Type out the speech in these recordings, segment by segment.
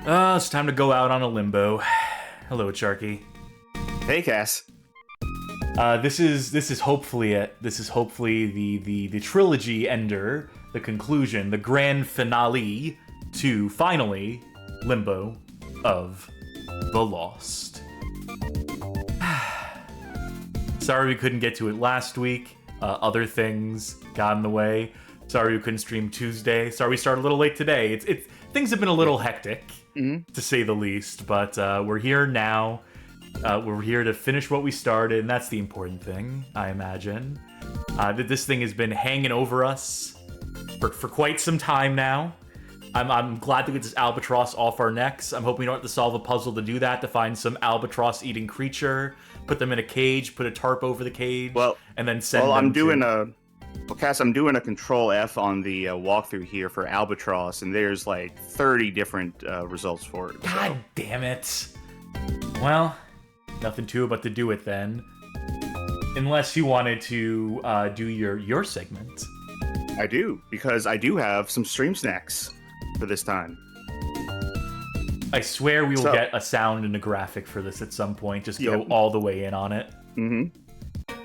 It's time to go out on a limbo. Hello, Charkie. Hey, Cass. This is hopefully it. This is hopefully the trilogy ender, the conclusion, the grand finale to finally Limbo of the Lost. Sorry we couldn't get to it last week. Other things got in the way. Sorry we couldn't stream Tuesday. Sorry we started a little late today. It's things have been a little hectic, to say the least. But we're here now. We're here to finish what we started, and that's the important thing, I imagine. This thing has been hanging over us for quite some time now. I'm glad to get this albatross off our necks. I'm hoping we don't have to solve a puzzle to do that, to find some albatross-eating creature, put them in a cage, put a tarp over the cage, and then send them Cass, I'm doing a Control F on the walkthrough here for albatross, and there's like 30 different results for it. God damn it. Well, nothing to it but to do it then. Unless you wanted to do your segment. I do, because I do have some stream snacks for this time. I swear we will get a sound and a graphic for this at some point. Just go all the way in on it.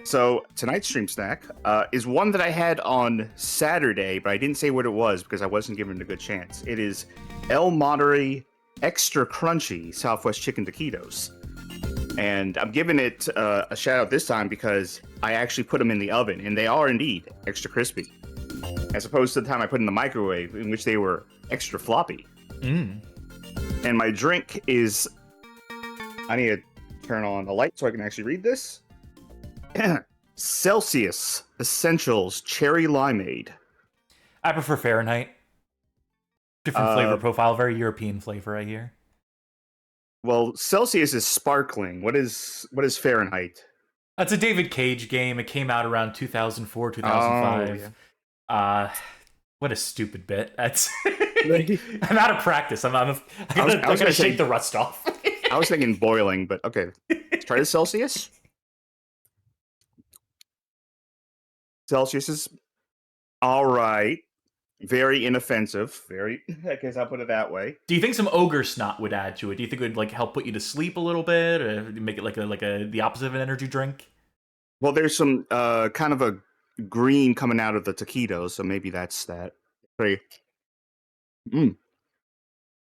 So tonight's stream snack is one that I had on Saturday, but I didn't say what it was because I wasn't given it a good chance. It is El Monterey Extra Crunchy Southwest Chicken Taquitos. And I'm giving it a shout out this time because I actually put them in the oven, and they are indeed extra crispy. As opposed to the time I put in the microwave, in which they were extra floppy. And my drink is... I need to turn on the light so I can actually read this. Celsius Essentials Cherry Limeade. I prefer Fahrenheit. Different flavor profile, very European flavor, I hear. Well, Celsius is sparkling. What is Fahrenheit? That's a David Cage game. It came out around 2004, 2005. What a stupid bit. That's I'm out of practice. I'm gonna shake the rust off. I was thinking boiling, but okay. Let's try the Celsius. Celsius is all right. Very inoffensive. I guess I'll put it that way. Do you think some ogre snot would add to it? Do you think it would like help put you to sleep a little bit, or make it like the opposite of an energy drink? Well, there's some kind of a green coming out of the taquitos, so maybe that's that.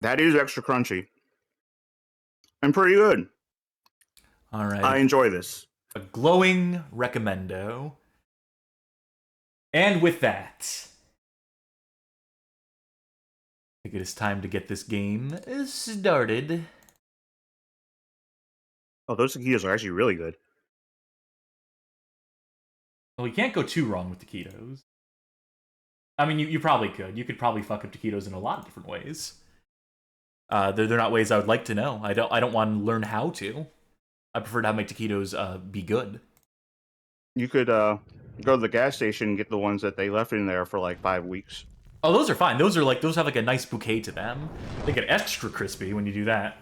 That is extra crunchy and pretty good. All right, I enjoy this. A glowing recommendo. And with that, I think it is time to get this game started. Oh, those taquitos are actually really good. Well, you can't go too wrong with taquitos. I mean, you probably could. You could probably fuck up taquitos in a lot of different ways. They're not ways I would like to know. I don't want to learn how to. I prefer to have my taquitos be good. You could go to the gas station and get the ones that they left in there for like 5 weeks. Oh, those are fine. Those have like a nice bouquet to them. They get extra crispy when you do that.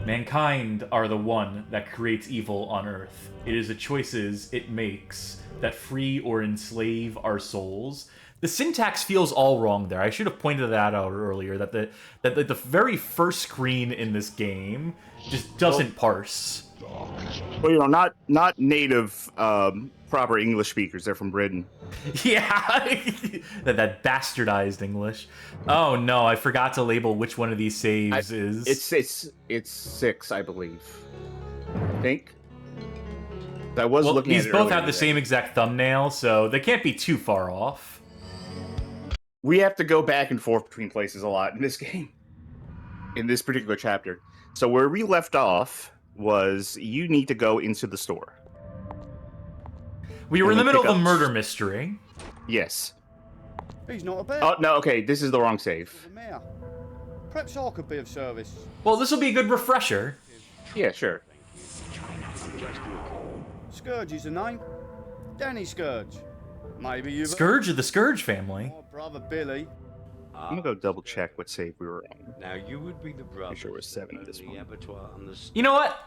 Mankind are the one that creates evil on Earth. It is the choices it makes that free or enslave our souls. The syntax feels all wrong there. I should have pointed that out earlier, that the very first screen in this game just doesn't parse. Well, you know, not native proper English speakers. They're from Britain. Yeah, that bastardized English. Oh no, I forgot to label which one of these saves is. It's 6, I believe. I think. I was looking at it. These both have the same exact thumbnail, so they can't be too far off. We have to go back and forth between places a lot in this game. In this particular chapter. So where we left off was you need to go into the store. We were in the middle of a murder mystery. Yes. He's not a bear. Oh, no, okay, this is the wrong save. Perhaps I could be of service. Well, this will be a good refresher. Yeah, sure. Scourge is the name. Danny Scourge. Maybe you've... Scourge of the Scourge family. My brother Billy. I'm gonna go double check what save we were on. Now you would be the brother. Pretty sure it was 7 at this point. You know what?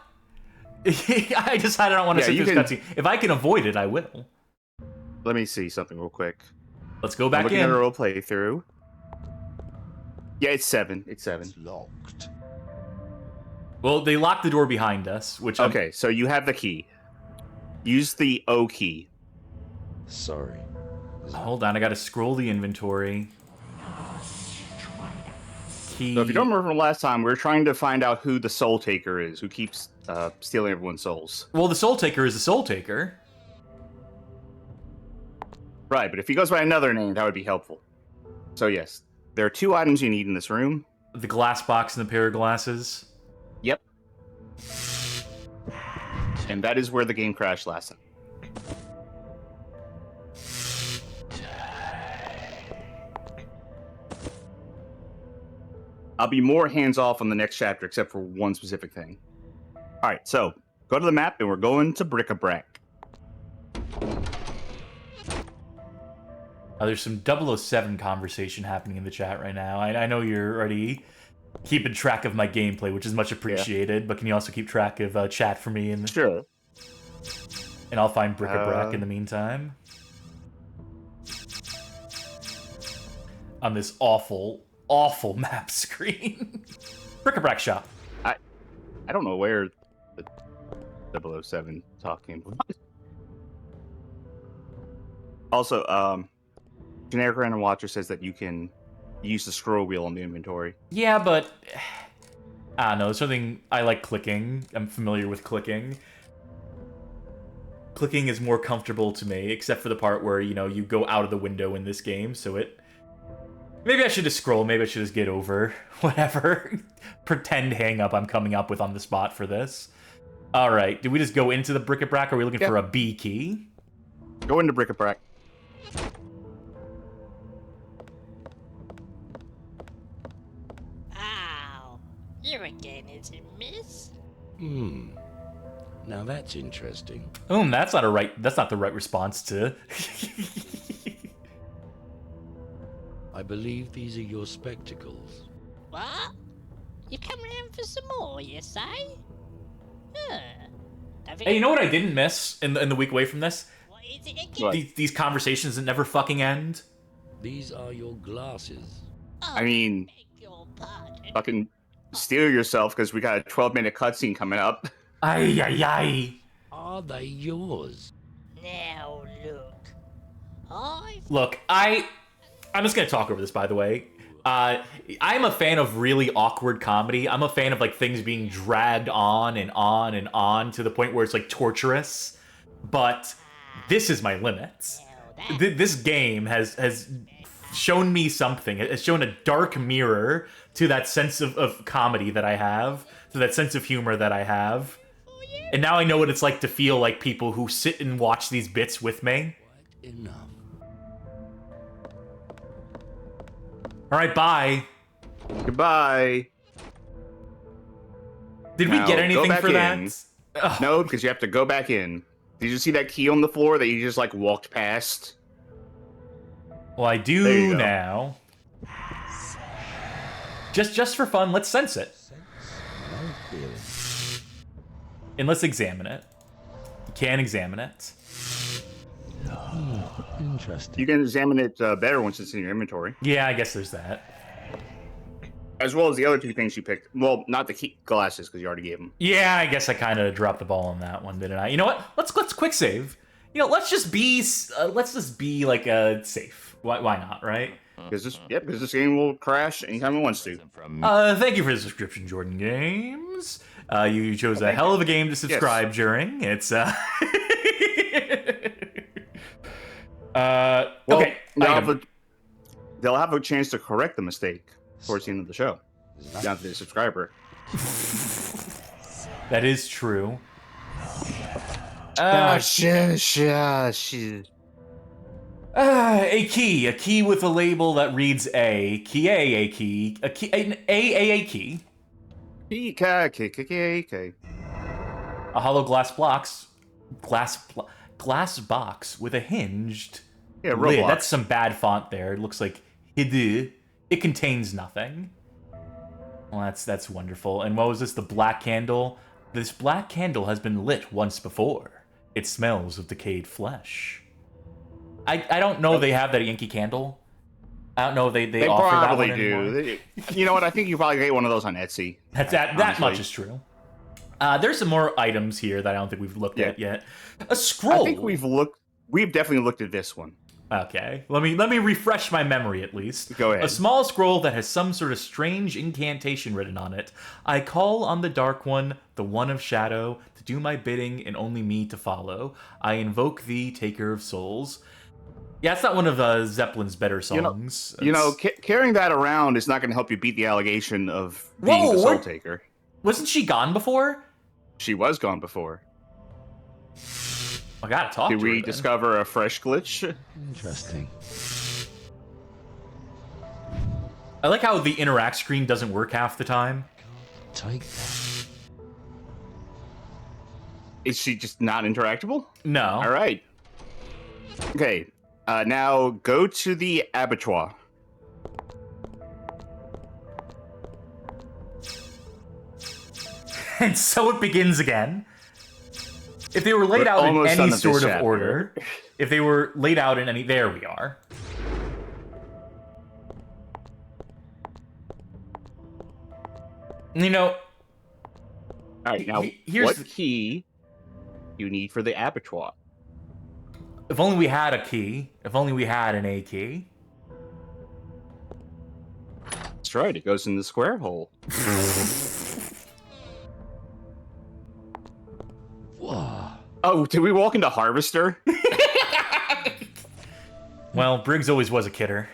I decided I don't want to see this cutscene. If I can avoid it, I will. Let me see something real quick. Let's go I'm back looking at in. a role playthrough. Yeah, it's 7. It's 7. It's locked. Well, they locked the door behind us, which Okay, so you have the key. Use the O key. Sorry. Hold on, I gotta scroll the inventory. Key. So if you don't remember from last time, we were trying to find out who the Soul Taker is, who keeps stealing everyone's souls. Well, the Soul Taker is the Soul Taker. Right, but if he goes by another name, that would be helpful. So yes, there are 2 items you need in this room. The glass box and the pair of glasses. Yep. And that is where the game crashed last time. I'll be more hands-off on the next chapter, except for one specific thing. All right, so go to the map, and we're going to Bric-a-Brac. There's some 007 conversation happening in the chat right now. I know you're already keeping track of my gameplay, which is much appreciated, but can you also keep track of chat for me? Sure. And I'll find Bric-a-Brac in the meantime. On this awful, awful map screen. Bric-a-Brac shop. I don't know where the 007 talking about. Also, Generic Random Watcher says that you can use the scroll wheel on the inventory. Yeah, but I don't know. There's something I like clicking. I'm familiar with clicking. Clicking is more comfortable to me, except for the part where, you know, you go out of the window in this game, so it... Maybe I should just scroll. Maybe I should just get over whatever pretend hang-up I'm coming up with on the spot for this. All right. Did we just go into the Bric-a-Brac, or are we looking for a B key? Go into Bric-a-Brac. Ow. You again, is it, miss? Now that's interesting. That's not the right response to... I believe these are your spectacles. What? You come round for some more, you say? Huh. Hey, you know what I didn't miss in the week away from this? What is it again? What? These conversations that never fucking end. These are your glasses. Oh, I mean, beg your pardon. fucking steal yourself, because we got a 12-minute cutscene coming up. Ay, ay, ay. Are they yours? Now look. Look, I'm just gonna talk over this, by the way. I'm a fan of really awkward comedy. I'm a fan of like things being dragged on and on and on to the point where it's like torturous. But this is my limits. This game has shown me something. It's shown a dark mirror to that sense of comedy that I have, to that sense of humor that I have. And now I know what it's like to feel like people who sit and watch these bits with me. Quite enough. All right, bye. Goodbye. Did we Now, get go anything back for in. that? Ugh. No, because you have to go back in. Did you see that key on the floor that you just, like, walked past? Well, I There do you go. now. Just for fun, let's sense it. No feeling. And let's examine it. You can examine it. Interesting. You can examine it better once it's in your inventory. Yeah, I guess there's that. As well as the other 2 things you picked. Well, not the key glasses, because you already gave them. Yeah, I guess I kind of dropped the ball on that one, didn't I? You know what? Let's quick save. You know, let's just be like safe. Why not, right? Because this game will crash anytime it wants to. Thank you for the subscription, Jordan Games. You chose a hell of a game to subscribe during. It's okay. They'll have a chance to correct the mistake towards the end of the show. Down to the subscriber. That is true. A key with a label that reads A. Key, an A key. Okay. A hollow glass box with a hinged lid. Roblox. That's some bad font there. It looks like hide. It contains nothing. Well, that's wonderful. And what was this? The black candle. This black candle has been lit once before. It smells of decayed flesh. I don't know they have that Yankee Candle. I don't know if they offer that one anymore. do. You know what? I think you probably get one of those on Etsy. That much is true. There's some more items here that I don't think we've looked at yet. A scroll. I think we've definitely looked at this one. Okay, let me refresh my memory at least. Go ahead. A small scroll that has some sort of strange incantation written on it. I call on the Dark One, the One of Shadow, to do my bidding and only me to follow. I invoke thee, Taker of Souls. Yeah, it's not one of Zeppelin's better songs. Carrying that around is not going to help you beat the allegation of being the Soul Taker. Wasn't she gone before? She was gone before. I gotta talk to her. Did we discover a fresh glitch? Interesting. I like how the interact screen doesn't work half the time. Take that. Is she just not interactable? No. All right. Okay. Now go to the abattoir. And so it begins again. If they were laid out in any sort of order, if they were laid out in any... There we are. You know... All right, now, what key you need for the abattoir? If only we had a key. If only we had an A key. That's right, it goes in the square hole. Whoa. Oh, did we walk into Harvester? Well, Briggs always was a kidder.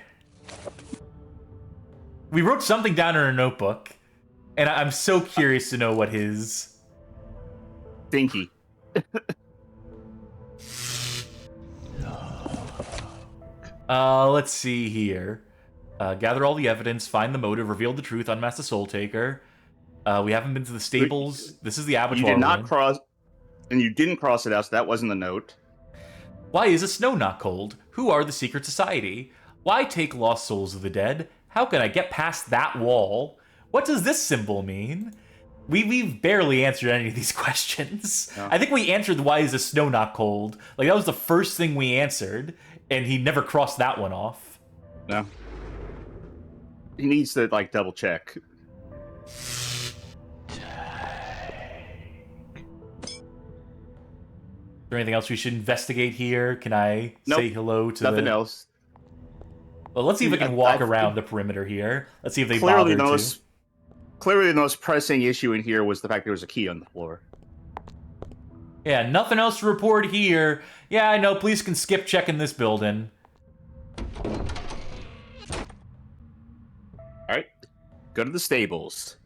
We wrote something down in our notebook, and I'm so curious to know what his... Dinky. Let's see here. Gather all the evidence, find the motive, reveal the truth, unmask the Soul Taker. We haven't been to the stables. This is the abattoir. You did not cross... And you didn't cross it out, so that wasn't the note. Why is the snow not cold? Who are the secret society? Why take lost souls of the dead? How can I get past that wall? What does this symbol mean? We've barely answered any of these questions. No. I think we answered why is the snow not cold. Like, that was the first thing we answered, and he never crossed that one off. No. He needs to, like, double check. Is there anything else we should investigate here? Can I say hello to nothing else. Well, let's see if we can walk around the perimeter here. Let's see if they bothered to. Clearly the most pressing issue in here was the fact there was a key on the floor. Yeah, nothing else to report here. Yeah, I know, police can skip checking this building. Alright, go to the stables.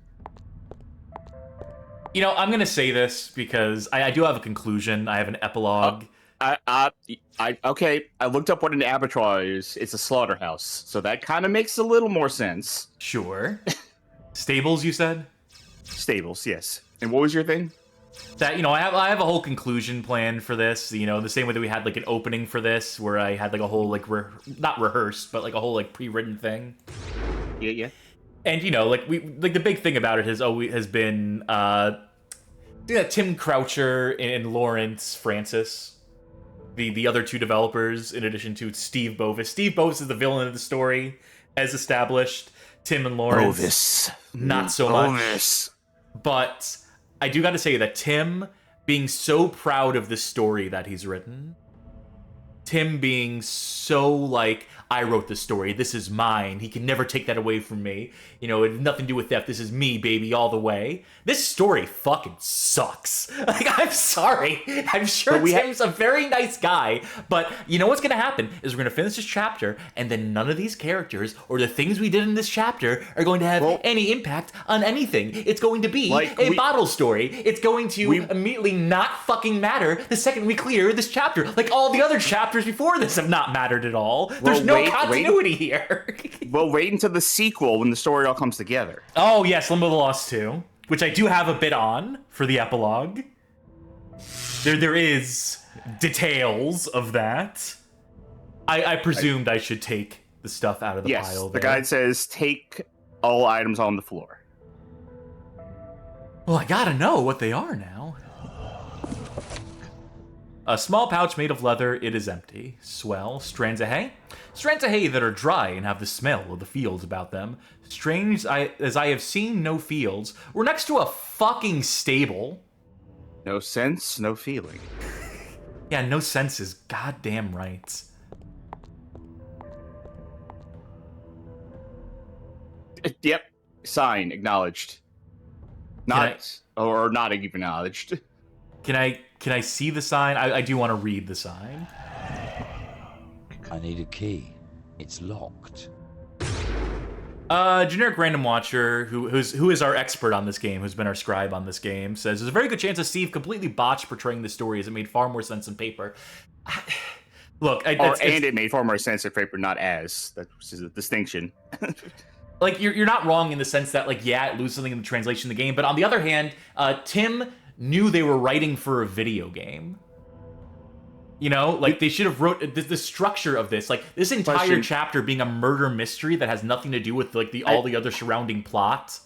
You know, I'm gonna say this because I do have a conclusion. I have an epilogue. Okay, I looked up what an abattoir is. It's a slaughterhouse, so that kind of makes a little more sense. Sure. Stables, you said? Stables, yes. And what was your thing? That, you know, I have a whole conclusion plan for this. You know, the same way that we had like an opening for this, where I had like a whole like not rehearsed, but like a whole like pre-written thing. Yeah. And you know, like the big thing about it has been Tim Croucher and Lawrence Francis, the other two developers, in addition to Steve Bovis. Steve Bovis is the villain of the story, as established. Tim and Lawrence, Bovis, not so much. But I do got to say that Tim being so proud of the story that he's written, Tim being so like, I wrote the story, this is mine, he can never take that away from me, you know, it has nothing to do with theft, this is me, baby, all the way. This story fucking sucks. Like, I'm sorry. I'm sure Tim's a very nice guy, but you know what's gonna happen is we're gonna finish this chapter, and then none of these characters, or the things we did in this chapter, are going to have any impact on anything. It's going to be like a bottle story. It's going to immediately not fucking matter the second we clear this chapter. Like, all the other chapters before this have not mattered at all. There's no continuity here. Well, wait until the sequel when the story all comes together. Oh, yes, Limbo the Lost 2, which I do have a bit on for the epilogue. There is details of that. I presumed I should take the stuff out of the pile there. The guide says take all items on the floor. Well, I gotta know what they are now. A small pouch made of leather, it is empty. Swell, strands of hay? Strands of hay that are dry and have the smell of the fields about them. Strange as I have seen no fields. We're next to a fucking stable. No sense, no feeling. Yeah, no sense is goddamn right. Yep. Sign, acknowledged. Or not even acknowledged. Can I see the sign? I do want to read the sign. I need a key. It's locked. Generic random watcher, who is our expert on this game, who's been our scribe on this game, says there's a very good chance that Steve completely botched portraying the story as it made far more sense on paper. Look, it made far more sense on paper, not as. That is a distinction. Like you're not wrong in the sense that like it loses something in the translation of the game, but on the other hand, Tim knew they were writing for a video game. You know, like they should have wrote the structure of this, like this entire chapter being a murder mystery that has nothing to do with like all the other surrounding plot.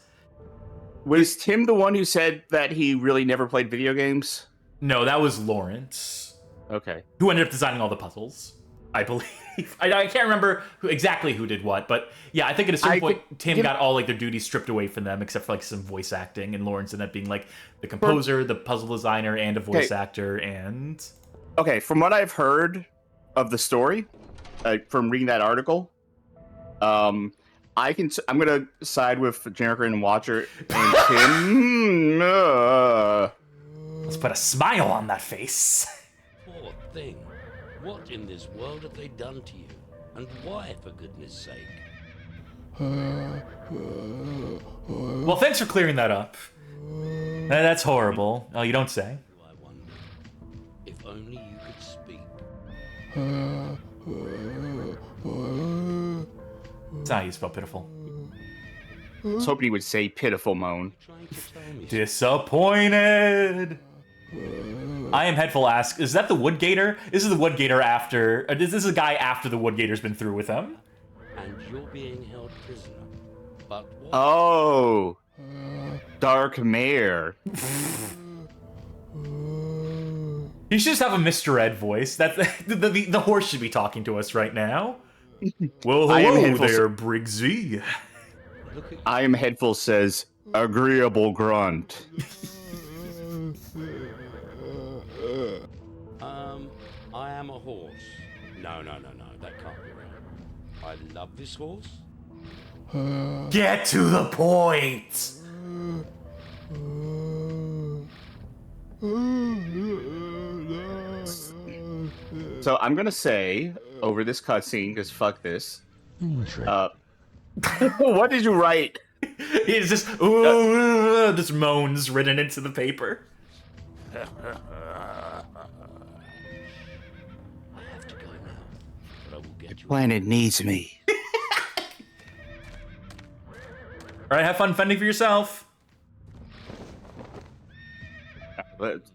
Was Tim the one who said that he really never played video games? No, that was Lawrence. Okay. Who ended up designing all the puzzles, I believe. I can't remember exactly who did what, but yeah, I think at a certain point, Tim got all like their duties stripped away from them, except for like some voice acting, and Lawrence ended up being like the composer, the puzzle designer, and a voice actor, and... Okay, from what I've heard of the story, from reading that article, I'm gonna side with Generic Random Watcher and Tim. Let's put a smile on that face. Poor thing. What in this world have they done to you? And why, for goodness sake? Well, thanks for clearing that up. That's horrible. Oh, you don't say. I wonder if only you could speak. That's not how you spell pitiful. I was hoping he would say pitiful moan. Trying to tell me Disappointed. I am Headful asks, is that the Woodgator? This is the Woodgator after... This is a guy after the Woodgator's been through with him. and you're being held prisoner. But what? Oh. Dark Mare. You should just have a Mr. Ed voice. That's the horse should be talking to us right now. Well, hello there, Briggsy. I am Headful says, agreeable grunt. I am a horse. No, that can't be right. I love this horse. Get to the point! So I'm gonna say, over this cutscene, because fuck this. What did you write? He's just, just moans written into the paper. I have to go now, but I will get you. Planet needs me. All right, have fun fending for yourself. Let's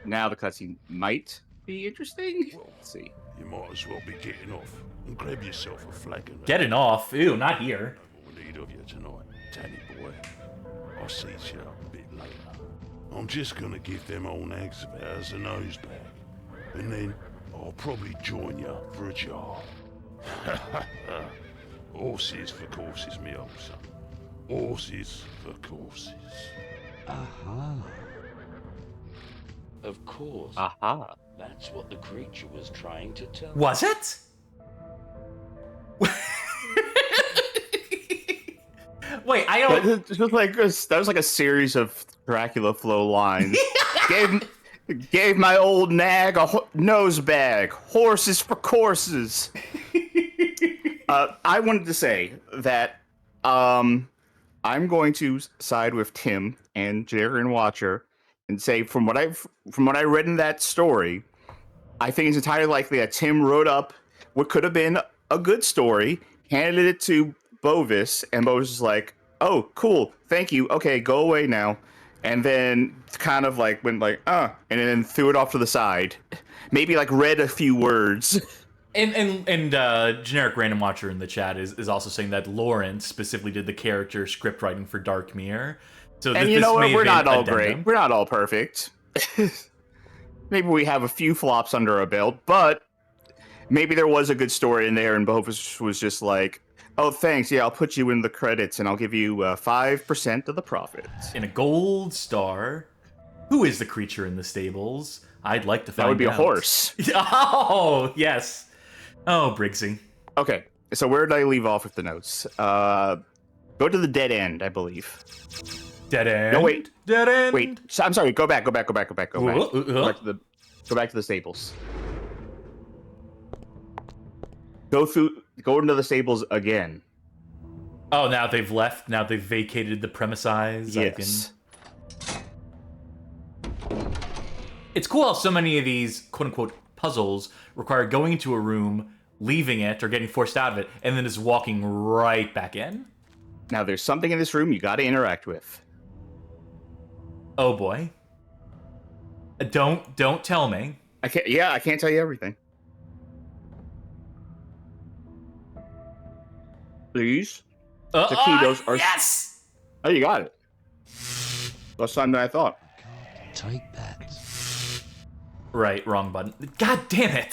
now the cutscene might be interesting. Let's see. You might as well be getting off and grab yourself a flagon. Getting off? Ew, not here. All I need of you tonight, Danny boy. I'll see you a bit later. I'm just gonna give them old nags of ours a nose bag, and then I'll probably join you for a jar. Horses for courses, me old son. Horses for courses. Aha. Of course. Aha. That's what the creature was trying to tell. Was it? Wait, I don't... That was like a series of Dracula flow lines. Gave my old nag a nose bag. Horses for courses. I wanted to say that I'm going to side with Tim and Jerry and Watcher and say from what I read in that story, I think it's entirely likely that Tim wrote up what could have been a good story, handed it to Bovis, and Bovis was like, "Oh, cool, thank you. Okay, go away now." And then kind of like went like, and then threw it off to the side. Maybe like read a few words. And generic random watcher in the chat is also saying that Lawrence specifically did the character script writing for Dark Mirror. So and you know what? We're not all addendum. great. We're not all perfect. maybe we have a few flops under our belt, but maybe there was a good story in there, and Bovis was just like, "Oh, thanks. Yeah, I'll put you in the credits, and I'll give you 5% of the profits." In a gold star. Who is the creature in the stables? I'd like to find out. That would be a horse. Oh, yes. Oh, Briggsy. Okay, so where did I leave off with the notes? Go to the dead end, I believe. Dead end? No, wait. Dead end? Wait, I'm sorry. Go back. Go back to the stables. Go into the stables again. Oh, now they've left. Now they've vacated the premises. Yes. It's cool how so many of these quote-unquote puzzles require going into a room, leaving it, or getting forced out of it, and then just walking right back in. Now there's something in this room you got to interact with. Oh boy. Don't tell me. I can't tell you everything. These taquitos are... Yes! Oh, you got it. Less time than I thought. Take that. Right, wrong button. God damn it!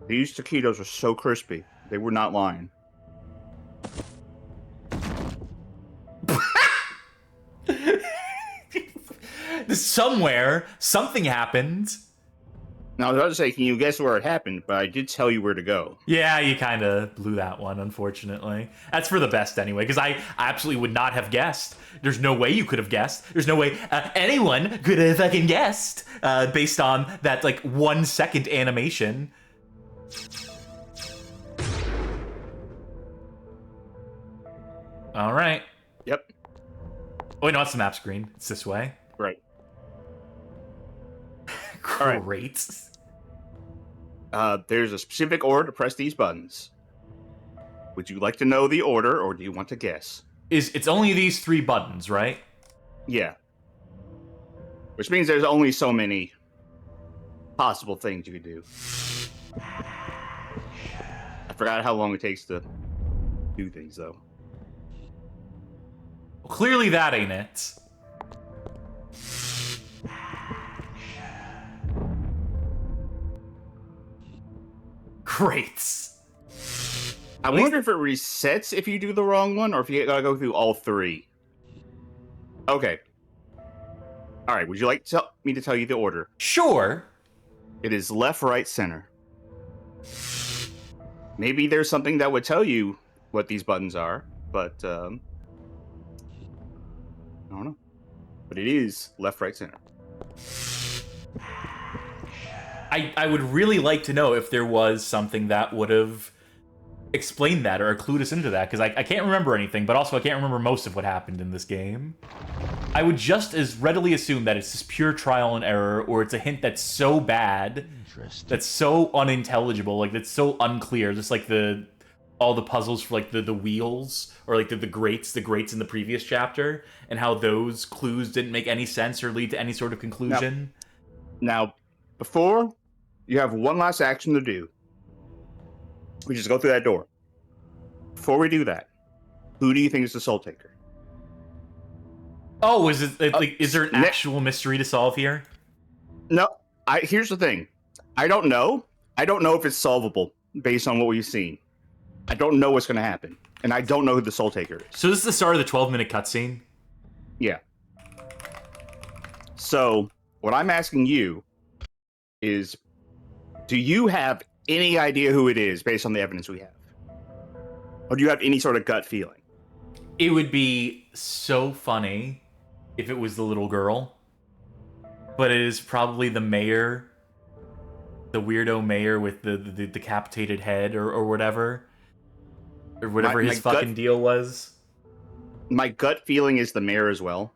These taquitos are so crispy. They were not lying. Somewhere, something happened. Now, I was about to say, can you guess where it happened? But I did tell you where to go. Yeah, you kind of blew that one, unfortunately. That's for the best anyway, because I absolutely would not have guessed. There's no way you could have guessed. There's no way anyone could have fucking guessed based on that, like, 1 second animation. All right. Yep. Oh, wait, no, it's the map screen. It's this way. Right. Great. There's a specific order to press these buttons. Would you like to know the order, or do you want to guess? It's only these 3 buttons, right? Yeah. Which means there's only so many possible things you could do. I forgot how long it takes to do things, though. Well, clearly that ain't it. Great. I wonder if it resets if you do the wrong one, or if you gotta go through all 3. Okay. All right. Would you like me to tell you the order? Sure. It is left, right, center. Maybe there's something that would tell you what these buttons are, but I don't know. But it is left, right, center. I would really like to know if there was something that would have explained that or clued us into that, because I can't remember anything, but also I can't remember most of what happened in this game. I would just as readily assume that it's just pure trial and error, or it's a hint that's so bad, that's so unintelligible, like that's so unclear, just like all the puzzles for like the wheels, or like the grates in the previous chapter, and how those clues didn't make any sense or lead to any sort of conclusion. Now before you have one last action to do, we just go through that door. Before we do that, who do you think is the Soul Taker? Oh, is there an actual mystery to solve here? No. Here's the thing. I don't know. I don't know if it's solvable based on what we've seen. I don't know what's going to happen, and I don't know who the Soul Taker is. So this is the start of the 12-minute cutscene? Yeah. So what I'm asking you is, do you have any idea who it is based on the evidence we have? Or do you have any sort of gut feeling? It would be so funny if it was the little girl. But it is probably the mayor. The weirdo mayor with the decapitated head or whatever. Or whatever his fucking deal was. My gut feeling is the mayor as well.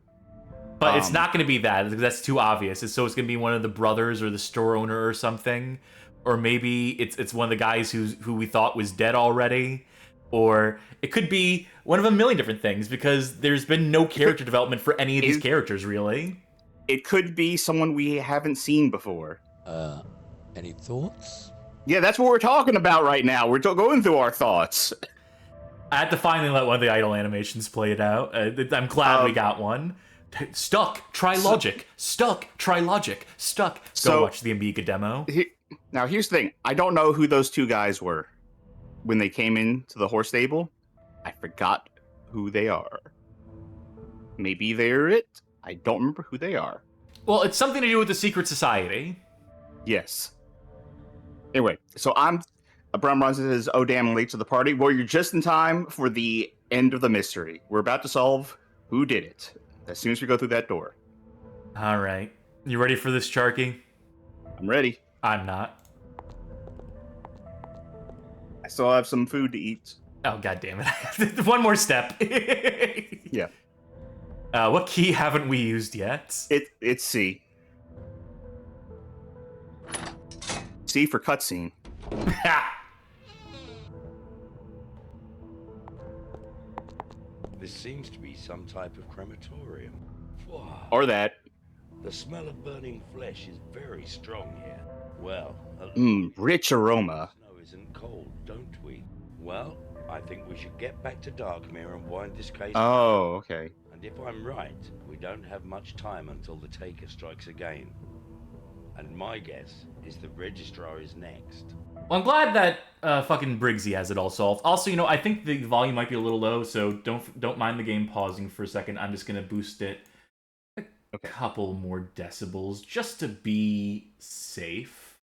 But it's not going to be that, because that's too obvious. So it's going to be one of the brothers or the store owner or something. Or maybe it's one of the guys who we thought was dead already. Or it could be one of a million different things, because there's been no character development for any of these characters, really. It could be someone we haven't seen before. Any thoughts? Yeah, that's what we're talking about right now. We're going through our thoughts. I had to finally let one of the idle animations play it out. I'm glad we got one. Stuck. Try logic. Stuck. Try logic. Stuck. Go So- watch the Amiga demo. Now, here's the thing. I don't know who those two guys were when they came into the horse stable. I forgot who they are. Maybe they're it. I don't remember who they are. Well, it's something to do with the secret society. Yes. Anyway, so Brown Bronze says, "Oh damn, I'm late to the party." Well, you're just in time for the end of the mystery. We're about to solve who did it as soon as we go through that door. All right. You ready for this, Charky? I'm ready. I'm not. I still have some food to eat. Oh, god damn it. One more step. Yeah. What key haven't we used yet? It's C. C for cutscene. This seems to be some type of crematorium. Wow. Or that. The smell of burning flesh is very strong here. Well, Rich aroma. snow isn't cold, don't we? Well, I think we should get back to Darkmere and wind this case. Oh, okay. And if I'm right, we don't have much time until the Taker strikes again. And my guess is the Registrar is next. Well, I'm glad that fucking Briggsy has it all solved. Also, you know, I think the volume might be a little low, so don't mind the game pausing for a second. I'm just gonna boost it a couple more decibels just to be safe.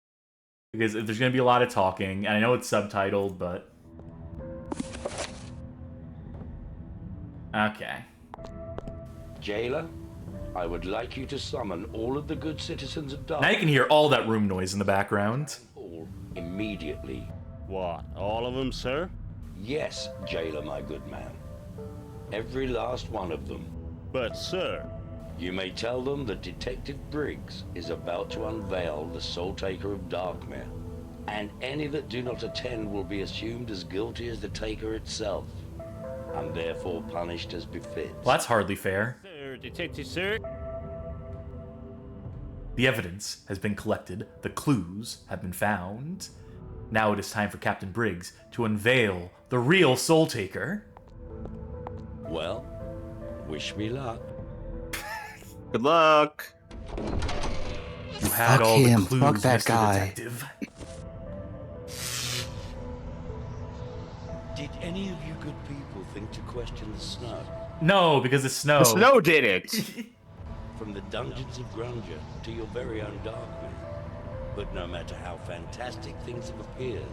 Because there's gonna be a lot of talking, and I know it's subtitled, but... Okay. Jailer, I would like you to summon all of the good citizens of Now you Darkmere can hear all that room noise in the background. immediately. What, all of them, sir? Yes, Jailer, my good man. Every last one of them. But, sir, You may tell them that Detective Briggs is about to unveil the Soul Taker of Darkmere, and any that do not attend will be assumed as guilty as the Taker itself, and therefore punished as befits. Well, that's hardly fair. sir, detective, sir. The evidence has been collected, the clues have been found. Now it is time for Captain Briggs to unveil the real Soul Taker. Well, wish me luck. Good luck. You had Fuck all him. the clues, Fuck that Mr. guy. Detective. Did any of you good people think to question the snow? No, because it's snow. The snow did it. From the dungeons of Grandeur to your very own Darkmere. But no matter how fantastic things have appeared,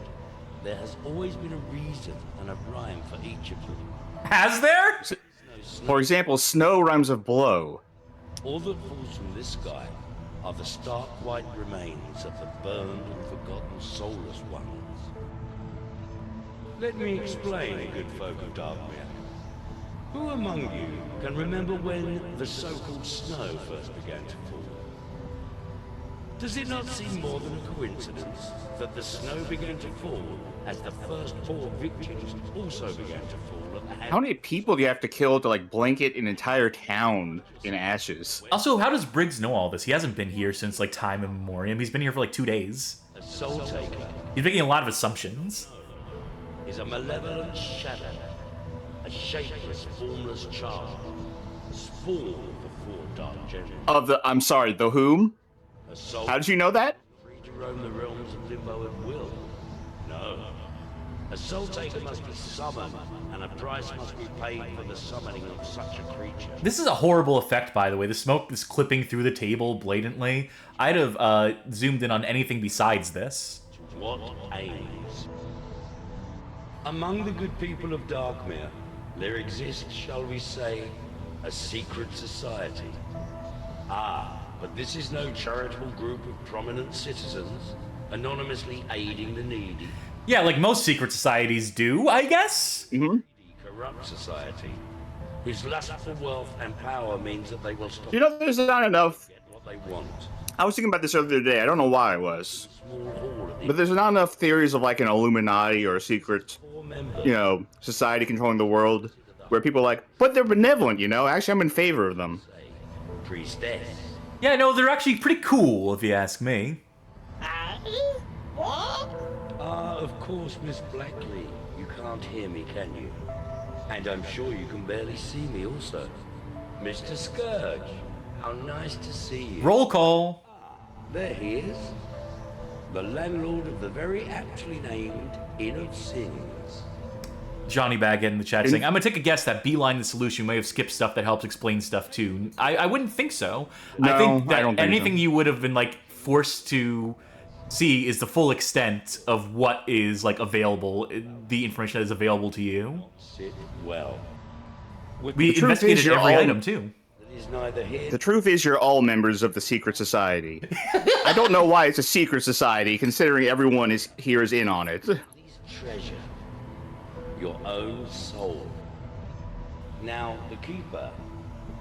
there has always been a reason and a rhyme for each of them. Has there? For example, snow rhymes with blow. All that falls from this sky are the stark white remains of the burned and forgotten soulless ones. Let me explain, good folk of Darkmere. Who among you can remember when the so-called snow first began to fall? Does it not seem more than a coincidence that the snow began to fall as the first four victims also began to fall at the hand? How many people do you have to kill to like blanket an entire town in ashes? Also, how does Briggs know all this? He hasn't been here since like time immemorial. He's been here for like 2 days. A soul taker He's making a lot of assumptions. is a malevolent shadow, a shapeless, formless charm, spawn of the four dark generals. I'm sorry, the whom? A soul How did you know that? free to roam the realms of Limbo at will. No. A soul taker must be summoned, and a price must be paid for the summoning of such a creature. This is a horrible effect, by the way. The smoke is clipping through the table blatantly. I'd have zoomed in on anything besides this. What aims? Among the good people of Darkmere, there exists, shall we say, a secret society. Ah, but this is no charitable group of prominent citizens, anonymously aiding the needy. Yeah, like most secret societies do, I guess? Corrupt society, whose lust for wealth and power means that they will stop You know, there's not enough. get what they want. I was thinking about this the other day. I don't know why I was. Small hall at the But there's not enough theories of like an Illuminati or a secret, poor member. society controlling the world where people are like, but they're benevolent, Actually, I'm in favor of them. Priestess. Yeah, no, they're actually pretty cool, if you ask me. What? Ah, of course, Miss Blackley. You can't hear me, can you? And I'm sure you can barely see me also. Mr. Scourge, how nice to see you. Roll call. There he is. The landlord of the very aptly named Inn of Sins. Johnny Baggett in the chat saying, I'm gonna take a guess that Beeline the solution may have skipped stuff that helps explain stuff too. I wouldn't think so. No, I think that I don't think anything so. you would have been like forced to see is the full extent of what is like available, the information that is available to you. Sit well. We truth investigated is you're every all- item too. That is neither here. The truth is, you're all members of the secret society. I don't know why it's a secret society, considering everyone here is in on it. Please treasure your own soul. Now, the Keeper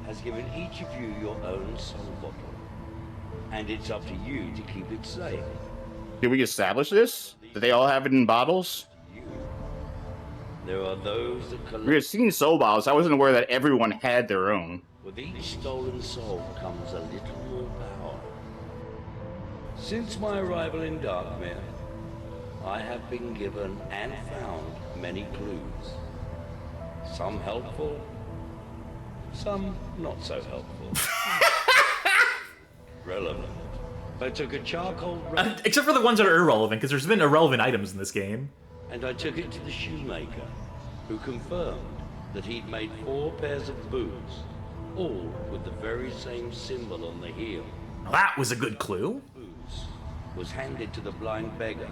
has given each of you your own soul bottle. And it's up to you to keep it safe. Did we establish this? Did they all have it in bottles? You. There are those that We collect. had seen soul bottles. I wasn't aware that everyone had their own. With each stolen soul comes a little more power. Since my arrival in Darkmere, I have been given and found many clues. Some helpful, some not so helpful. Relevant. I took a charcoal Except for the ones that are irrelevant, because there's been irrelevant items in this game. and I took it to the shoemaker, who confirmed that he'd made 4 pairs of boots, all with the very same symbol on the heel. Well, that was a good clue. Boots was handed to the blind beggar,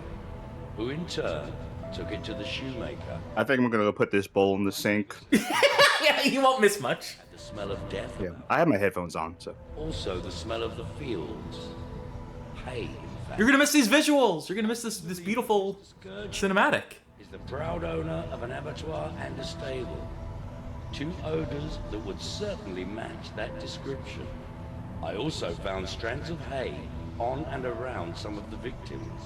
who in turn took it to the shoemaker. I think I'm gonna go put this bowl in the sink. Yeah, you won't miss much. The smell of death. Yeah, I have my headphones on, so. Also the smell of the fields. Hay, in fact. You're gonna miss these visuals. You're gonna miss this beautiful Scourge cinematic. is the proud owner of an abattoir and a stable. 2 odors that would certainly match that description. I also found strands of hay on and around some of the victims.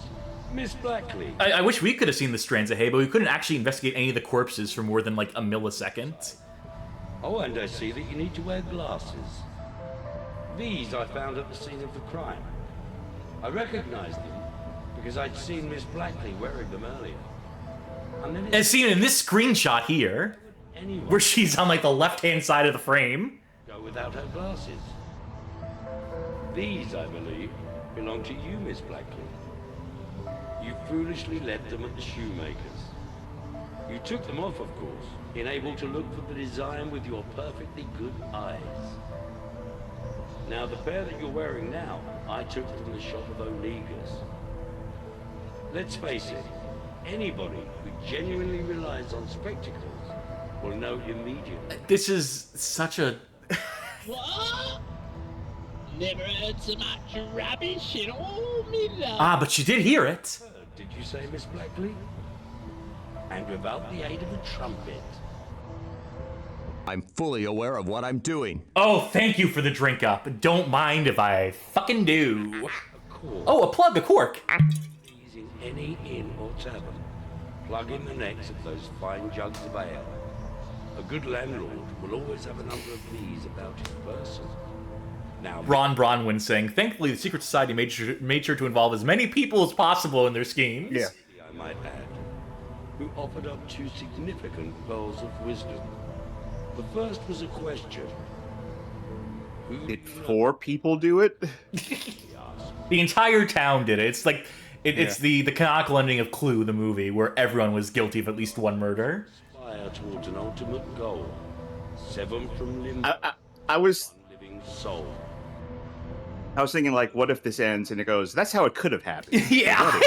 Miss Blackley. I wish we could have seen the strands of hay, but we couldn't actually investigate any of the corpses for more than like a millisecond. Oh, and I see that you need to wear glasses. These I found at the scene of the crime. I recognized them because I'd seen Miss Blackley wearing them earlier. And then As seen in this screenshot here, anyone where she's on like the left-hand side of the frame. go without her glasses. These, I believe, belong to you, Miss Blackley. You foolishly left them at the shoemaker's. You took them off, of course, unable to look for the design with your perfectly good eyes. Now, the pair that you're wearing now, I took from the shop of Onega's. Let's face it, anybody who genuinely relies on spectacles will know immediately. This is such a... What? Never heard so much rubbish in all me life. Ah, but she did hear it. Did you say, Miss Blackley? And without the aid of a trumpet. I'm fully aware of what I'm doing. Oh, thank you for the drink up. Don't mind if I fucking do. A cork. Oh, a plug, a cork. These in any inn or tavern. Plug in the necks of those fine jugs of ale. A good landlord will always have a number of these about his person. Now, Ron Bronwyn saying, thankfully the Secret Society made sure to involve as many people as possible in their schemes. Yeah. I might add, who offered up 2 significant pearls of wisdom. The first was a question. Who Did 4 people do it? The entire town did it. It's like, it's the canonical ending of Clue, the movie, where everyone was guilty of at least one murder. aspire towards an ultimate goal? Seven from Limbo. I was Living soul. I was thinking, like, what if this ends and it goes, that's how it could have happened. Yeah.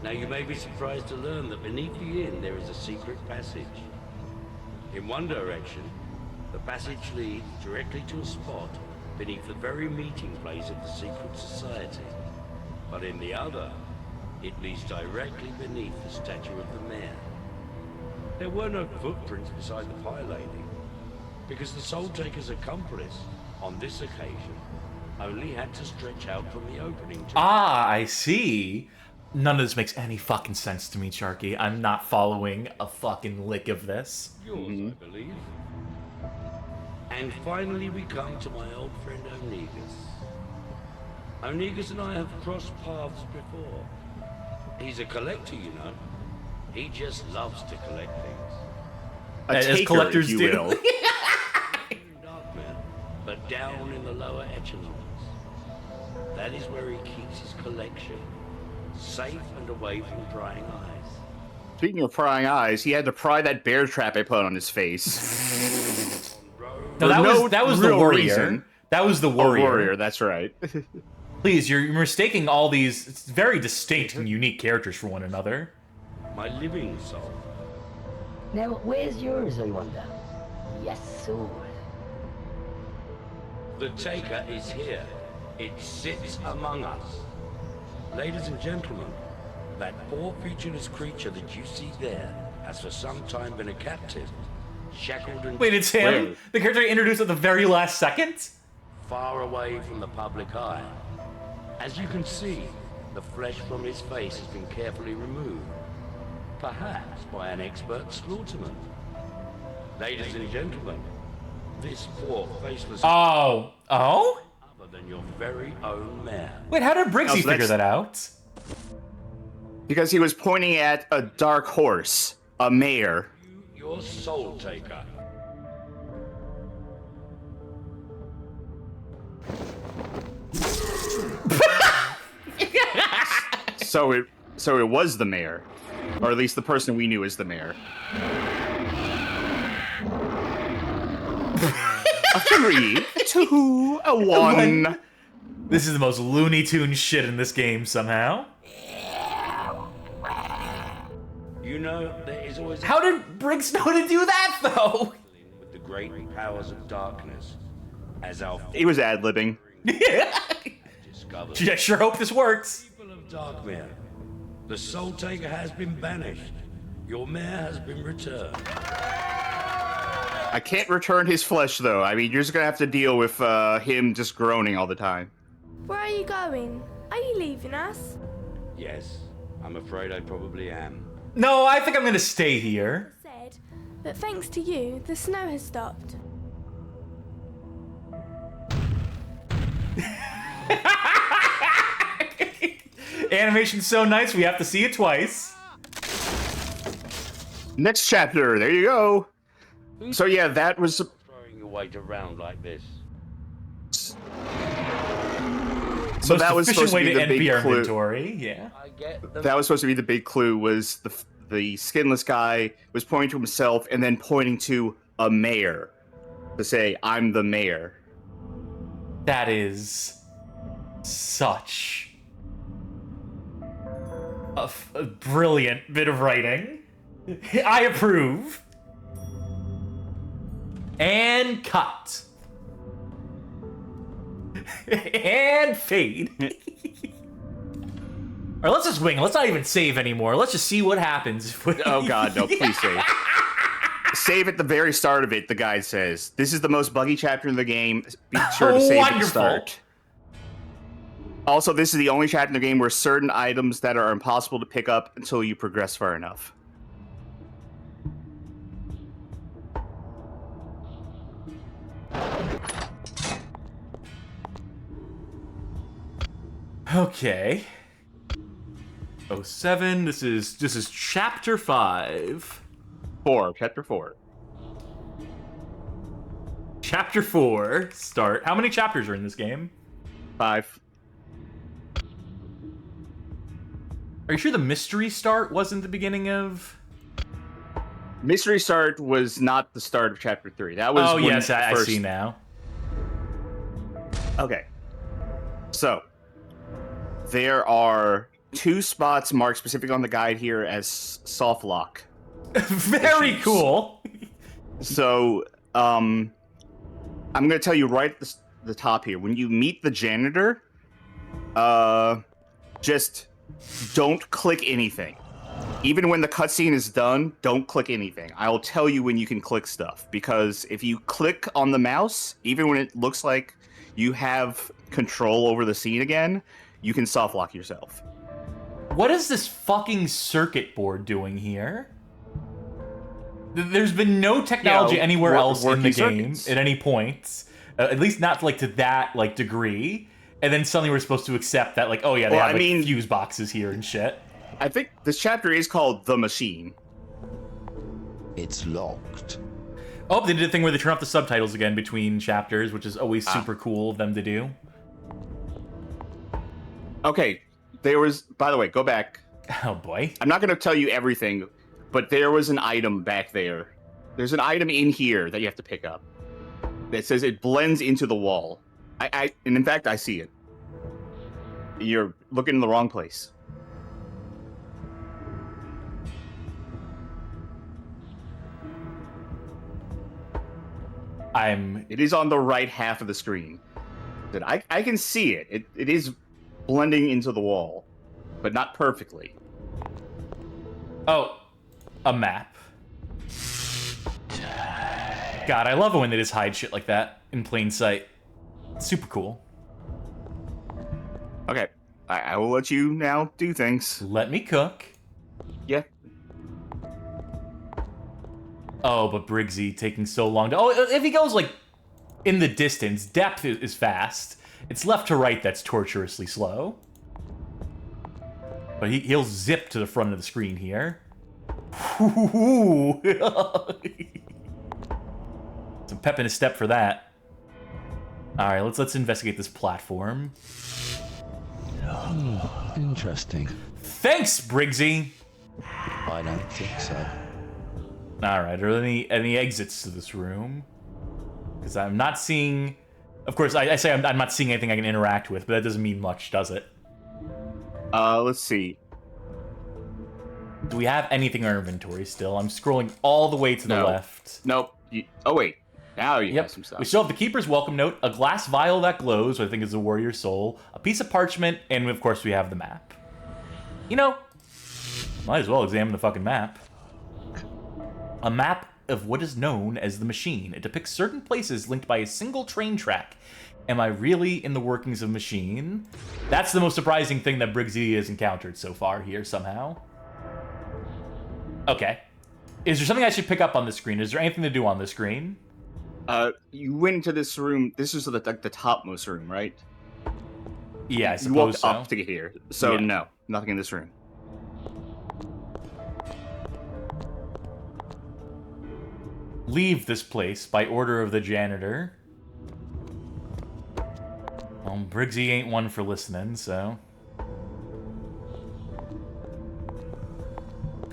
Now you may be surprised to learn that beneath the inn there is a secret passage. In one direction, the passage leads directly to a spot beneath the very meeting place of the secret society. But in the other, it leads directly beneath the statue of the mayor. There were no footprints beside the pie lady, because the Soul Taker's accomplice, on this occasion, only had to stretch out from the opening to I see. None of this makes any fucking sense to me, Charky. I'm not following a fucking lick of this. yours, I believe. And finally we come to my old friend Onegas. Onegas and I have crossed paths before. He's a collector, you know. He just loves to collect things. A As taker, collectors if you do. will. but down in the lower echelons. That is where he keeps his collection, safe and away from prying eyes. Speaking of prying eyes, he had to pry that bear trap I put on his face. No, that was the real warrior. reason. That was the warrior. Oh, warrior, that's right. Please, you're mistaking all these very distinct and unique characters for one another. My living soul. Now, where's yours, I wonder? Yes, sir. The Taker is here. It sits among us. Ladies and gentlemen, that poor featureless creature that you see there has for some time been a captive, shackled and Wait, it's him? The character introduced at the very last second? far away from the public eye. As you can see, the flesh from his face has been carefully removed, perhaps by an expert slaughterman. Ladies and gentlemen, this poor faceless Oh? other than your very own man. Wait, how did Briggsy so figure that's- that out? Because he was pointing at a dark horse, a mare. Your soul taker. So it was the mayor, or at least the person we knew as the mayor. A 3, a 2, a 1. This is the most Looney Tunes shit in this game somehow. You know, there is always How did Briggs know to do that, though? with the great powers of darkness, as our He was ad-libbing. discovered. Gee, I sure hope this works. People of Darkmere, the soul taker has been banished. Your mare has been returned. I can't return his flesh, though. I mean, you're just gonna have to deal with him just groaning all the time. Where are you going? Are you leaving us? Yes, I'm afraid I probably am. No, I think I'm gonna stay here. Said, but thanks to you, the snow has stopped. Animation's so nice, we have to see it twice. Next chapter, there you go. So yeah, that was... Throwing your weight around like this. So Most that was efficient supposed way to be to the empty big our clue. inventory, yeah. I get the That was supposed to be the big clue, was the skinless guy was pointing to himself and then pointing to a mayor to say, I'm the mayor. That is such a brilliant bit of writing. I approve. And cut. And fade. All right, let's just wing it. Let's not even save anymore. Let's just see what happens. If we... Oh god, no, please save. Save at the very start of it, the guide says. This is the most buggy chapter in the game. Be sure to save at the Wonderful. start. Also, this is the only chapter in the game where certain items that are impossible to pick up until you progress far enough. Okay. 07. This is chapter 5. Chapter 4. Chapter 4. Start. How many chapters are in this game? 5. Are you sure the mystery start wasn't the beginning of? Mystery Start was not the start of chapter 3. That was Oh when yes, I first... see now. Okay. So, there are 2 spots marked specifically on the guide here as soft lock. Very issues. cool. So, I'm going to tell you right at the top here. When you meet the janitor, just don't click anything. Even when the cutscene is done, don't click anything. I'll tell you when you can click stuff. Because if you click on the mouse, even when it looks like you have control over the scene again, you can soft lock yourself. What is this fucking circuit board doing here? There's been no technology anywhere else in the game circuits. at any point. At least not like to that like degree. And then suddenly we're supposed to accept that like, oh yeah, they have like, fuse boxes here and shit. I think this chapter is called The Machine. It's locked. Oh, they did a thing where they turn off the subtitles again between chapters, which is always super cool of them to do. Okay, there was... By the way, go back. Oh, boy. I'm not going to tell you everything, but there was an item back there. There's an item in here that you have to pick up. That says it blends into the wall. And in fact, I see it. You're looking in the wrong place. It is on the right half of the screen. I can see it. It is blending into the wall, but not perfectly. Oh, a map. God, I love it when they just hide shit like that in plain sight. It's super cool. Okay, I will let you now do things. Let me cook. Yeah. Oh, but Briggsy taking so long to... Oh, if he goes, like, in the distance, depth is fast. It's left to right that's torturously slow. But he'll zip to the front of the screen here. Some pep in his step for that. Alright, let's investigate this platform. Oh, interesting. Thanks, Briggsy! I don't think so. Alright, are there any exits to this room? Because I'm not seeing... Of course, I say I'm not seeing anything I can interact with, but that doesn't mean much, does it? Let's see. Do we have anything in our inventory still? I'm scrolling all the way to the left. Nope. Oh, wait. Now you have some stuff. We still have the Keeper's Welcome Note, a glass vial that glows, which I think is the Warrior's Soul, a piece of parchment, and of course we have the map. You know, might as well examine the fucking map. A map of what is known as the Machine. It depicts certain places linked by a single train track. Am I really in the workings of Machine? That's the most surprising thing that Briggsy has encountered so far here, somehow. Okay. Is there something I should pick up on the screen? Is there anything to do on the screen? You went into this room. This is the topmost room, right? Yeah, I suppose you walked so. up to get here. So, no. Nothing in this room. Leave this place by order of the janitor. Well, Briggsy ain't one for listening, so...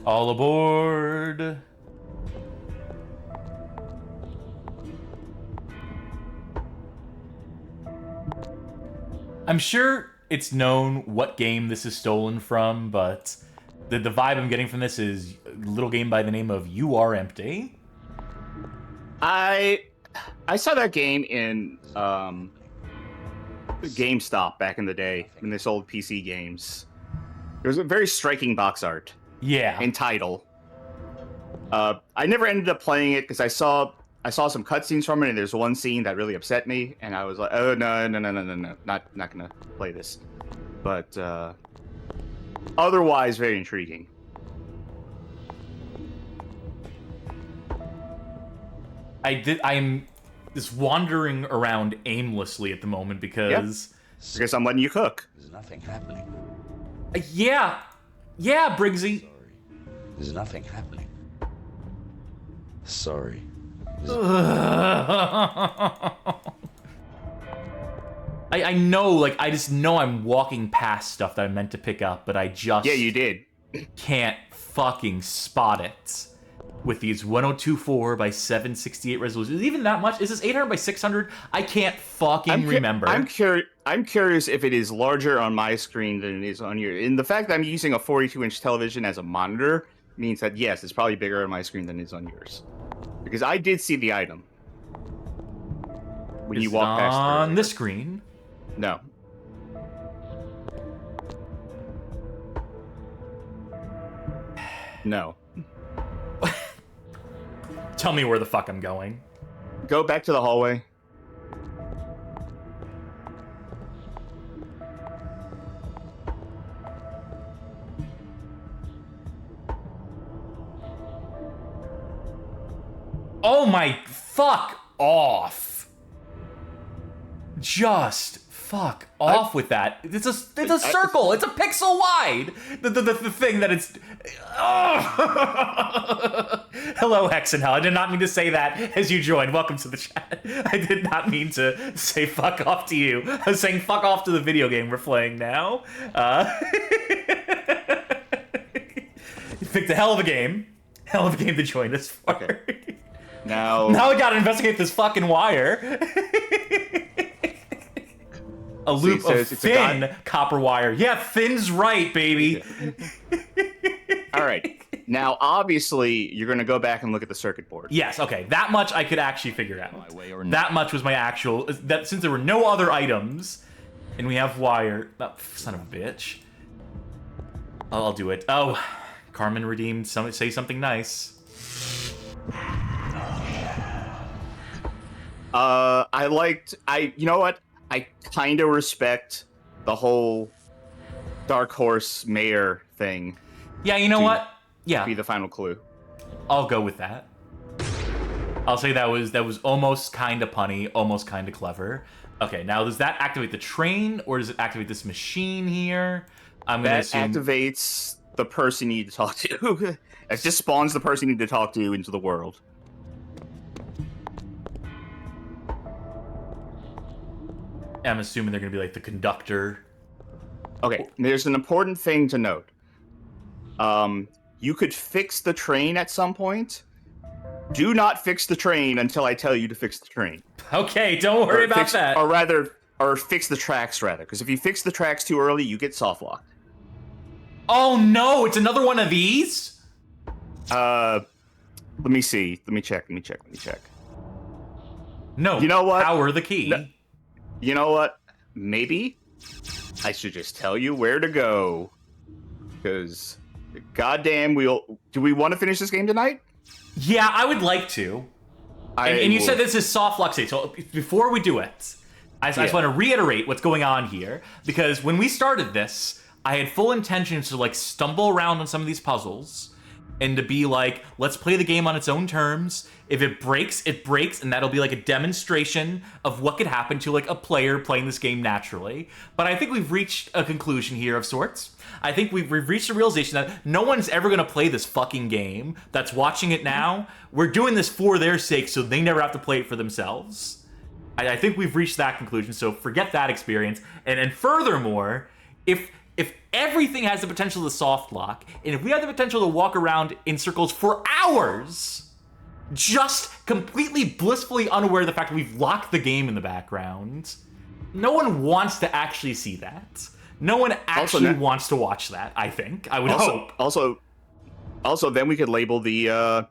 All aboard! I'm sure it's known what game this is stolen from, but the vibe I'm getting from this is a little game by the name of You Are Empty. I saw that game in GameStop back in the day when they sold PC games. There was a very striking box art. Yeah. And title. I never ended up playing it because I saw some cutscenes from it, and there's one scene that really upset me, and I was like, oh no, not gonna play this. But otherwise, very intriguing. I'm just wandering around aimlessly at the moment because... Because I'm letting you cook. There's nothing happening. Yeah, Briggsy. Sorry. There's nothing happening. Sorry. I know, like, I just know I'm walking past stuff that I meant to pick up, but I just... Yeah, you did. Can't fucking spot it. With these 1024 by 768 resolutions. Is it even that much? Is this 800 by 600? I can't fucking remember. I'm curious if it is larger on my screen than it is on your... And the fact that I'm using a 42-inch television as a monitor means that, yes, it's probably bigger on my screen than it is on yours. Because I did see the item. When you walk past on the screen? No. No. Tell me where the fuck I'm going. Go back to the hallway. Oh my fuck off. Just Fuck off with that. It's a circle. It's a pixel wide. The thing that it's. Oh. Hello, Hex and Hell. I did not mean to say that as you joined. Welcome to the chat. I did not mean to say fuck off to you. I was saying fuck off to the video game we're playing now. You picked a hell of a game. Hell of a game to join us for. Okay. Now we gotta investigate this fucking wire. A loop of thin copper wire. Yeah, thin's right, baby. All right. Now, obviously, you're going to go back and look at the circuit board. Yes, okay. That much I could actually figure out. That much was my actual... Since there were no other items, and we have wire... Oh, son of a bitch. I'll do it. Oh, Carmen redeemed. Say something nice. You know what? I kind of respect the whole Dark Horse Mayor thing. Yeah, you know what? Yeah. Be the final clue. I'll go with that. I'll say that was almost kind of punny, almost kind of clever. Okay, now does that activate the train, or does it activate this machine here? I'm gonna assume... activates the person you need to talk to. It just spawns the person you need to talk to into the world. I'm assuming they're gonna be like the conductor. Okay, there's an important thing to note. You could fix the train at some point. Do not fix the train until I tell you to fix the train. Okay, don't worry about that. Or fix the tracks, rather. Because if you fix the tracks too early, you get soft locked. Oh no, it's another one of these? Let me see. Let me check. No, you know what? Power the key. No, you know what? Maybe I should just tell you where to go. Because, goddamn, do we want to finish this game tonight? Yeah, I would like to. And you said this is soft lock state, so before we do it, I just want to reiterate what's going on here, because when we started this, I had full intentions to like stumble around on some of these puzzles and to be like, let's play the game on its own terms. If it breaks, it breaks, and that'll be like a demonstration of what could happen to like a player playing this game naturally. But I think we've reached a conclusion here of sorts. I think we've reached a realization that no one's ever gonna play this fucking game that's watching it now. We're doing this for their sake, so they never have to play it for themselves. I think we've reached that conclusion, so forget that experience. And furthermore, if everything has the potential to soft lock, and if we have the potential to walk around in circles for hours, just completely blissfully unaware of the fact that we've locked the game in the background, no one wants to actually see that. No one actually wants to watch that, I think. I would hope. Also, then we could label the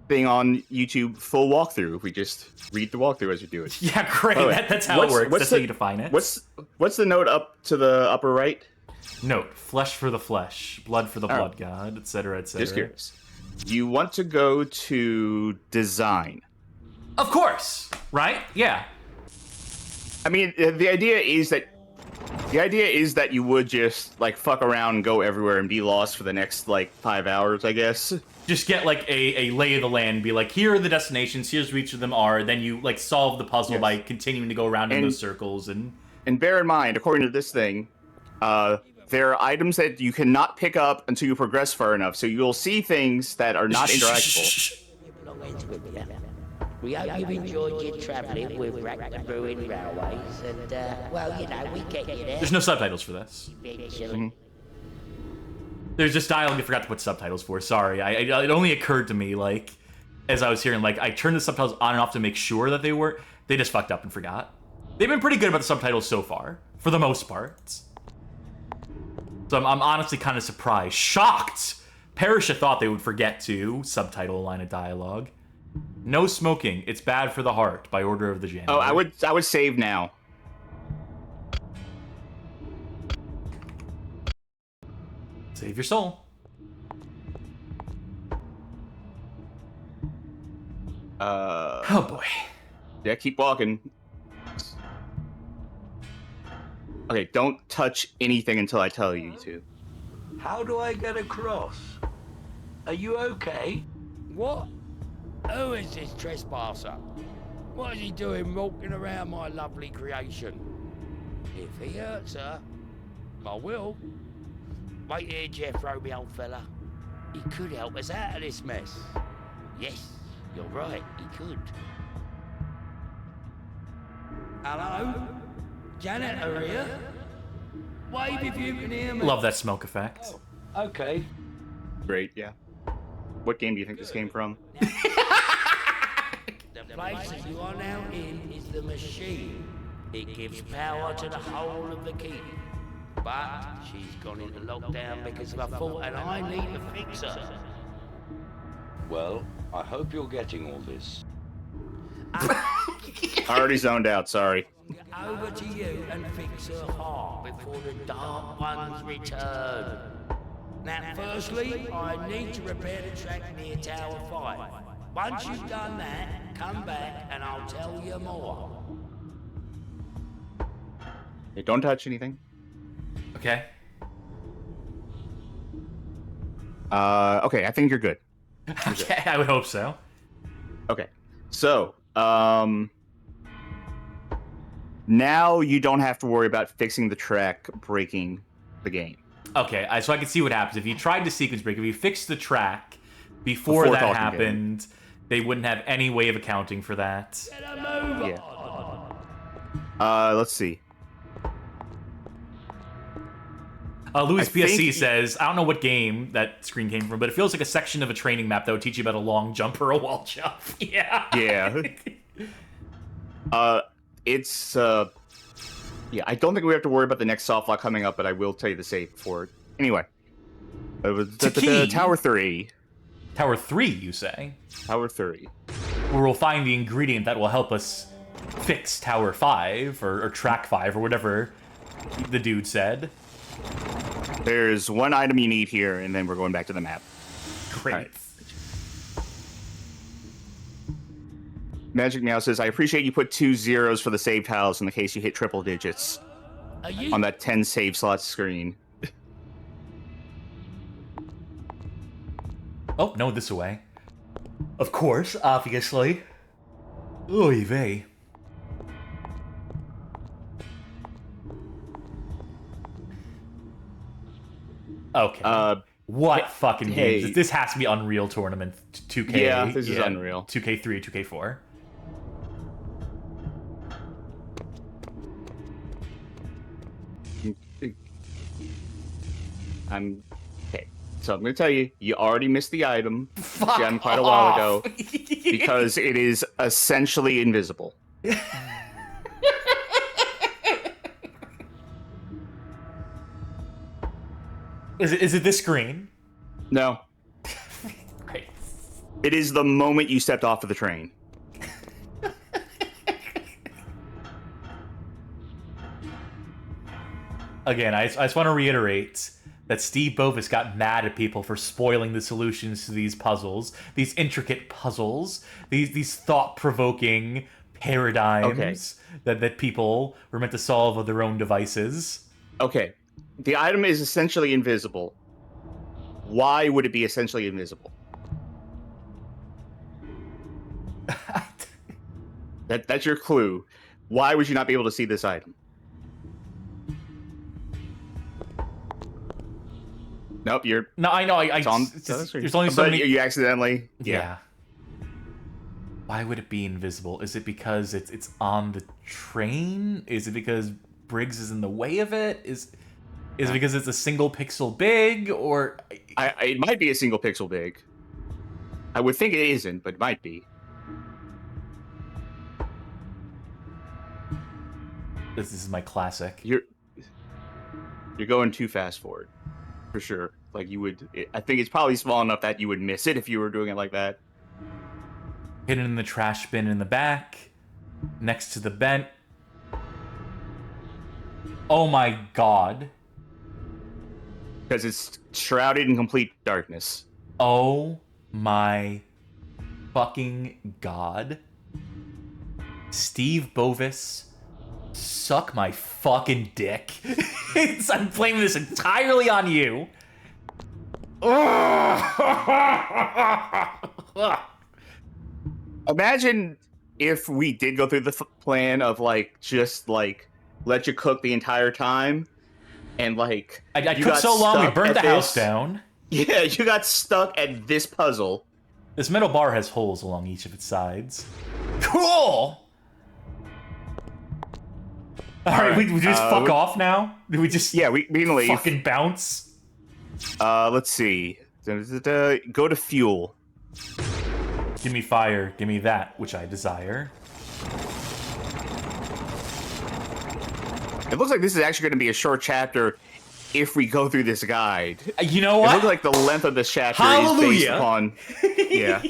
thing on YouTube full walkthrough if we just read the walkthrough as we do it. Yeah, great. That's how it works. That's how you define it. What's the note up to the upper right? Note, flesh for the flesh, blood for the blood god, etc., etc. Just curious. You want to go to design. Of course, right? Yeah. I mean, the idea is that you would just like fuck around and go everywhere and be lost for the next like 5 hours, I guess. Just get like a lay of the land, be like, here are the destinations, here's where each of them are, then you like solve the puzzle by continuing to go around in those circles. And bear in mind, according to this thing, there are items that you cannot pick up until you progress far enough, so you'll see things that are not interactable. We hope you've enjoyed your travelling with Rack Brewing Railways, and, well, you know, we get you there. There's no subtitles for this. There's just dialogue I forgot to put subtitles for, sorry. It only occurred to me, like, as I was hearing, like, I turned the subtitles on and off to make sure that they just fucked up and forgot. They've been pretty good about the subtitles so far, for the most part. So I'm honestly kind of surprised. Shocked! Perisha thought they would forget to subtitle a line of dialogue. No smoking. It's bad for the heart, by order of the janitor. Oh, I would save now. Save your soul. Oh boy. Yeah, keep walking. Okay, don't touch anything until I tell you to. How do I get across? Are you okay? What? Who is this trespasser? What is he doing walking around my lovely creation? If he hurts her, I will. Wait here, Jethro, me old fella. He could help us out of this mess. Yes, you're right, he could. Hello? Janitor here? Wave if you can hear me. Love that smoke effect. Oh, okay. Great, yeah. What game do you think this came from? The place that you are now in is the machine. It gives power to the whole of the keep. But she's gone into lockdown because of a fault and I need to fix her. Well, I hope you're getting all this. I already zoned out, sorry. Over to you and fix her heart before the Dark Ones return. Now, firstly, I need to repair the track near Tower 5. Once you've done that, come back and I'll tell you more. Hey, don't touch anything. Okay. Okay, I think you're good. Okay, I would hope so. Okay, so, now you don't have to worry about fixing the track breaking the game. Okay, so I can see what happens. If you tried to sequence break, if you fixed the track before that happened, they wouldn't have any way of accounting for that. Yeah. Let's see. Louis PSC says, I don't know what game that screen came from, but it feels like a section of a training map that would teach you about a long jump or a wall jump. Yeah. Yeah. It's, yeah, I don't think we have to worry about the next soft lock coming up, but I will tell you the save for it. Anyway. It was Tower 3. Tower 3, you say? Tower 3. Where we'll find the ingredient that will help us fix Tower 5, or Track 5, or whatever the dude said. There's one item you need here, and then we're going back to the map. Great. Right. Magic Meow says, I appreciate you put 2 zeros for the save tiles in the case you hit triple digits on that 10 save slots screen. Oh, no, this way. Of course, obviously. Oy vey. Okay. What fucking games? This has to be Unreal Tournament 2K. Yeah, this is Unreal. 2K3, 2K4. Okay. So I'm going to tell you, you already missed the item done quite a while ago because it is essentially invisible. Is it this screen? No. Great. It is the moment you stepped off of the train. Again, I just want to reiterate that Steve Bovis got mad at people for spoiling the solutions to these puzzles, these intricate puzzles, these thought-provoking paradigms that people were meant to solve with their own devices. Okay. The item is essentially invisible. Why would it be essentially invisible? That's your clue. Why would you not be able to see this item? Nope, you're... No, I know. There's only so many... You accidentally... Yeah. Why would it be invisible? Is it because it's on the train? Is it because Briggs is in the way of it? Is it because it's a single pixel big, or... It might be a single pixel big. I would think it isn't, but it might be. This is my classic. You're going too fast for it. For sure. Like, you would... I think it's probably small enough that you would miss it if you were doing it like that. Hidden in the trash bin in the back. Next to the vent. Oh my god. Because it's shrouded in complete darkness. Oh my fucking god. Steve Bovis, suck my fucking dick. I'm blaming this entirely on you. Imagine if we did go through the plan of, like, just, like, let you cook the entire time, and like I cooked so long we burnt the house down. Yeah, you got stuck at this puzzle. This metal bar has holes along each of its sides. Cool! Alright, we just fuck off now? Do we just we can leave. Fucking bounce? Let's see. Go to fuel. Give me fire. Give me that which I desire. It looks like this is actually going to be a short chapter if we go through this guide. You know what? It looks like the length of this chapter is based upon... Yeah.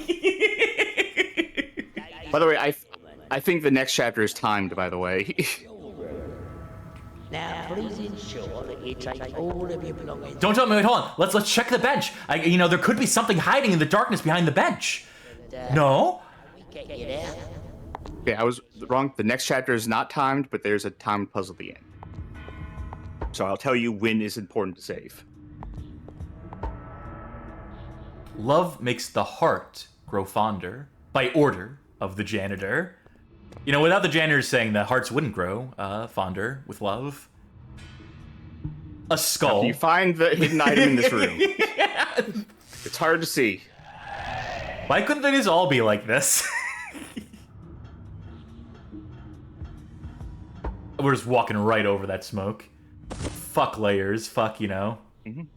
By the way, I think the next chapter is timed, by the way. Now, please ensure that you take all of your belongings. Don't tell me. Wait, hold on. Let's check the bench. There could be something hiding in the darkness behind the bench. No? Get you there. Okay, I was wrong. The next chapter is not timed, but there's a timed puzzle at the end. So I'll tell you when is important to save. Love makes the heart grow fonder by order of the janitor. Without the janitor saying that hearts wouldn't grow fonder with love. A skull. Now, you find the hidden item in this room. It's hard to see. Why couldn't they just all be like this? We're just walking right over that smoke. Fuck layers. Fuck,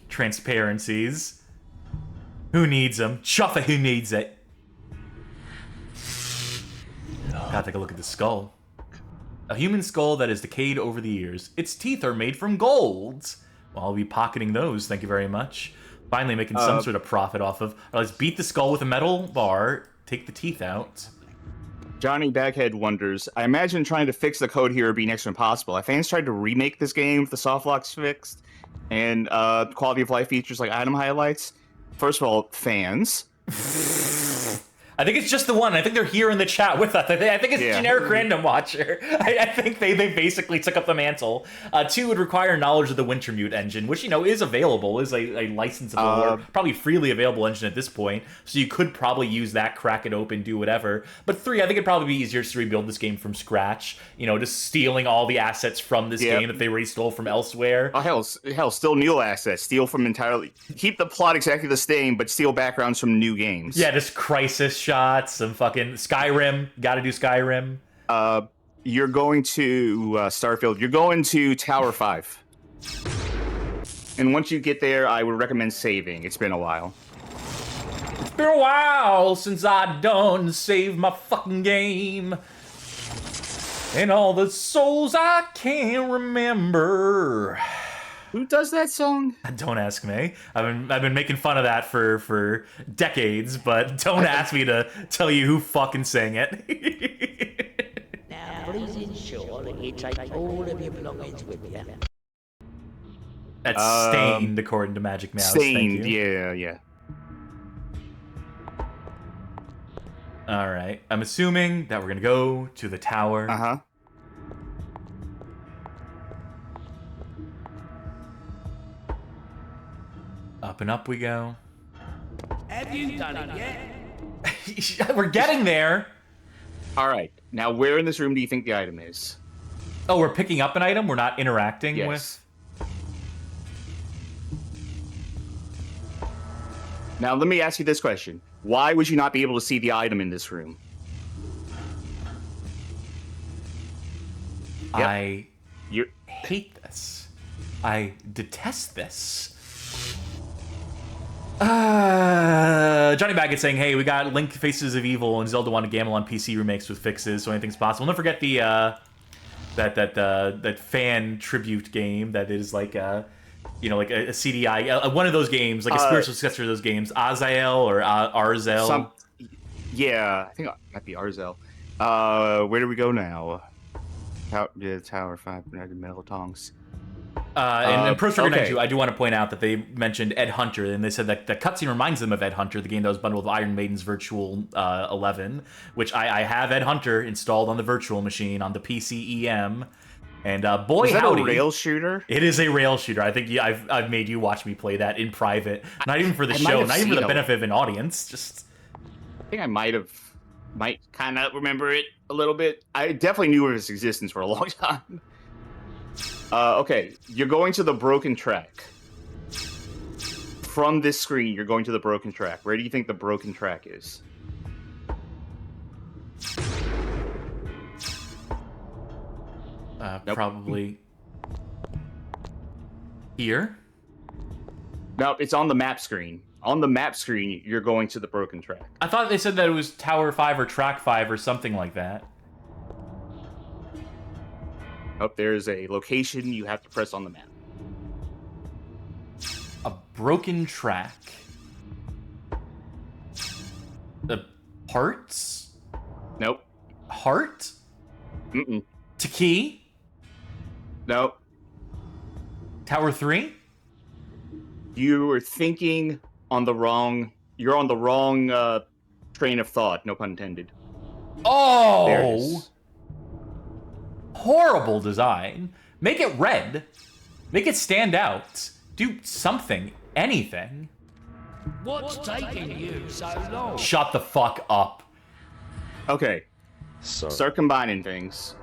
transparencies. Who needs them? Chuffa, who needs it? Gotta take a look at the skull. A human skull that has decayed over the years. Its teeth are made from gold. Well, I'll be pocketing those, thank you very much. Finally making some sort of profit off of... let's beat the skull with a metal bar, take the teeth out. Johnny Baghead wonders, I imagine trying to fix the code here would be next to impossible. Have fans tried to remake this game with the soft locks fixed and quality of life features like item highlights? First of all, fans. I think it's just the one. I think they're here in the chat with us. I think it's generic random watcher. I think they basically took up the mantle. 2 would require knowledge of the Wintermute engine, which, is available, is a licensable or probably freely available engine at this point. So you could probably use that, crack it open, do whatever. But 3, I think it'd probably be easier to rebuild this game from scratch. Just stealing all the assets from this game that they already stole from elsewhere. Oh, hell, steal new assets. Steal from entirely... Keep the plot exactly the same, but steal backgrounds from new games. Yeah, just Crisis shots, some fucking Skyrim. Gotta do Skyrim. You're going to Starfield. You're going to Tower 5. And once you get there, I would recommend saving. It's been a while. It's been a while since I done saved my fucking game. And all the souls I can't remember. Who does that song? Don't ask me. I've been making fun of that for decades, but don't ask me to tell you who fucking sang it. Now, please ensure that you take all of your belongings with you. That's stained, according to Magic Mouse. Stained, thank you. yeah. All right. I'm assuming that we're gonna go to the tower. Uh-huh. Up and up we go. Have you done it yet? We're getting there. All right. Now, where in this room do you think the item is? Oh, we're picking up an item? We're not interacting with? Now, let me ask you this question. Why would you not be able to see the item in this room? Yep. I hate this. I detest this. Johnny Baggett saying, hey, we got Link Faces of Evil and Zelda 1 to Gamble on PC remakes with fixes, so anything's possible. Don't forget the that fan tribute game that is like like a CDI, one of those games, like a spiritual successor to those games, Azael or Arzel. Yeah, I think it might be Arzel. Where do we go now? Tower 5, Metal Tongs. And Pro Striker 92, I do want to point out that they mentioned Ed Hunter, and they said that the cutscene reminds them of Ed Hunter, the game that was bundled with Iron Maiden's Virtual 11, which I have Ed Hunter installed on the virtual machine on the PC EM, and boy, is that howdy, a rail shooter? It is a rail shooter. I think I've made you watch me play that in private, not even for the show, not even for the benefit of an audience. Just, I think I might kind of remember it a little bit. I definitely knew of its existence for a long time. Okay, you're going to the broken track. From this screen, you're going to the broken track. Where do you think the broken track is? Nope. Probably here. Nope, it's on the map screen. On the map screen, you're going to the broken track. I thought they said that it was Tower 5 or Track 5 or something like that. Oh, there's a location you have to press on the map. A broken track. The parts? Nope. Heart? Mm-mm. Taki? Nope. Tower 3? You are thinking on the wrong... You're on the wrong train of thought, no pun intended. Oh! There it is. Horrible design. Make it red. Make it stand out. Do something. Anything. What's taking you so long? Shut the fuck up. Okay. Start combining things.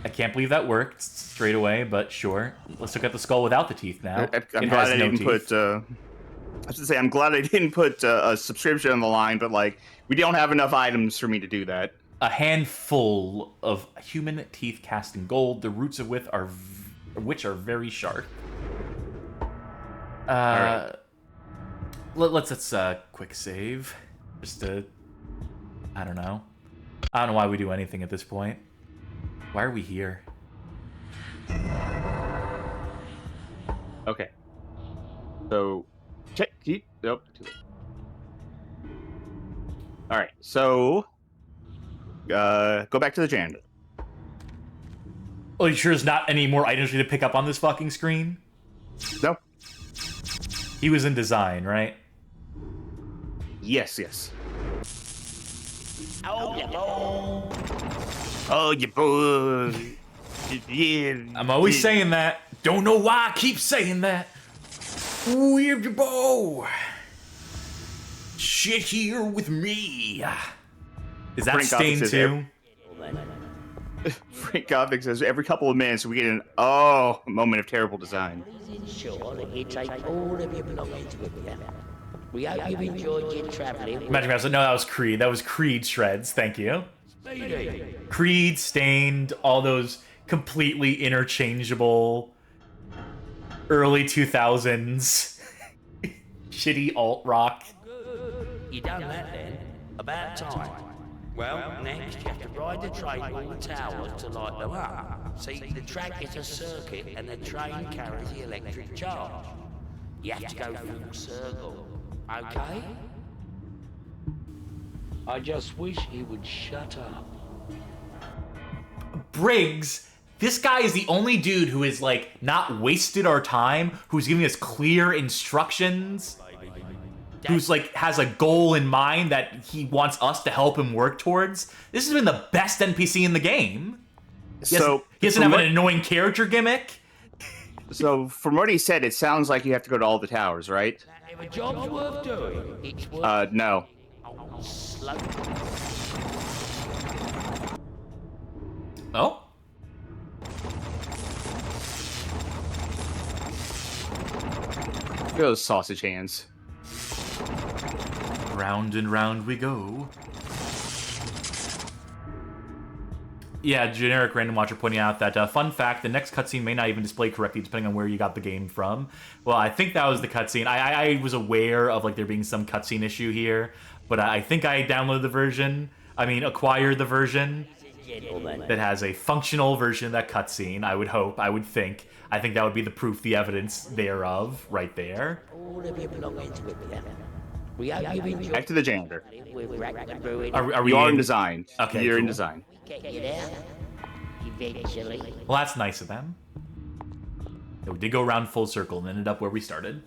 I can't believe that worked straight away, but sure. Let's look at the skull without the teeth now. I'm glad I didn't put... I was gonna say, I'm glad I didn't put a subscription on the line, but, like, we don't have enough items for me to do that. A handful of human teeth cast in gold, the roots of which are very sharp. Right. Let's quick save. Just to... I don't know. I don't know why we do anything at this point. Why are we here? Okay. So, check. Nope. All right. So, go back to the janitor. Oh, you sure there's not any more items for you to pick up on this fucking screen? No. He was in design, right? Yes, yes. Oh, yeah. Oh, you boy. Yeah. I'm always saying that. Don't know why I keep saying that. Ooh, your bow. Shit here with me. Is that Frank Stain Gothic too? Frank Gothic says every couple of minutes we get an moment of terrible design. Sure that you take all of your belongings with you. We hope you've enjoyed your travelling. Magic Mouse. No, that was Creed. That was Creed shreds. Thank you. Speedy. Creed, Stained, all those completely interchangeable early 2000s shitty alt rock. You done that then? About time. Well, next you have to ride the train all the towers to light them up. See, the track is a circuit and the train carries the electric charge. You have to go full circle. Okay? I just wish he would shut up. Briggs, this guy is the only dude who is like not wasted our time, who's giving us clear instructions, who's like has a goal in mind that he wants us to help him work towards. This has been the best NPC in the game. He doesn't have an annoying character gimmick. So, from what he said, it sounds like you have to go to all the towers, right? If a job's worth doing, it's worth no. slow. Oh? Look at those sausage hands. Round and round we go. Yeah, generic random watcher pointing out that, fun fact, the next cutscene may not even display correctly depending on where you got the game from. Well, I think that was the cutscene. I was aware of like there being some cutscene issue here, but I think I downloaded the version, acquired the version that has a functional version of that cutscene, I would hope, I would think. I think that would be the proof, the evidence thereof, right there. All of your belongings with you. We hope you've enjoyed. Back to the janitor. Are we You are in design. Okay, You're in cool. design. Get you there. Eventually. Well, that's nice of them. Yeah, we did go around full circle and ended up where we started.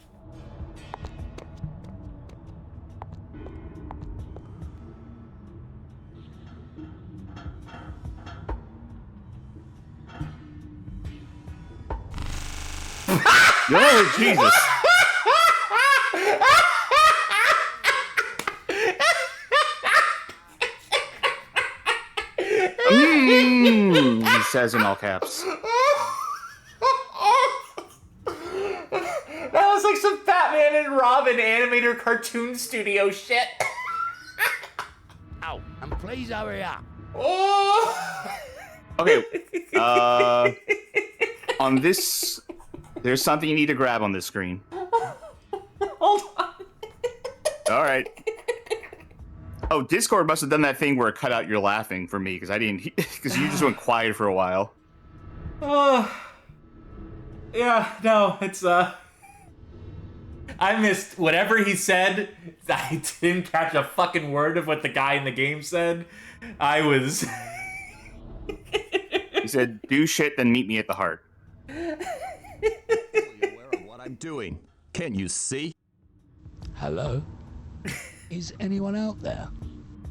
Oh, Jesus. says in all caps. That was like some Batman and Robin animator cartoon studio shit. Oh, and please hurry up. Oh. Okay. On this, there's something you need to grab on this screen. Hold on. All right. Oh, Discord must have done that thing where it cut out your laughing for me because I didn't, because you just went quiet for a while. Yeah, no, it's I missed whatever he said. I didn't catch a fucking word of what the guy in the game said. I was. He said, "Do shit, then meet me at the heart." Fully aware of what I'm doing. Can you see? Hello? Is anyone out there?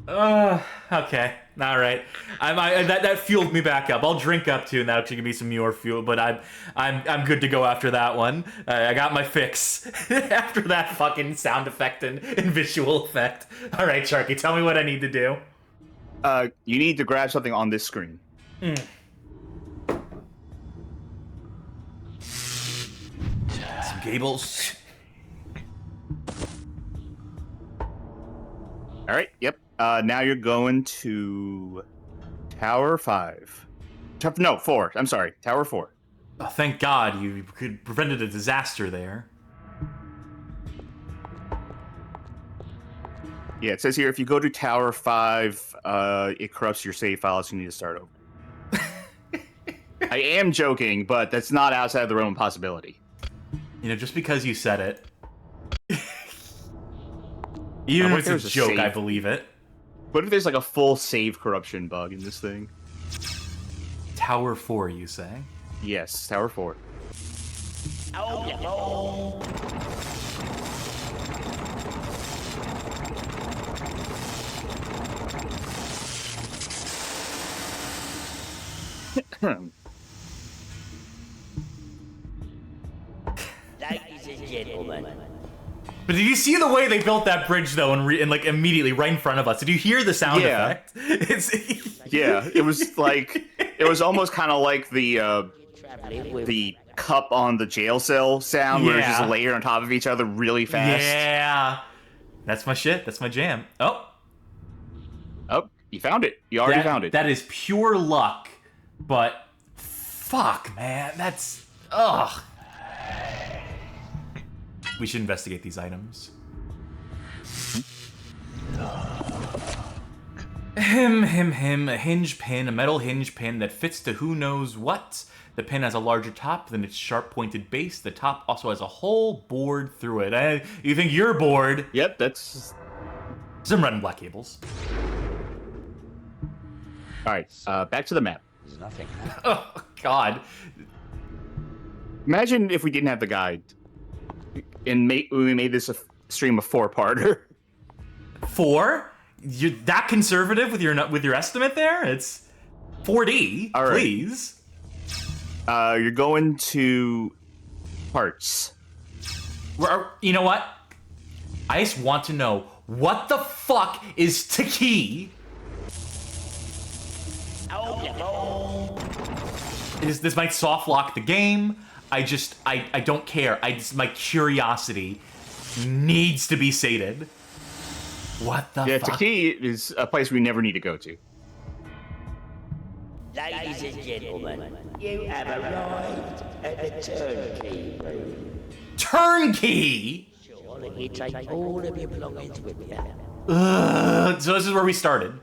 Okay, all right. That fueled me back up. I'll drink up to, and that should give me some more fuel. But I'm good to go after that one. I got my fix after that fucking sound effect and visual effect. All right, Charky, tell me what I need to do. You need to grab something on this screen. Some cables. All right. Yep. Now you're going to Tower 5. No, 4. I'm sorry. Tower 4. Oh, thank God you could prevented a disaster there. Yeah, it says here if you go to Tower 5, it corrupts your save file, so you need to start over. I am joking, but that's not outside of the realm of possibility. You know, just because you said it. Even if it's a joke, I believe it. What if there's like a full save corruption bug in this thing? Tower 4, you say? Yes, Tower 4. Oh, ladies and gentlemen. But did you see the way they built that bridge though, and like immediately right in front of us? Did you hear the sound effect? Yeah, it was like it was almost kind of like the cup on the jail cell sound, where it's just layered on top of each other really fast. Yeah, that's my shit. That's my jam. Oh, you found it. You already found it. That is pure luck, but fuck, man, that's ugh. We should investigate these items. A hinge pin, a metal hinge pin that fits to who knows what. The pin has a larger top than its sharp-pointed base. The top also has a hole bored through it. You think you're bored? Yep, that's... Some red and black cables. Alright, back to the map. There's nothing. Oh, God. Imagine if we didn't have the guide. And we made this a stream of 4-parter. 4? You're that conservative with your estimate there? It's 4D, all right. Please. You're going to parts. You know what? I just want to know, what the fuck is Taki? This might soft lock the game. I don't care. My curiosity needs to be sated. What the fuck? Yeah, Taki is a place we never need to go to. Ladies and gentlemen, you have arrived at the turnkey room. Turnkey? Sure, let me take all of your belongings with you. So this is where we started.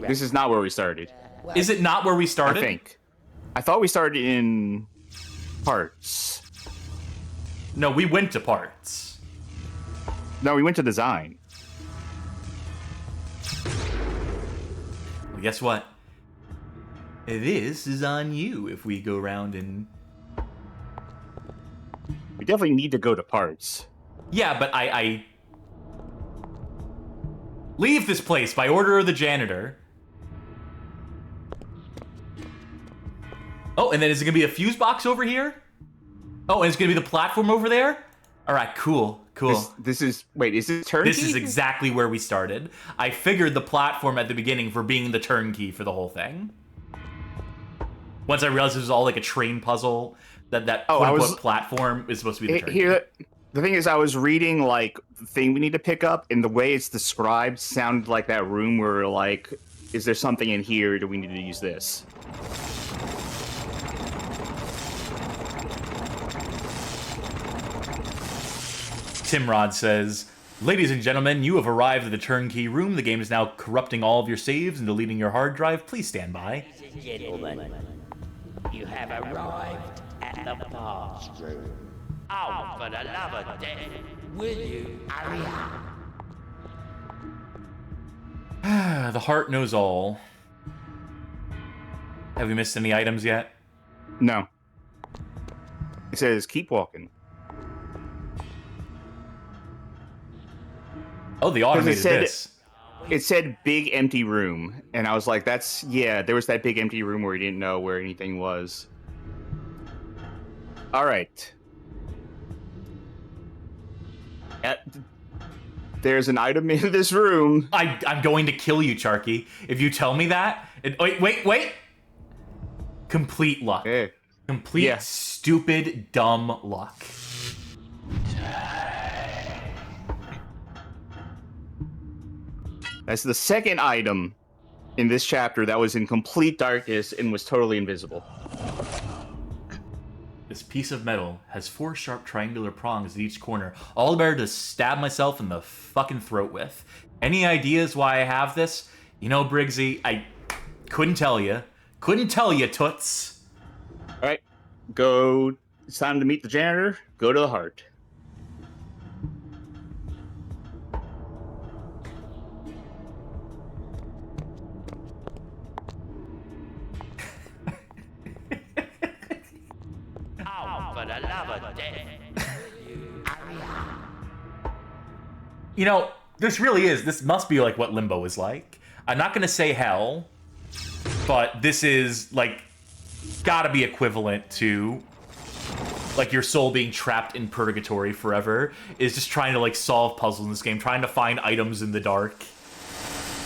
This is not where we started. Is it not where we started? I think. I thought we started in parts. No, we went to parts. No, we went to design. Well, guess what? This is on you if we go around and... We definitely need to go to parts. Yeah, but I leave this place by order of the janitor. Oh, and then is it gonna be a fuse box over here? Oh, and it's gonna be the platform over there? All right, cool. This is, wait, is this turnkey? This is exactly where we started. I figured the platform at the beginning for being the turnkey for the whole thing. Once I realized it was all like a train puzzle, that quote-unquote platform is supposed to be the turnkey. Here, the thing is, I was reading like the thing we need to pick up, and the way it's described sounded like that room where like, is there something in here? Do we need to use this? Timrod says, "Ladies and gentlemen, you have arrived at the turnkey room. The game is now corrupting all of your saves and deleting your hard drive. Please stand by." Ladies and gentlemen, you have arrived at the parts room. Oh, for the love of death, will you hurry up? The heart knows all. Have we missed any items yet? No. It says, keep walking. Oh, the automated this. It said big empty room, and I was like, that's, yeah, there was that big empty room where you didn't know where anything was. All right. There's an item in this room. I'm going to kill you, Charky. If you tell me that. Wait. Complete luck. Hey. Complete stupid, dumb luck. That's the second item in this chapter that was in complete darkness and was totally invisible. This piece of metal has 4 sharp triangular prongs at each corner, all the better to stab myself in the fucking throat with. Any ideas why I have this? You know, Briggsy, I couldn't tell you. Couldn't tell you, toots. All right, go. It's time to meet the janitor. Go to the heart. You know, this really is. This must be like what Limbo is like. I'm not going to say hell, but this is like gotta be equivalent to like your soul being trapped in purgatory forever, is just trying to like solve puzzles in this game, trying to find items in the dark,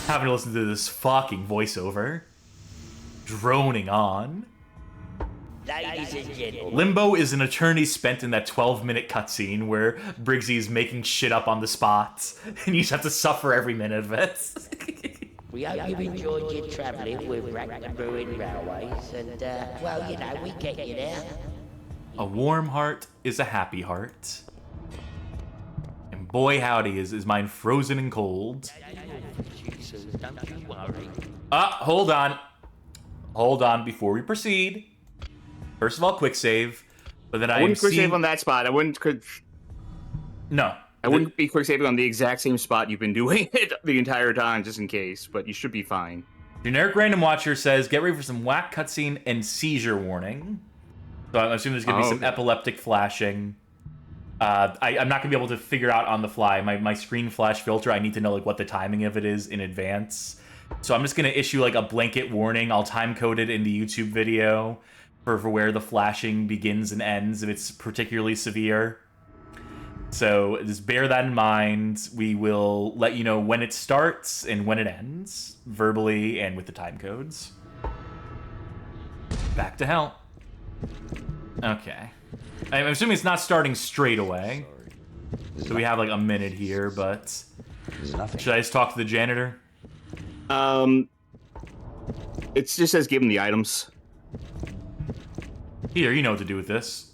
having to listen to this fucking voiceover droning on. Ladies and gentlemen. Limbo is an eternity spent in that 12-minute cutscene where Briggsy is making shit up on the spot, and you just have to suffer every minute of it. We hope you enjoyed your travelling with Rack Brewing Railways, and, well, you know, we get you there. A warm heart is a happy heart. And boy howdy is mine frozen and cold. Don't you worry. Hold on. Hold on before we proceed. First of all, quick save. But then I wouldn't quick save on that spot. I wouldn't. No. I wouldn't be quick saving on the exact same spot you've been doing it the entire time, just in case. But you should be fine. Generic Random Watcher says, get ready for some whack cutscene and seizure warning. So I'm assuming there's going to be some epileptic flashing. I'm not going to be able to figure out on the fly. My screen flash filter, I need to know like what the timing of it is in advance. So I'm just going to issue like a blanket warning. I'll time code it in the YouTube video for where the flashing begins and ends if it's particularly severe. So just bear that in mind. We will let you know when it starts and when it ends, verbally and with the time codes. Back to hell. Okay. I'm assuming it's not starting straight away. So we have like a minute here, but should I just talk to the janitor? It just says give him the items. Here, you know what to do with this.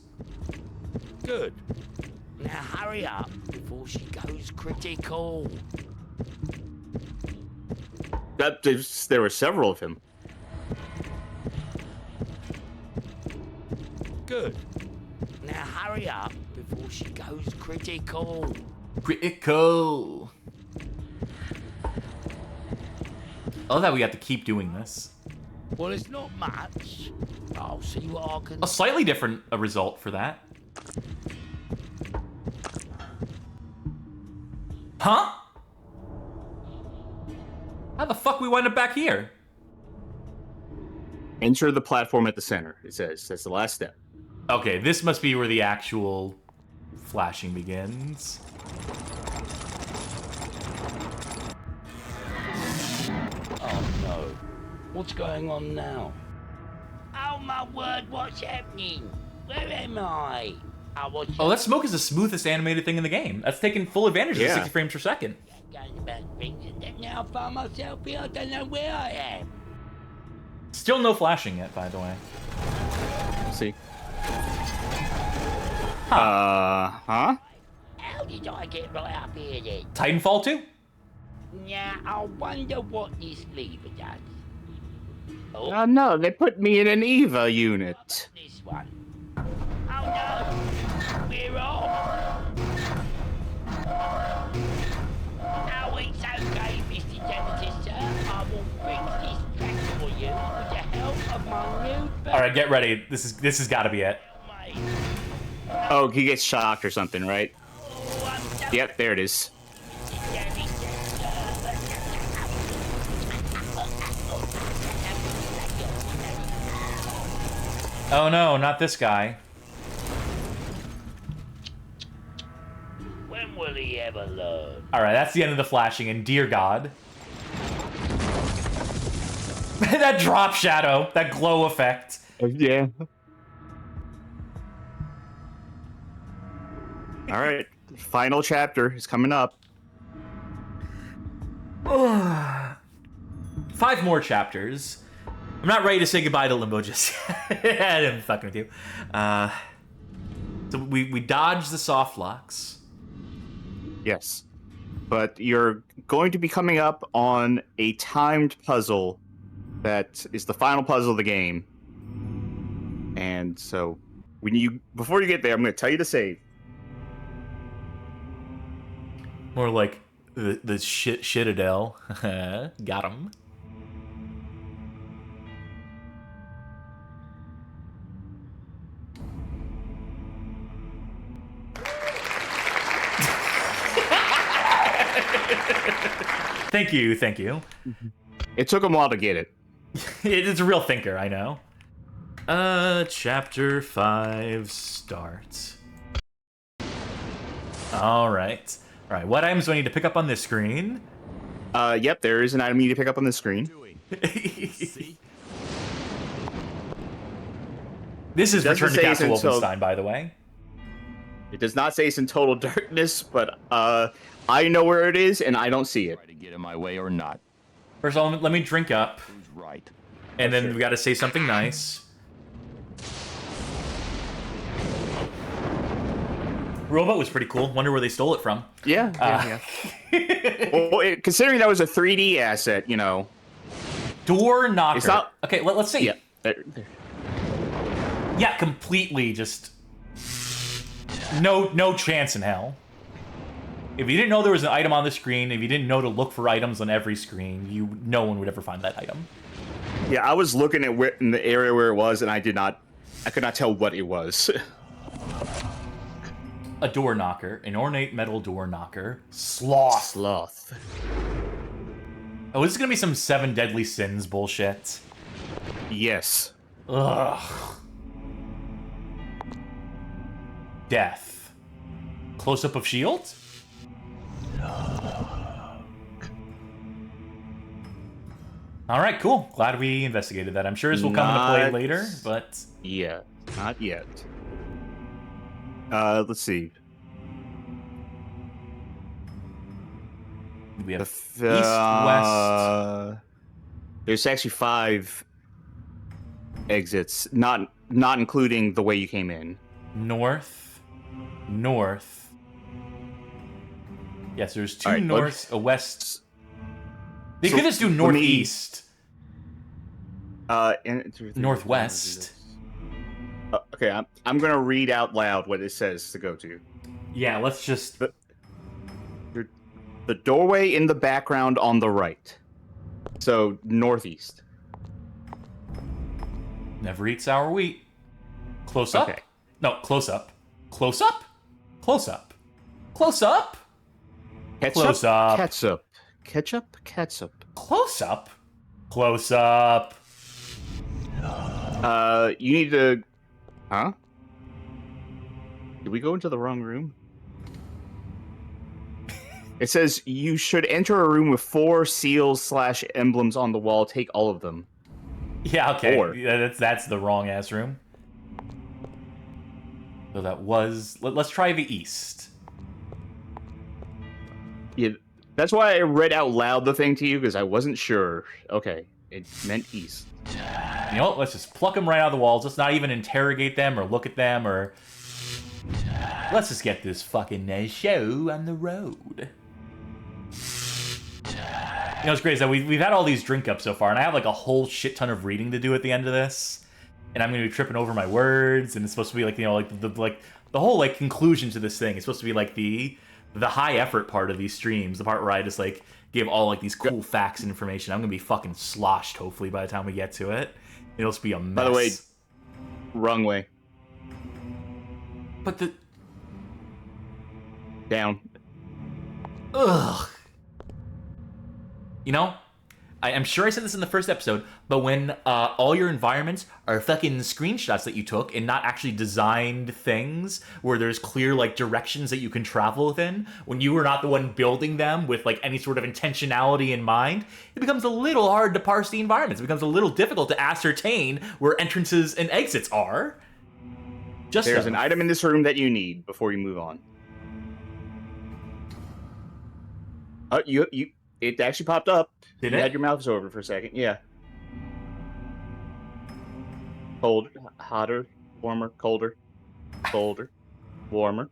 Good. Now hurry up before she goes critical. There were several of him. Good. Now hurry up before she goes critical. Critical. Oh, that we have to keep doing this. Well, it's not much. I'll see what I can... A slightly different result for that. Huh? How the fuck we wind up back here? Enter the platform at the center, it says. That's the last step. Okay, this must be where the actual flashing begins. Oh no. What's going on now? Oh my word, what's happening? Where am I? Oh, that smoke is the smoothest animated thing in the game. That's taking full advantage of 60 frames per second. Now I find myself here, I don't know where I am. Still no flashing yet, by the way. Let's see. How did I get right up here then? Titanfall 2? Now, I wonder what this lever does. Oh, no, they put me in an EVA unit. This one. Oh no! We're off! Oh, it's okay, Mr. Janitor, sir. I will fix this track for you with the help of my new... Alright, get ready. This has got to be it. Oh, he gets shocked or something, right? Yep, there it is. Oh no, not this guy. When will he ever learn? Alright, that's the end of the flashing, and dear God. That drop shadow, that glow effect. Yeah. Alright, final chapter is coming up. 5 more chapters. I'm not ready to say goodbye to Limbo just yet. I'm fucking with you. So we dodged the soft locks. Yes. But you're going to be coming up on a timed puzzle that is the final puzzle of the game. And so before you get there, I'm going to tell you to save. More like the shitadel. Got him. Thank you. It took him a while to get it. It's a real thinker, I know. Chapter 5 starts. Alright. Alright, what items do I need to pick up on this screen? Yep, there is an item you need to pick up on the screen. This is Return to Castle Wolfenstein, by the way. It does not say it's in total darkness, but I know where it is, and I don't see it. Try to get in my way or not. First of all, let me drink up. Who's right? And then we gotta say something nice. Robot was pretty cool. Wonder where they stole it from. Yeah. Well, considering that was a 3D asset, you know. Door knocker. It's not... Okay, let's see. Yeah. Yeah, completely just... No chance in hell. If you didn't know there was an item on the screen, if you didn't know to look for items on every screen, no one would ever find that item. Yeah, I was looking at in the area where it was, and I could not tell what it was. A door knocker, an ornate metal door knocker. Sloth. Oh, this is gonna be some 7 deadly sins bullshit. Yes. Ugh. Death. Close-up of shield? Alright, cool. Glad we investigated that. I'm sure this will come into play later, but... Yeah, not yet. Let's see. We have east, west... There's actually 5 exits, not including the way you came in. North. Yes, there's 2 right, north, a west... They could just do northeast. Northwest. Okay, I'm gonna read out loud what it says to go to. Yeah, let's just... The doorway in the background on the right. So, northeast. Never eat sour wheat. Close up? Okay. No, close up. Close up? Close up. Close up? Close up. Ketchup. Ketchup? Ketchup. Close up? Close up. You need to... Huh? Did we go into the wrong room? It says you should enter a room with 4 seals / emblems on the wall. Take all of them. Yeah, okay. Or- That's the wrong ass room. So that was... Let's try the east. Yeah, that's why I read out loud the thing to you, because I wasn't sure. Okay, it meant east. You know what? Let's just pluck them right out of the walls. Let's not even interrogate them or look at them or... Let's just get this fucking show on the road. You know, it's great is that we've had all these drink ups so far, and I have like a whole shit ton of reading to do at the end of this, and I'm gonna be tripping over my words, and it's supposed to be like, you know, like the whole like conclusion to this thing is supposed to be like the high effort part of these streams, the part where I just like give all like these cool facts and information. I'm gonna be fucking sloshed hopefully by the time we get to it. It'll just be a mess. By the way, wrong way. But the down. Ugh. You know, I'm sure I said this in the first episode, but when all your environments are fucking screenshots that you took and not actually designed things where there's clear like directions that you can travel within, when you were not the one building them with like any sort of intentionality in mind, it becomes a little hard to parse the environments. It becomes a little difficult to ascertain where entrances and exits are. There's an item in this room that you need before you move on. It actually popped up. Did you it? had your mouth open for a second. Yeah. Cold, hotter, warmer, colder, colder, warmer.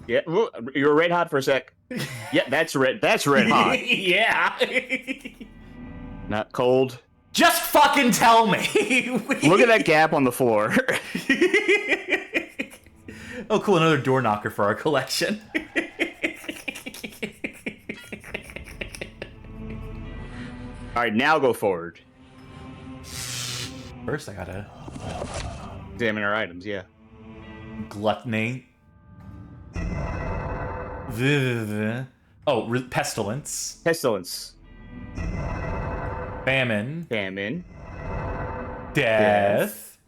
Yeah, you were red hot for a sec. Yeah, that's red. That's red hot. Yeah. Not cold. Just fucking tell me. Look at that gap on the floor. Oh, cool! Another door knocker for our collection. All right, now go forward. First, I gotta examine our items. Yeah. Gluttony. Oh, pestilence. Pestilence. Famine. Famine. Death.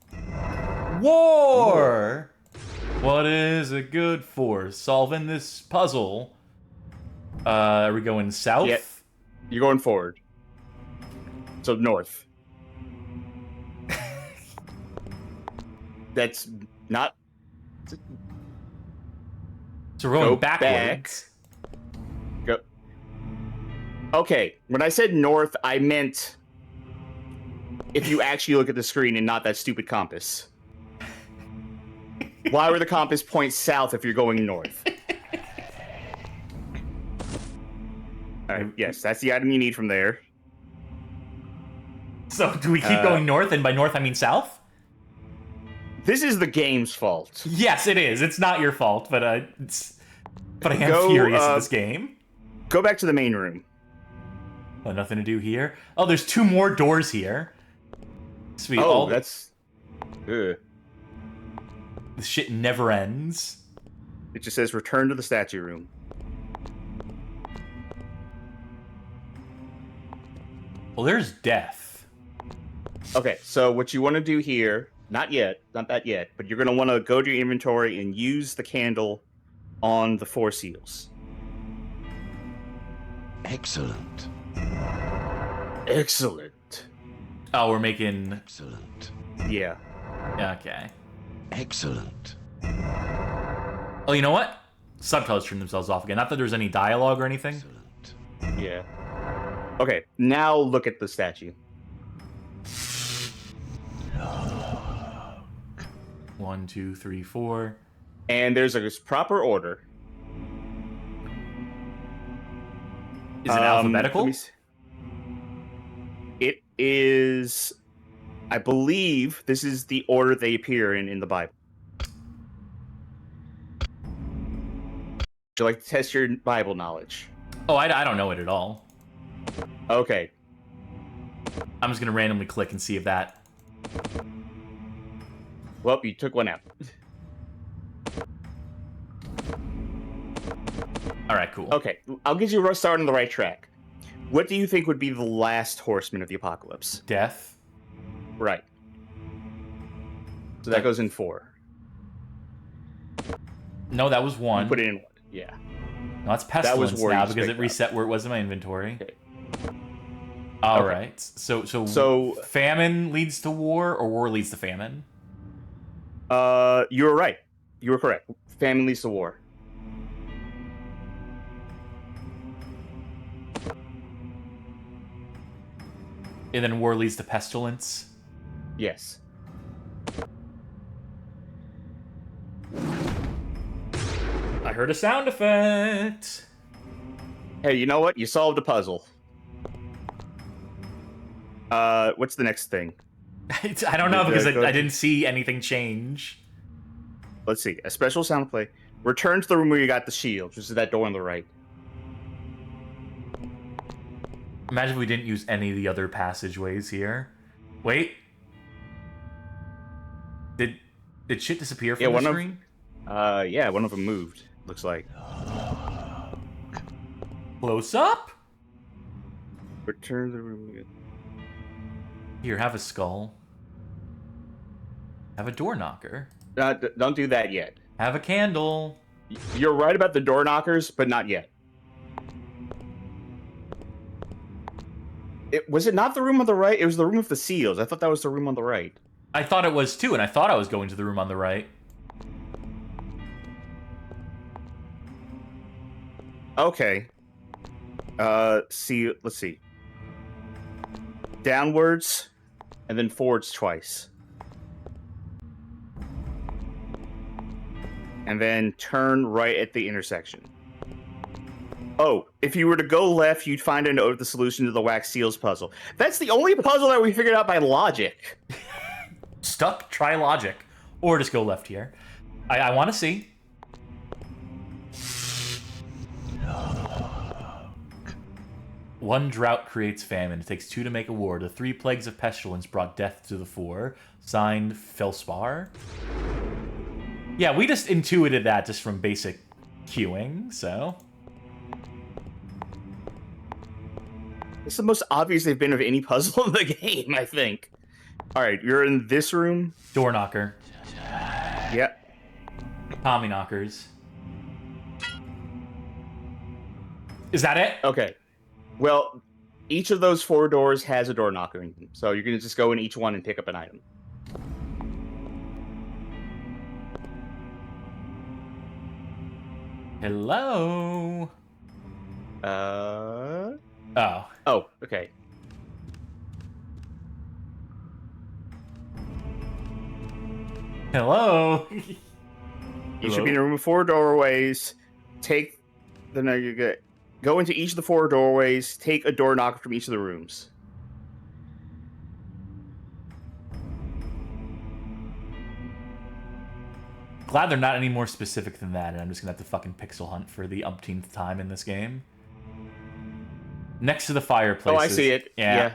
War. What is it good for? Solving this puzzle. Are we going south? Yeah. You're going forward. So north. That's not. So we're going backwards. Go. Okay, when I said north, I meant if you actually look at the screen and not that stupid compass. Why would the compass point south if you're going north? All right, yes, that's the item you need from there. So do we keep going north? And by north, I mean south? This is the game's fault. Yes, it is. It's not your fault, but I am furious at this game. Go back to the main room. Oh, nothing to do here? Oh, there's 2 more doors here. Sweet. Oh, that's... Ugh. This shit never ends. It just says return to the statue room. Well, there's death. Okay, so what you want to do here, not that yet, but you're going to want to go to your inventory and use the candle on the 4 seals. Excellent. Excellent. Oh, we're making... Excellent. Yeah. Okay. Excellent. Oh, you know what? Subtitles turn themselves off again. Not that there's any dialogue or anything. Excellent. Yeah. Okay, now look at the statue. One, 2, 3, 4. And there's a proper order. Is it alphabetical? It is... I believe this is the order they appear in the Bible. Would you like to test your Bible knowledge? Oh, I don't know it at all. Okay. I'm just going to randomly click and see if that... Well, you took one out. All right, cool. Okay, I'll get you a start on the right track. What do you think would be the last horseman of the apocalypse? Death. Right. So that goes in 4. No, that was 1. You put it in 1. Yeah. No, that's pestilence where now you because it picked reset where it was in my inventory. Okay. All Okay. right. So famine leads to war, or war leads to famine? You were right. You were correct. Famine leads to war. And then war leads to pestilence? Yes. I heard a sound effect. Hey, you know what? You solved a puzzle. What's the next thing? I don't know, because I didn't see anything change. Let's see. A special sound play. Return to the room where you got the shield, which is that door on the right. Imagine if we didn't use any of the other passageways here. Wait. Did shit disappear from the screen? Yeah, one of them moved, looks like. Close up? Return to the room. Here, have a skull. Have a door knocker. Don't do that yet. Have a candle. You're right about the door knockers, but not yet. Was it not the room on the right? It was the room with the seals. I thought that was the room on the right. I thought it was too, and I thought I was going to the room on the right. Okay. Let's see. Downwards, and then forwards twice. And then turn right at the intersection. Oh, if you were to go left, you'd find a note of the solution to the wax seals puzzle. That's the only puzzle that we figured out by logic. Stuck? Try logic. Or just go left here. I want to see. One drought creates famine. It takes two to make a war. The 3 plagues of pestilence brought death to the 4. Signed, Felspar. Yeah, we just intuited that just from basic queuing, so... It's the most obvious they've been of any puzzle in the game, I think. Alright, you're in this room. Door knocker. Yep. Tommy knockers. Is that it? Okay. Well, each of those 4 doors has a door knocker in them. So you're going to just go in each one and pick up an item. Hello? Oh. Oh, okay. Hello? You should be in a room with 4 doorways. Take the... No, you're good. Go into each of the 4 doorways. Take a door knocker from each of the rooms. Glad they're not any more specific than that, and I'm just gonna have to fucking pixel hunt for the umpteenth time in this game. Next to the fireplace. Oh, I see it. Yeah.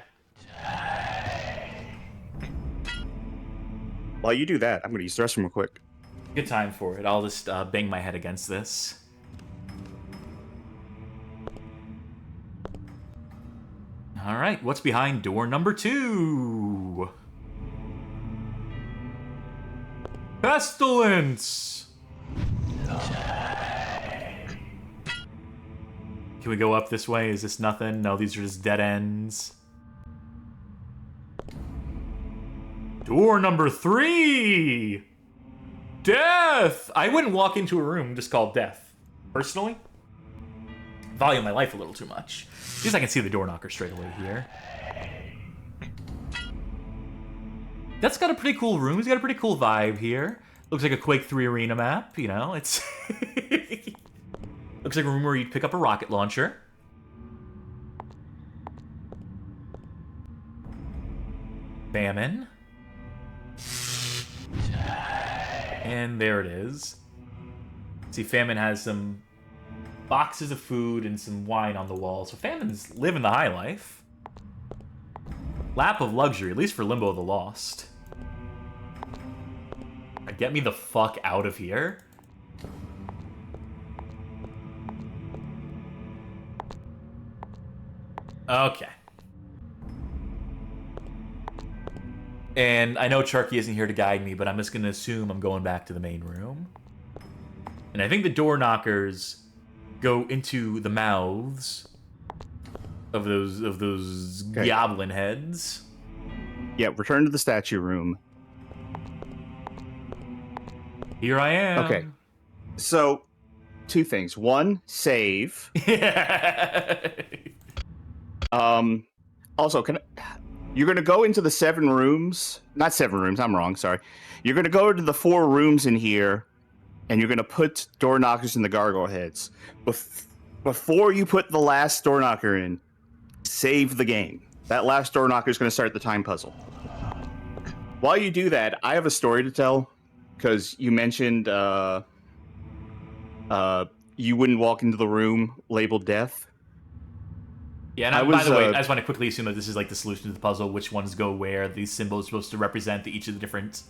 While you do that, I'm going to use the restroom real quick. Good time for it. I'll just bang my head against this. Alright, what's behind door number 2? Pestilence! Can we go up this way? Is this nothing? No, these are just dead ends. Door number 3! Death! I wouldn't walk into a room just called death. Personally. Value my life a little too much. At least I can see the door knocker straight away here. That's got a pretty cool room. It's got a pretty cool vibe here. Looks like a Quake 3 arena map, you know? It's... Looks like a room where you'd pick up a rocket launcher. Famine. And there it is. See, Famine has some boxes of food and some wine on the wall. So Famine's living the high life. Lap of luxury, at least for Limbo the Lost. Get me the fuck out of here. Okay. And I know Charkie isn't here to guide me, but I'm just going to assume I'm going back to the main room. And I think the door knockers go into the mouths of those goblin heads. Yeah, return to the statue room. Here I am. Okay. So, two things. One, save. Also, you're going to go into the 7 rooms. Not 7 rooms, I'm wrong, sorry. You're going to go into the 4 rooms in here, and you're going to put door knockers in the gargoyle heads. Before you put the last door knocker in, save the game. That last door knocker is going to start the time puzzle. While you do that, I have a story to tell, because you mentioned you wouldn't walk into the room labeled death. Yeah, and by the way, I just want to quickly assume that this is like the solution to the puzzle, which ones go where. These symbols are supposed to represent each of the different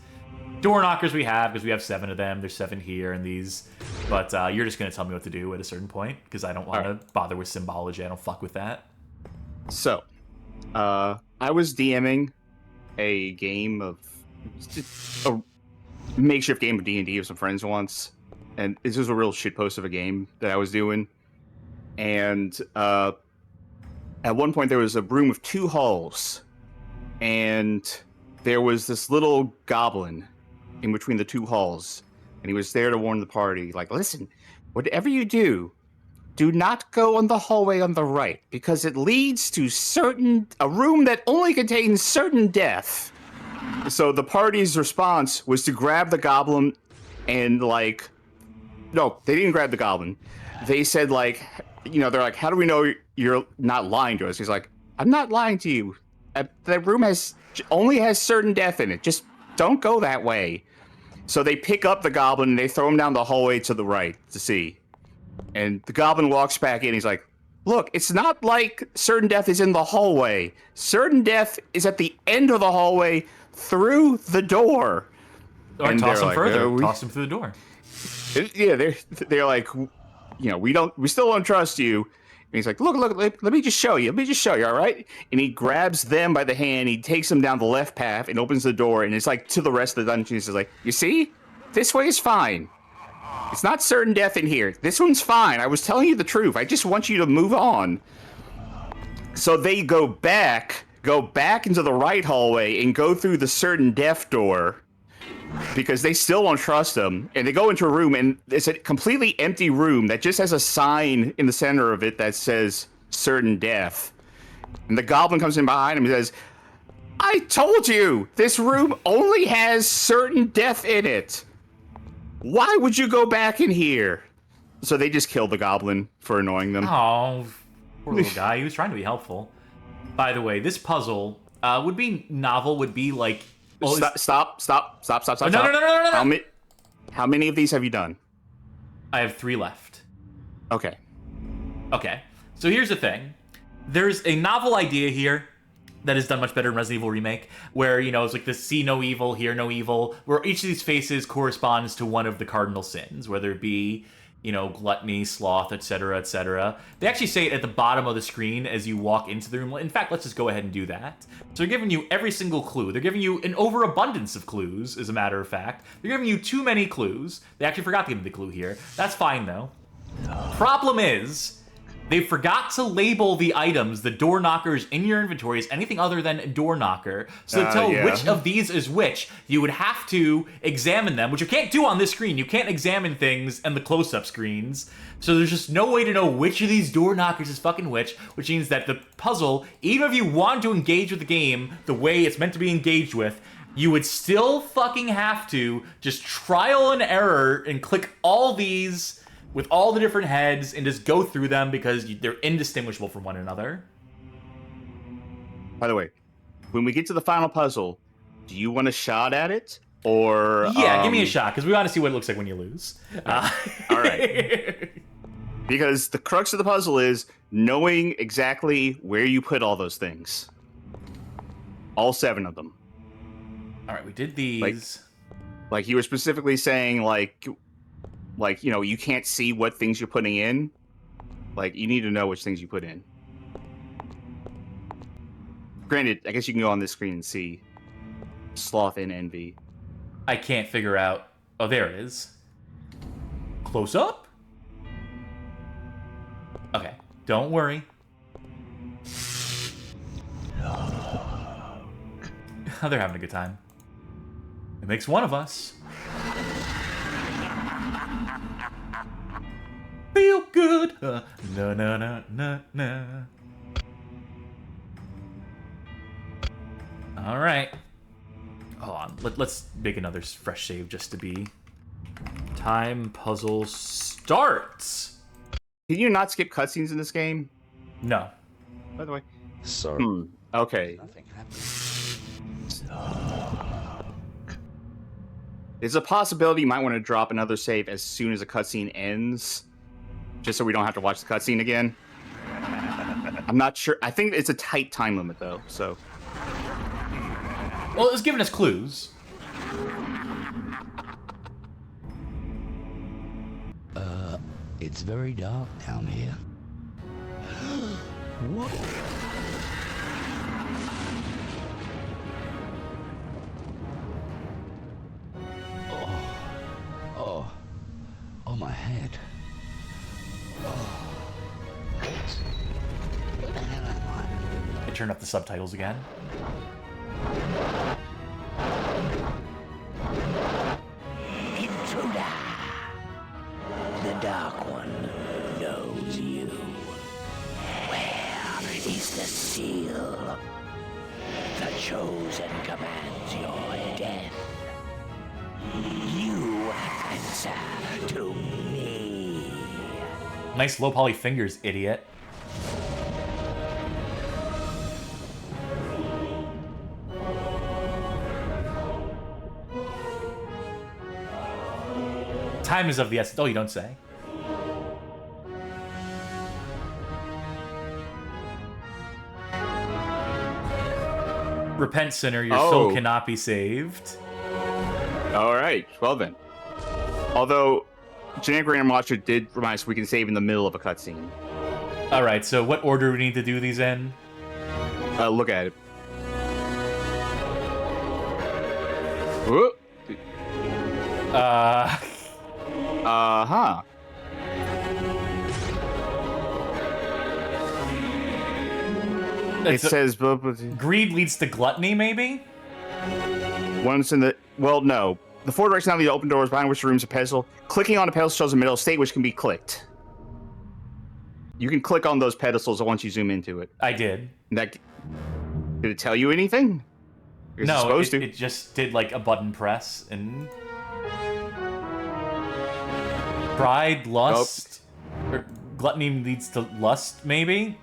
door knockers we have, because we have 7 of them. There's 7 here and these. But you're just going to tell me what to do at a certain point, because I don't want to bother with symbology. I don't fuck with that. So, I was DMing a game of... a makeshift game of D&D with some friends once. And this was a real shitpost of a game that I was doing. And at one point there was a room with 2 halls. And there was this little goblin in between the 2 halls. And he was there to warn the party, like, listen, whatever you do, do not go on the hallway on the right, because it leads to a room that only contains certain death. So the party's response was to grab the goblin and, like... No, they didn't grab the goblin. They said, like, they're like, how do we know you're not lying to us? He's like, I'm not lying to you. That room only has certain death in it. Just don't go that way. So they pick up the goblin and they throw him down the hallway to the right to see. And the goblin walks back in. He's like, look, it's not like certain death is in the hallway. Certain death is at the end of the hallway through the door. Or toss him further. Toss him through the door. Yeah, they're like, we still don't trust you. And he's like, look, let me just show you. All right? And he grabs them by the hand. He takes them down the left path and opens the door. And it's like to the rest of the dungeon. He's like, you see? This way is fine. It's not certain death in here. This one's fine. I was telling you the truth. I just want you to move on. So they go back into the right hallway and go through the certain death door because they still don't trust them. And they go into a room, and it's a completely empty room that just has a sign in the center of it that says certain death. And the goblin comes in behind him and says, I told you, this room only has certain death in it. Why would you go back in here? So they just killed the goblin for annoying them. Oh, poor little guy. He was trying to be helpful. By the way, this puzzle would be like... Oh, stop. Oh, no. How many of these have you done? I have 3 left. Okay. So here's the thing. There's a novel idea here that is done much better in Resident Evil Remake, where, it's like the see no evil, hear no evil, where each of these faces corresponds to one of the cardinal sins, whether it be, gluttony, sloth, etc., etc. They actually say it at the bottom of the screen as you walk into the room. In fact, let's just go ahead and do that. So they're giving you every single clue. They're giving you an overabundance of clues, as a matter of fact. They're giving you too many clues. They actually forgot to give me the clue here. That's fine, though. Problem is, they forgot to label the items, the door knockers in your inventory, as anything other than a door knocker. So to tell which of these is which, you would have to examine them, which you can't do on this screen. You can't examine things in the close-up screens. So there's just no way to know which of these door knockers is fucking which means that the puzzle, even if you want to engage with the game the way it's meant to be engaged with, you would still fucking have to just trial and error and click all these with all the different heads and just go through them because they're indistinguishable from one another. By the way, when we get to the final puzzle, do you want a shot at it? Or yeah, give me a shot, because we want to see what it looks like when you lose. All right. Because the crux of the puzzle is knowing exactly where you put all those things. All 7 of them. All right, we did these. Like you were specifically saying, like, you can't see what things you're putting in. Like, you need to know which things you put in. Granted, I guess you can go on this screen and see sloth and envy. I can't figure out... Oh, there it is. Close up? Okay, don't worry. they're having a good time. It makes one of us. Feel good. Na na na na na. All right. Hold on. Let's make another fresh save just to be. Time puzzle starts. Can you not skip cutscenes in this game? No. By the way. Sorry. Okay. Nothing There's a possibility you might want to drop another save as soon as a cutscene ends, just so we don't have to watch the cutscene again. I'm not sure. I think it's a tight time limit, though, so... Well, it's giving us clues. It's very dark down here. What? Oh, my head. Where the hell am I turn up the subtitles again. Intruder! The Dark One knows you. Where is the seal? The Chosen commands your death. You answer to me. Nice low poly fingers, idiot. Time is of the essence. Oh, you don't say. Repent, sinner, your soul cannot be saved. All right, well then. Although, Generic Random Watcher did remind us we can save in the middle of a cutscene. All right, so what order do we need to do these in? Look at it. Whoop. Uh-huh. It says... Greed leads to gluttony, maybe? Once in the... Well, no. The four directions now lead to open doors, behind which rooms a pedestal. Clicking on a pedestal shows a middle state, which can be clicked. You can click on those pedestals once you zoom into it. I did. Did it tell you anything? No, it just did like a button press and... Pride, lust, or gluttony leads to lust, maybe?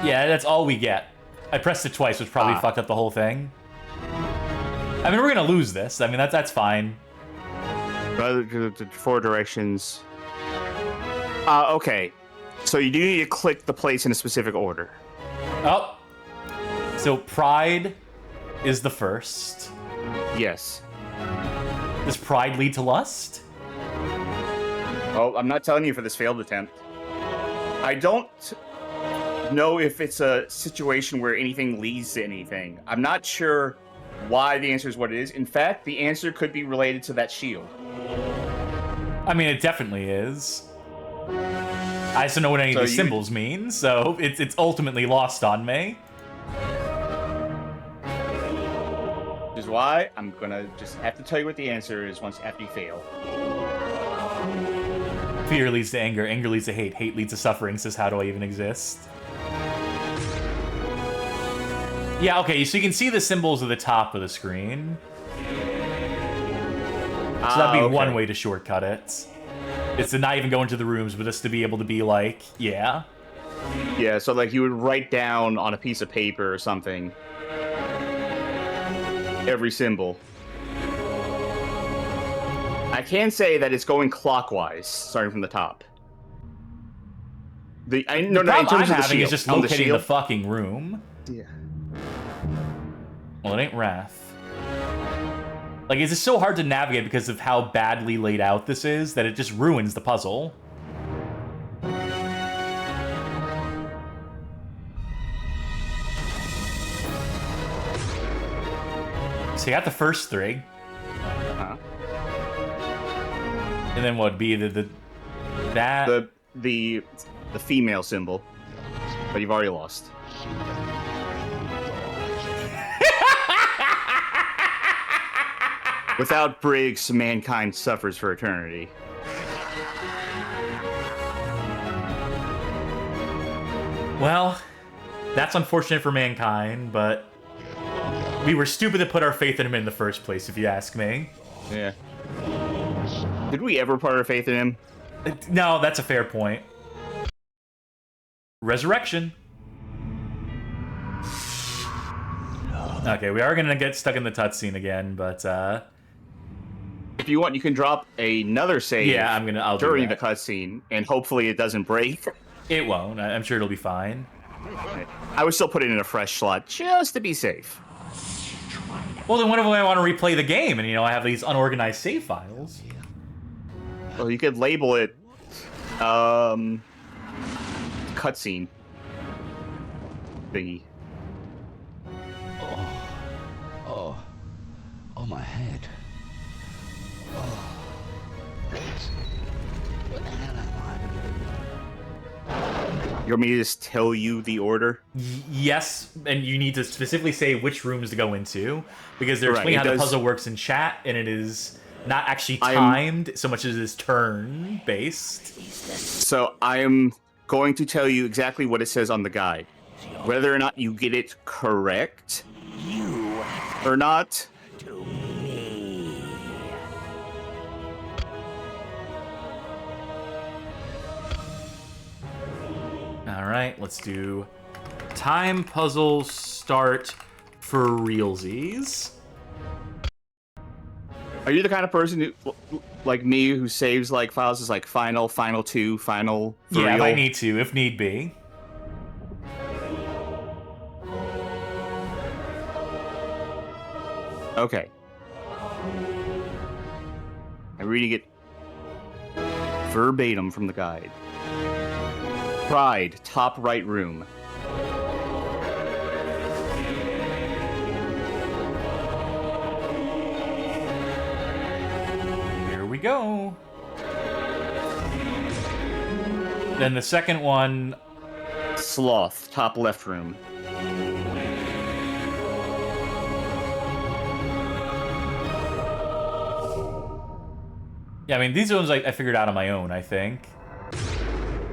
Yeah, that's all we get. I pressed it twice, which probably fucked up the whole thing. I mean, we're gonna lose this. I mean, that's fine. Four directions. Okay. So you do need to click the place in a specific order. Oh. So pride is the first. Yes. Does pride lead to lust? Oh, I'm not telling you for this failed attempt. I don't know if it's a situation where anything leads to anything. I'm not sure why the answer is what it is. In fact, the answer could be related to that shield. I mean, it definitely is. I just don't know what any of these symbols mean, so it's ultimately lost on me. Which is why I'm gonna just have to tell you what the answer is once after you fail. Fear leads to anger, anger leads to hate, hate leads to suffering, says how do I even exist? Yeah, okay, so you can see the symbols at the top of the screen. So that'd be one way to shortcut it. It's to not even go into the rooms, but just to be able to be like, yeah. Yeah, so like you would write down on a piece of paper or something every symbol. I can say that it's going clockwise, starting from the top. The problem I'm having is just locating the fucking room. Yeah. Well, it ain't Wrath. Like, it's just so hard to navigate because of how badly laid out this is that it just ruins the puzzle. So you got the first three. Uh-huh. And then what would be the the female symbol, but you've already lost. Without Briggs, mankind suffers for eternity. Well, that's unfortunate for mankind, but we were stupid to put our faith in him in the first place, if you ask me. Yeah. Did we ever put our faith in him? No, that's a fair point. Resurrection. Okay, we are gonna get stuck in the cutscene again, but if you want, you can drop another save. Yeah, I'll during do the cutscene, and hopefully it doesn't break. It won't. I'm sure it'll be fine. I would still put it in a fresh slot just to be safe. Well, then what if I want to replay the game, and I have these unorganized save files? Well, you could label it cutscene thingy. Oh, my head. Oh. What the hell am I? You want me to just tell you the order? Yes, and you need to specifically say which rooms to go into, because they're explaining how the puzzle works in chat, and it is not actually timed so much as it is turn-based. So I am going to tell you exactly what it says on the guide. Whether or not you get it correct or not. Alright, let's do time puzzle start for realsies. Are you the kind of person who, like me, who saves like files as like final, final 2, final 3? Yeah, if I need to, if need be. Okay. I'm reading it verbatim from the guide. Pride, top right room. Here we go. Then the second one... Sloth, top left room. Yeah, I mean, these ones I figured out on my own, I think.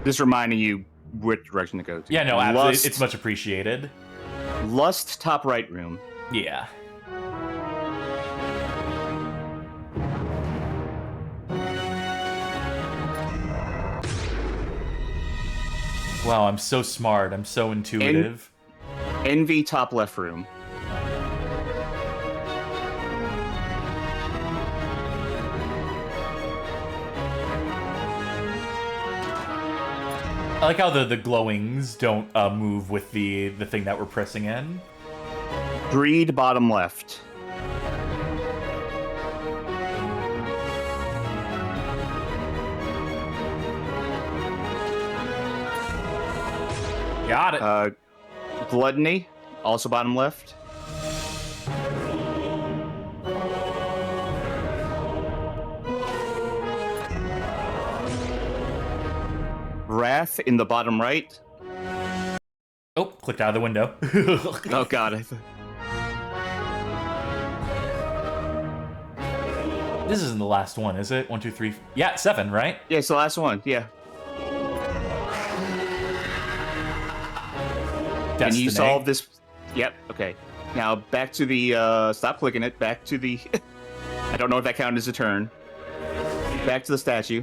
Just reminding you which direction to go to. Yeah, no, absolutely. It's much appreciated. Lust, top right room. Yeah. Wow, I'm so smart. I'm so intuitive. Envy, top left room. I like how the glowings don't move with the thing that we're pressing in. Greed, bottom left. Got it. Gluttony, also bottom left. Wrath in the bottom right. Oh, clicked out of the window. Oh god. This isn't the last one, is it? 1, 2, 3. Yeah, 7, right? Yeah, it's the last one. Yeah. Destiny. Can you solve this? Yep. Okay. Now back to the. Stop clicking it. Back to the. I don't know if that counted as a turn. Back to the statue.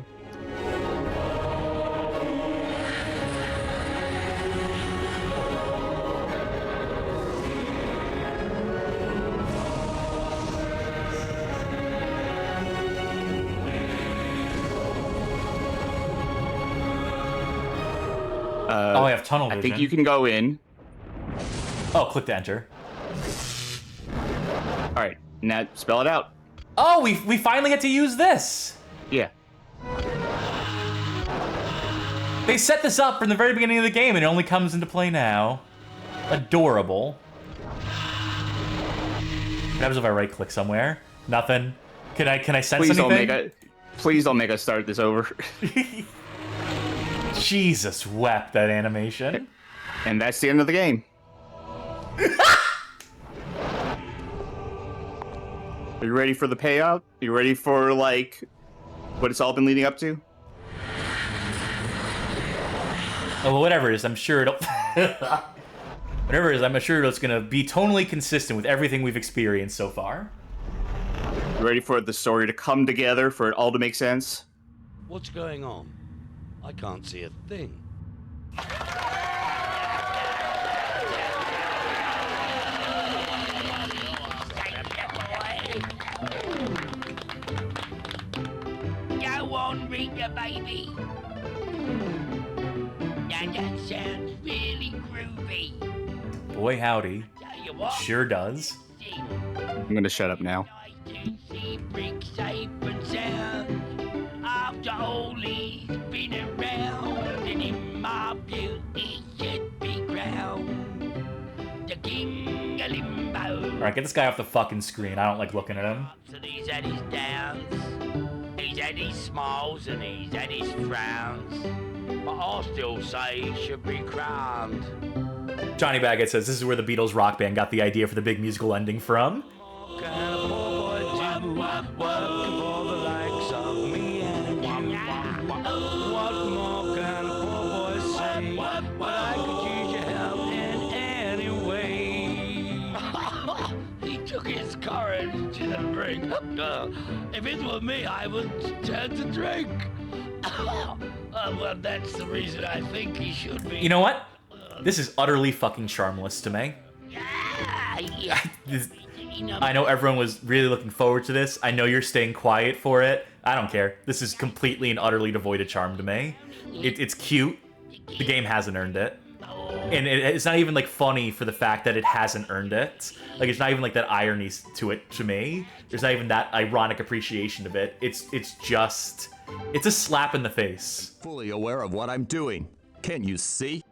I have tunnel vision. I think you can go in. Oh, click to enter. All right, now spell it out. Oh, we finally get to use this. Yeah. They set this up from the very beginning of the game, and it only comes into play now. Adorable. What happens if I right click somewhere? Nothing. Can I sense anything? Please don't make us start this over. Jeez. Jesus wept, that animation. And that's the end of the game. Are you ready for the payout? Are you ready for, like, what it's all been leading up to? Oh, whatever it is, I'm sure it'll... Whatever it is, I'm sure it's gonna be totally consistent with everything we've experienced so far. You ready for the story to come together, for it all to make sense? What's going on? I can't see a thing. Go on, Rita, baby. Now that sounds really groovy. Boy, howdy. Tell you It what, sure does. I'm gonna shut up now. see brick safe and sound. After all he's been around, and in my view he should be crowned the king of Limbo. Alright, get this guy off the fucking screen. I don't like looking at him. So he's had his downs, he's had his smiles, and he's had his frowns. But I'll still say he should be crowned. Johnny Baggett says this is where the Beatles rock band got the idea for the big musical ending from. He took his courage to the brink. If it were me, I would turn to drink. Well, that's the reason I think he should be. You know what? This is utterly fucking charmless to me. I know everyone was really looking forward to this. I know you're staying quiet for it. I don't care. This is completely and utterly devoid of charm to me. It's cute. The game hasn't earned it. And it's not even, like, funny for the fact that it hasn't earned it. Like, it's not even, like, that irony to it to me. There's not even that ironic appreciation of it. It's just... It's a slap in the face. Fully aware of what I'm doing. Can't you see?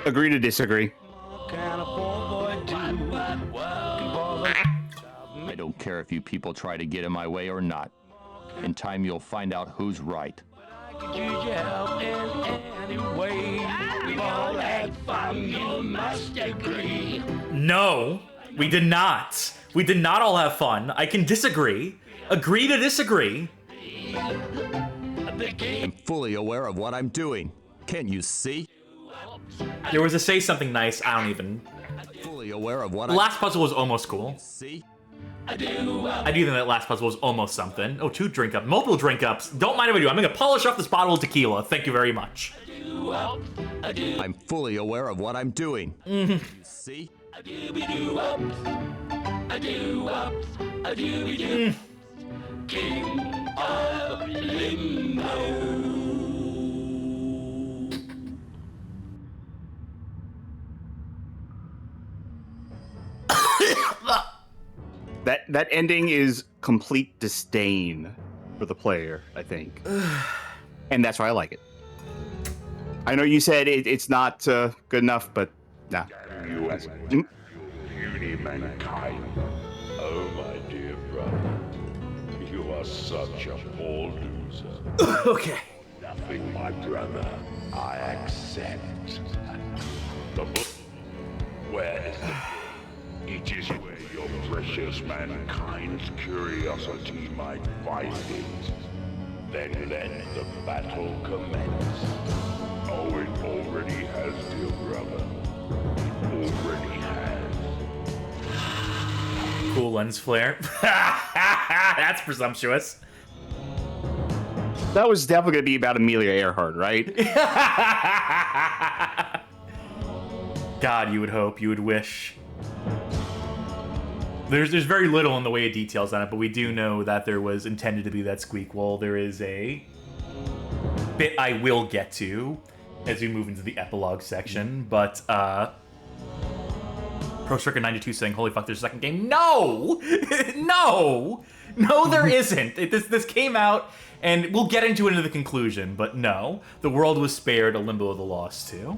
Agree to disagree. I don't care if you people try to get in my way or not. In time, you'll find out who's right. No, we did not. We did not all have fun. I can disagree. Agree to disagree. I'm fully aware of what I'm doing. Can't you see? There was a say something nice. I don't even. Fully aware of what The last puzzle was almost cool. See? I do think that last puzzle was almost something. Oh, 2 drink ups. Multiple drink ups. Don't mind if I do. I'm gonna polish off this bottle of tequila. Thank you very much. I'm fully aware of what I'm doing. You see? King of Limbo. That ending is complete disdain for the player, I think. And that's why I like it. I know you said it's not good enough, but nah. Puny mankind. Oh, my dear brother. You are such a poor loser. Okay. Nothing, my brother. I accept. The book. Where is the book? It is where your precious mankind's curiosity might find it. Then let the battle commence. Oh, it already has, dear brother. It already has. Cool lens flare. That's presumptuous. That was definitely going to be about Amelia Earhart, right? God, you would hope, you would wish. There's very little in the way of details on it, but we do know that there was intended to be that squeakquel. There is a bit I will get to as we move into the epilogue section, but Pro Striker 92 saying, "Holy fuck, there's a second game." No, no, there isn't. This came out, and we'll get into it into the conclusion, but no, the world was spared a Limbo of the Lost too.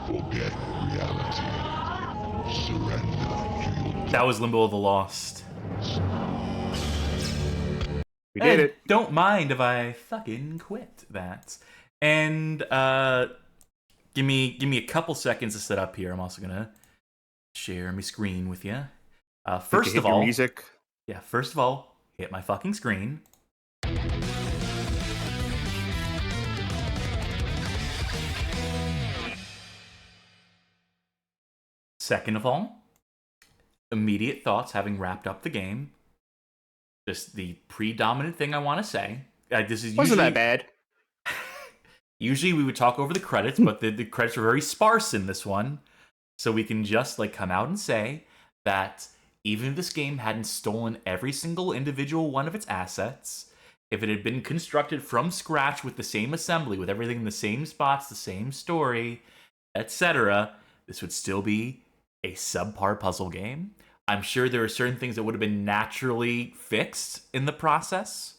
Forget reality. Surrender to your... That was Limbo of the Lost. We did it. Don't mind if I fucking quit that. And give me a couple seconds to set up here. I'm also gonna share my screen with you. First of all, music. Yeah. First of all, hit my fucking screen. Second of all, immediate thoughts having wrapped up the game. Just the predominant thing I want to say. This is Wasn't that bad? Usually we would talk over the credits, but the credits are very sparse in this one. So we can just like come out and say that even if this game hadn't stolen every single individual one of its assets, if it had been constructed from scratch with the same assembly, with everything in the same spots, the same story, etc., this would still be a subpar puzzle game. I'm sure there are certain things that would have been naturally fixed in the process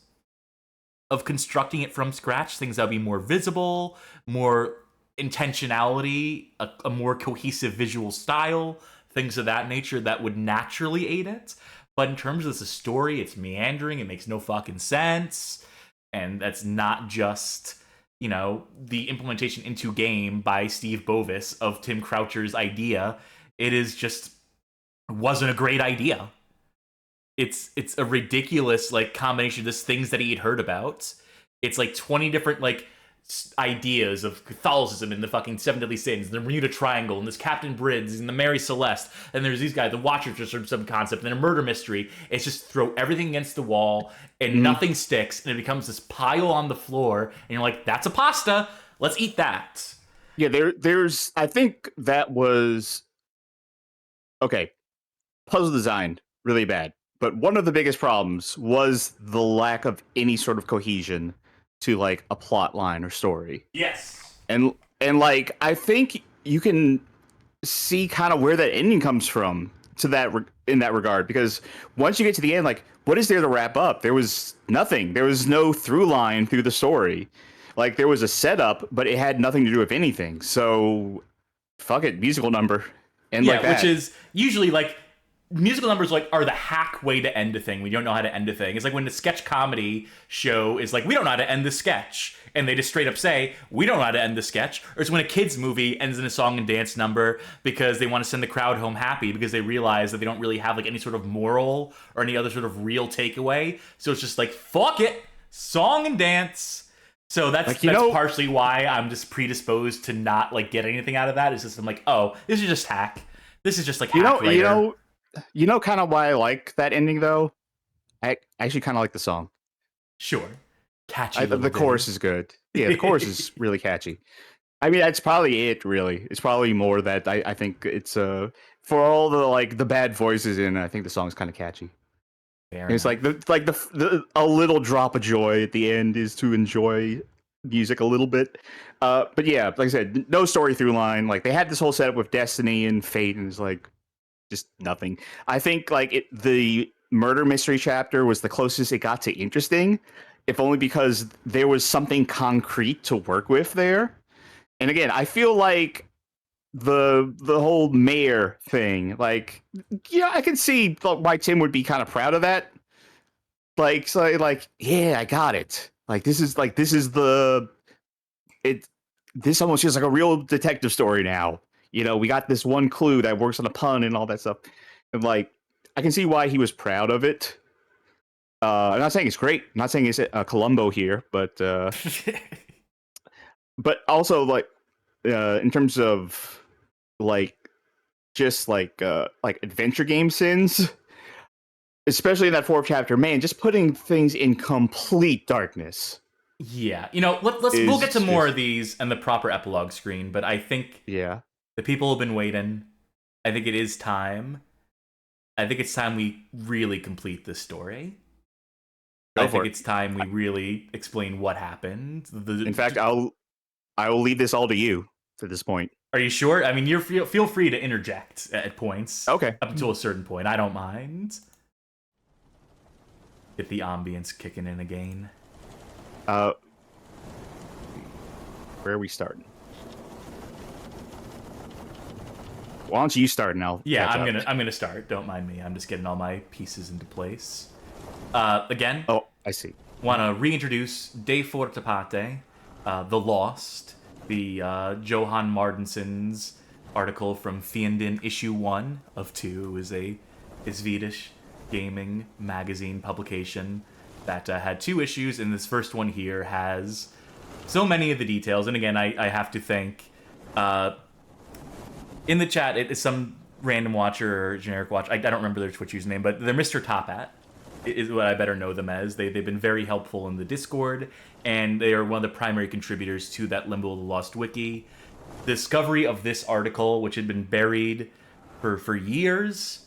of constructing it from scratch, things that would be more visible, more intentionality, a more cohesive visual style, things of that nature that would naturally aid it. But in terms of the story, it's meandering, it makes no fucking sense, and that's not just, you know, the implementation into game by Steve Bovis of Tim Croucher's idea. It is just wasn't a great idea. It's a ridiculous like combination of just things that he had heard about. It's like 20 different like ideas of Catholicism and the fucking Seven Deadly Sins, and the Bermuda Triangle, and this Captain Briggs, and the Mary Celeste, and there's these guys, the Watchers or some concept, and then a murder mystery. It's just throw everything against the wall, and nothing sticks, and it becomes this pile on the floor, and you're like, that's a pasta, let's eat that. Yeah, there's, I think that was, okay, puzzle design, really bad. But one of the biggest problems was the lack of any sort of cohesion to like a plot line or story. Yes. And like I think you can see kind of where that ending comes from to that in that regard, because once you get to the end, like what is there to wrap up? There was nothing. There was no through line through the story. Like there was a setup, but it had nothing to do with anything. So fuck it, musical number. And yeah, like that. Which is usually like musical numbers like are the hack way to end a thing. We don't know how to end a thing. It's like when the sketch comedy show is like, we don't know how to end the sketch, and they just straight up say, we don't know how to end the sketch. Or it's when a kid's movie ends in a song and dance number because they want to send the crowd home happy because they realize that they don't really have like any sort of moral or any other sort of real takeaway. So it's just like, fuck it, song and dance. So that's partially why I'm just predisposed to not like get anything out of that. It's just I'm like, oh, this is just hack. This is just like hack later. You know kind of why I like that ending, though? I actually kind of like the song. Sure. Catchy. The chorus is good. Yeah, the chorus is really catchy. I mean, that's probably it, really. It's probably more that I think it's for all the like the bad voices in it, I think the song's kind of catchy. It's like the a little drop of joy at the end is to enjoy music a little bit. But yeah, like I said, no story through line. Like they had this whole setup with Destiny and Fate, and it's like just nothing. I think like the murder mystery chapter was the closest it got to interesting, if only because there was something concrete to work with there. And again, I feel like the whole mayor thing, like, yeah, I can see why Tim would be kind of proud of that. Like, so like, yeah, I got it. Like, this almost feels like a real detective story now. You know, we got this one clue that works on a pun and all that stuff. And like, I can see why he was proud of it. I'm not saying it's great. I'm not saying it's Columbo here, but but also like in terms of like just like adventure game sins, especially in that fourth chapter, man, just putting things in complete darkness. Yeah, you know, we'll get to more of these and the proper epilogue screen, but I think the people have been waiting. I think it is time. I think it's time we really complete this story. I think it's time we really explain what happened. In fact, I will leave this all to you at this point. Are you sure? I mean, feel free to interject at points. Okay. Up until a certain point. I don't mind. Get the ambience kicking in again. Where are we starting? Why don't you start now? Yeah, I'm gonna start. Don't mind me. I'm just getting all my pieces into place. Again, I see. Want to reintroduce De Forte Parte, The Lost, the Johan Martinson's article from Fienden issue 1 of 2 is a Swedish gaming magazine publication that had 2 issues, and this first one here has so many of the details. And again, I have to thank in the chat, it is some random watcher or generic watch. I don't remember their Twitch username, but they're Mr. Topat is what I better know them as. They've been very helpful in the Discord, and they are one of the primary contributors to that Limbo of the Lost wiki. Discovery of this article, which had been buried for years,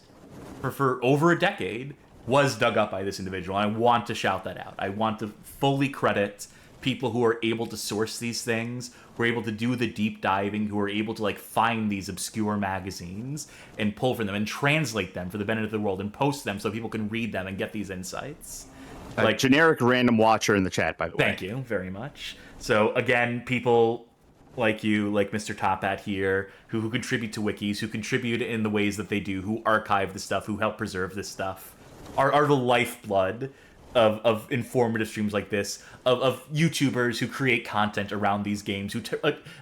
for over a decade, was dug up by this individual. And I want to shout that out. I want to fully credit people who are able to source these things, who are able to do the deep diving, who are able to like find these obscure magazines and pull from them and translate them for the benefit of the world and post them so people can read them and get these insights. Like generic random watcher in the chat, by the way. Thank you very much. So again, people like you, like Mr. Topat here, who contribute to wikis, who contribute in the ways that they do, who archive the stuff, who help preserve this stuff, are the lifeblood of informative streams like this, of YouTubers who create content around these games, who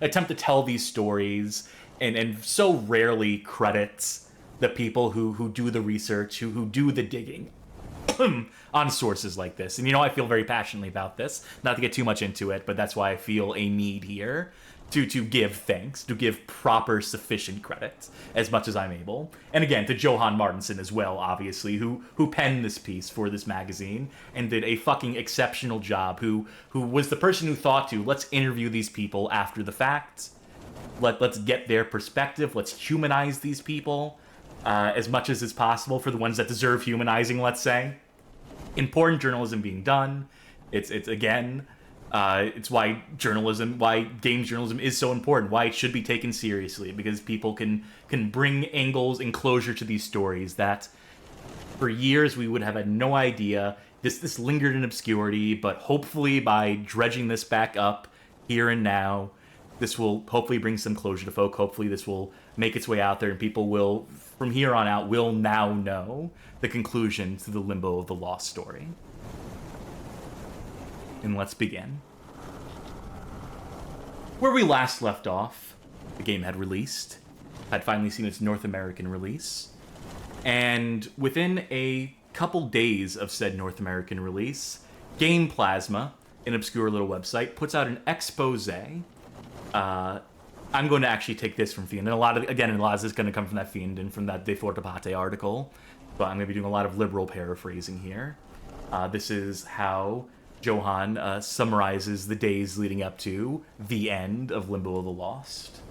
attempt to tell these stories, and so rarely credits the people who do the research, who do the digging on sources like this. And I feel very passionately about this, not to get too much into it, but that's why I feel a need here to give thanks, to give proper, sufficient credit as much as I'm able. And again, to Johan Martinson as well, obviously, who penned this piece for this magazine and did a fucking exceptional job, who was the person who thought let's interview these people after the fact, let's get their perspective, let's humanize these people as much as is possible for the ones that deserve humanizing, let's say. Important journalism being done. It's again... it's why games journalism is so important, why it should be taken seriously, because people can bring angles and closure to these stories that for years we would have had no idea. This lingered in obscurity, but hopefully by dredging this back up here and now, this will hopefully bring some closure to folk. Hopefully this will make its way out there, and people will, from here on out, will now know the conclusion to the Limbo of the Lost story. And let's begin. Where we last left off, the game had released, had finally seen its North American release, and within a couple days of said North American release, Game Plasma, an obscure little website, puts out an expose. I'm going to actually take this from Fiend, and a lot of this is going to come from that Fiend and from that De Forte Parte article, but I'm going to be doing a lot of liberal paraphrasing here. This is how Johan summarizes the days leading up to the end of Limbo of the Lost.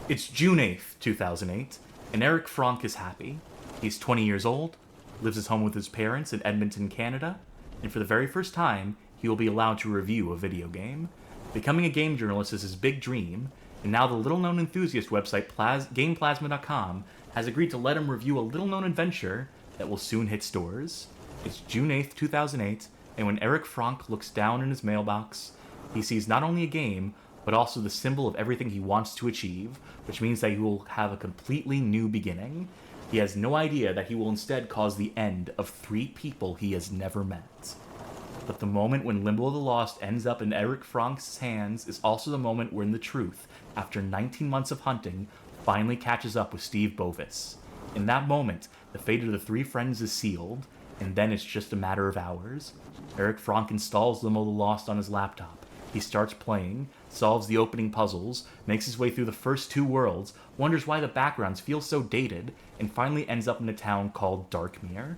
It's June 8th, 2008, and Eric Frank is happy. He's 20 years old, lives at home with his parents in Edmonton, Canada, and for the very first time, he will be allowed to review a video game. Becoming a game journalist is his big dream, and now the little-known enthusiast website GamePlasma.com has agreed to let him review a little-known adventure that will soon hit stores. It's June 8th, 2008, and when Eric Frank looks down in his mailbox, he sees not only a game, but also the symbol of everything he wants to achieve, which means that he will have a completely new beginning. He has no idea that he will instead cause the end of 3 people he has never met. But the moment when Limbo of the Lost ends up in Eric Frank's hands is also the moment when the truth, after 19 months of hunting, finally catches up with Steve Bovis. In that moment, the fate of the 3 friends is sealed, and then it's just a matter of hours. Eric Frank installs Limbo of the Lost on his laptop. He starts playing, solves the opening puzzles, makes his way through the first 2 worlds, wonders why the backgrounds feel so dated, and finally ends up in a town called Darkmere.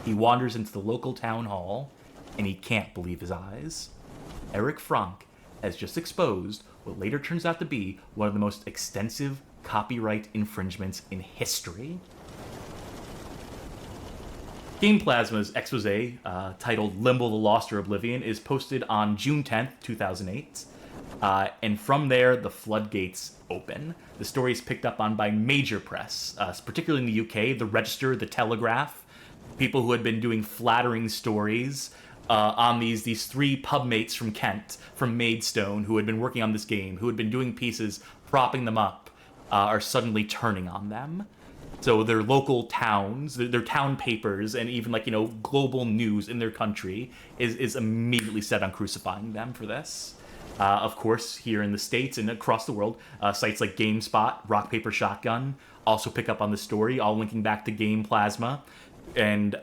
He wanders into the local town hall, and he can't believe his eyes. Eric Frank has just exposed what later turns out to be one of the most extensive copyright infringements in history. Game Plasma's expose, titled Limbo the Lost or Oblivion, is posted on June 10th, 2008. And from there, the floodgates open. The story is picked up on by major press, particularly in the UK, The Register, The Telegraph, people who had been doing flattering stories on these 3 pub mates from Kent, from Maidstone, who had been working on this game, who had been doing pieces, propping them up, are suddenly turning on them. So their local towns, their town papers, and even like, global news in their country is immediately set on crucifying them for this. Of course, here in the States and across the world, sites like GameSpot, Rock Paper Shotgun also pick up on the story, all linking back to Game Plasma, and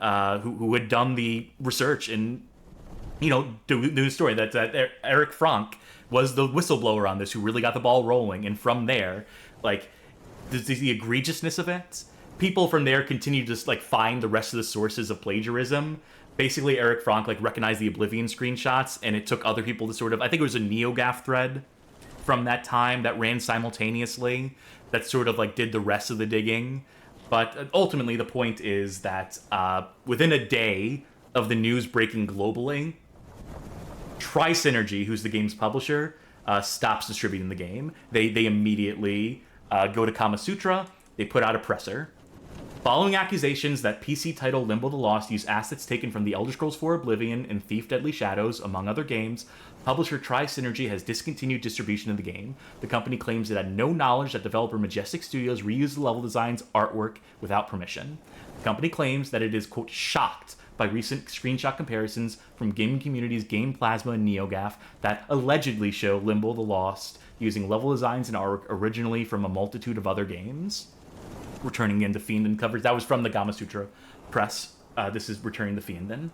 who had done the research and, do the story that Eric Frank was the whistleblower on this who really got the ball rolling. And from there, like, the egregiousness of it, people from there continue to just, like, find the rest of the sources of plagiarism. Basically, Eric Frank, like, recognized the Oblivion screenshots, and it took other people to sort of... I think it was a NeoGAF thread from that time that ran simultaneously that sort of, like, did the rest of the digging. But ultimately, the point is that within a day of the news breaking globally, Tri-Synergy, who's the game's publisher, stops distributing the game. They immediately go to Kama Sutra. They put out a presser. Following accusations that PC title Limbo the Lost used assets taken from The Elder Scrolls IV Oblivion and Thief Deadly Shadows, among other games, publisher Tri-Synergy has discontinued distribution of the game. The company claims it had no knowledge that developer Majestic Studios reused the level designs artwork without permission. The company claims that it is, quote, shocked by recent screenshot comparisons from gaming communities Game Plasma and NeoGAF that allegedly show Limbo the Lost using level designs and artwork originally from a multitude of other games. Returning into Fienden covers. That was from the Kama Sutra press. This is Returning to Fienden.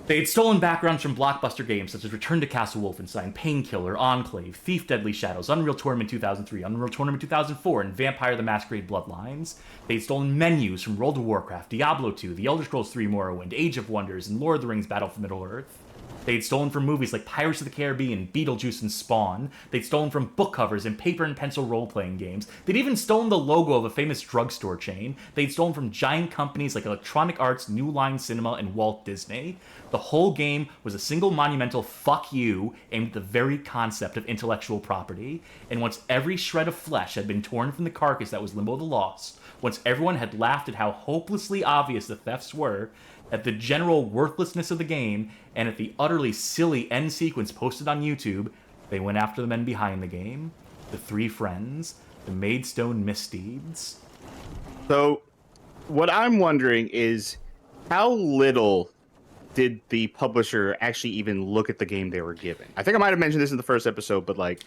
They had stolen backgrounds from blockbuster games such as Return to Castle Wolfenstein, Painkiller, Enclave, Thief Deadly Shadows, Unreal Tournament 2003, Unreal Tournament 2004, and Vampire the Masquerade Bloodlines. They had stolen menus from World of Warcraft, Diablo 2, The Elder Scrolls 3 Morrowind, Age of Wonders, and Lord of the Rings Battle for Middle-earth. They had stolen from movies like Pirates of the Caribbean, Beetlejuice, and Spawn. They'd stolen from book covers and paper and pencil role-playing games. They'd even stolen the logo of a famous drugstore chain. They'd stolen from giant companies like Electronic Arts, New Line Cinema, and Walt Disney. The whole game was a single monumental fuck you aimed at the very concept of intellectual property. And once every shred of flesh had been torn from the carcass that was Limbo the Lost, once everyone had laughed at how hopelessly obvious the thefts were, at the general worthlessness of the game, and at the utterly silly end sequence posted on YouTube, they went after the men behind the game, the three friends, the Maidstone misdeeds. So, what I'm wondering is, how little did the publisher actually even look at the game they were given? I think I might have mentioned this in the first episode, but like...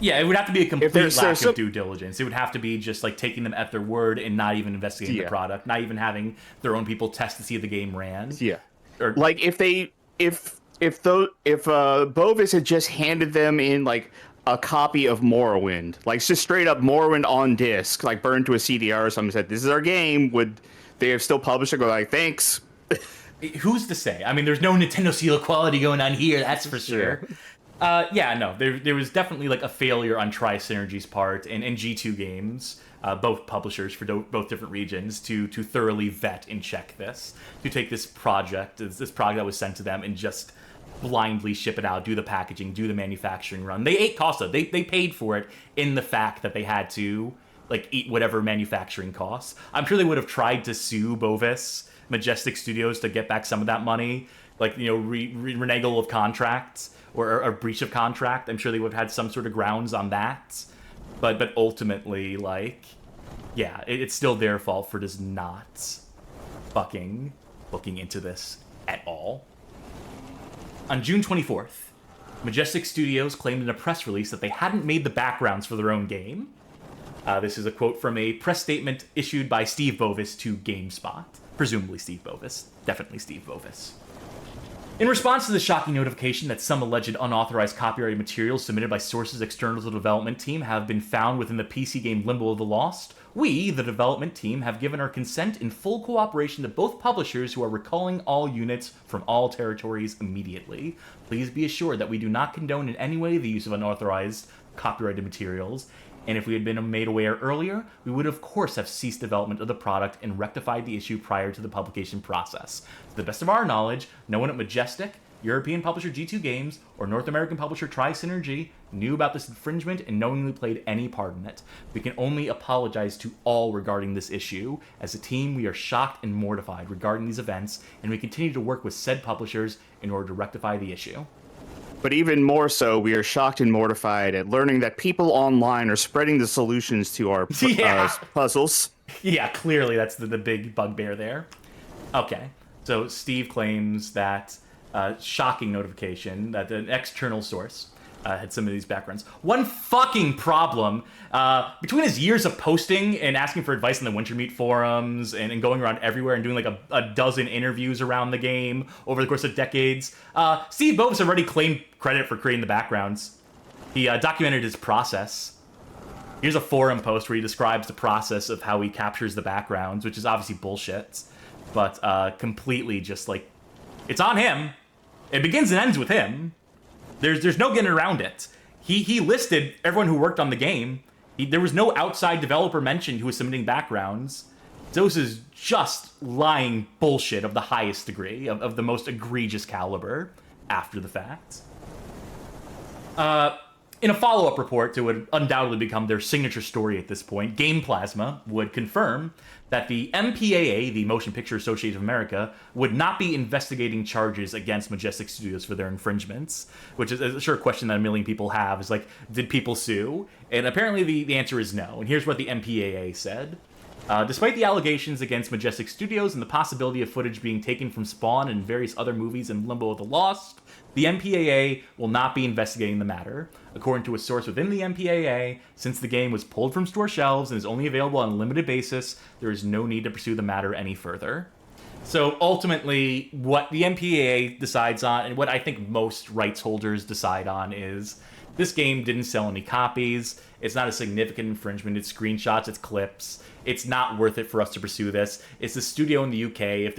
Yeah, it would have to be a complete lack of due diligence. It would have to be just like taking them at their word and not even investigating the product, not even having their own people test to see if the game ran. Yeah. Or, like if Bovis had just handed them in like a copy of Morrowind, like just straight up Morrowind on disc, like burned to a CDR or something, said, "This is our game," would they have still published it? Go like, "Thanks." Who's to say? I mean, there's no Nintendo Seal quality going on here, that's for sure. There was definitely like a failure on Tri-Synergy's part and G2 Games, both publishers for both different regions, to thoroughly vet and check this, to take this product that was sent to them and just blindly ship it out, do the packaging, do the manufacturing run. They ate costs. They paid for it in the fact that they had to like eat whatever manufacturing costs. I'm sure they would have tried to sue Bovis, Majestic Studios, to get back some of that money, like, renegable of contracts or a breach of contract. I'm sure they would have had some sort of grounds on that. But ultimately, like, yeah, it's still their fault for just not fucking looking into this at all. On June 24th, Majestic Studios claimed in a press release that they hadn't made the backgrounds for their own game. This is a quote from a press statement issued by Steve Bovis to GameSpot. Presumably Steve Bovis. Definitely Steve Bovis. In response to the shocking notification that some alleged unauthorized copyrighted materials submitted by sources external to the development team have been found within the PC game Limbo of the Lost, we, the development team, have given our consent in full cooperation to both publishers who are recalling all units from all territories immediately. Please be assured that we do not condone in any way the use of unauthorized copyrighted materials, and if we had been made aware earlier, we would of course have ceased development of the product and rectified the issue prior to the publication process. To the best of our knowledge, no one at Majestic, European publisher G2 Games, or North American publisher Tri-Synergy knew about this infringement and knowingly played any part in it. We can only apologize to all regarding this issue. As a team, we are shocked and mortified regarding these events, and we continue to work with said publishers in order to rectify the issue. But even more so, we are shocked and mortified at learning that people online are spreading the solutions to our puzzles. Yeah, clearly that's the big bugbear there. Okay, so Steve claims that shocking notification that an external source had some of these backgrounds. One fucking problem, between his years of posting and asking for advice in the Wintermeat forums and going around everywhere and doing like a dozen interviews around the game over the course of decades, Steve Bovis already claimed credit for creating the backgrounds. He documented his process. Here's a forum post where he describes the process of how he captures the backgrounds, which is obviously bullshit, but completely just like, it's on him. It begins and ends with him. There's no getting around it. He listed everyone who worked on the game. There was no outside developer mentioned who was submitting backgrounds. So this is just lying bullshit of the highest degree, of the most egregious caliber after the fact. In a follow-up report that would undoubtedly become their signature story at this point, Game Plasma would confirm that the MPAA, the Motion Picture Association of America, would not be investigating charges against Majestic Studios for their infringements, which is a sure question that a million people have, is like, did people sue? And apparently the answer is no. And here's what the MPAA said. Despite the allegations against Majestic Studios and the possibility of footage being taken from Spawn and various other movies and Limbo of the Lost, the MPAA will not be investigating the matter. According to a source within the MPAA, since the game was pulled from store shelves and is only available on a limited basis, there is no need to pursue the matter any further. So ultimately, what the MPAA decides on, and what I think most rights holders decide on, is this game didn't sell any copies. It's not a significant infringement. It's screenshots, it's clips. It's not worth it for us to pursue this. It's the studio in the UK.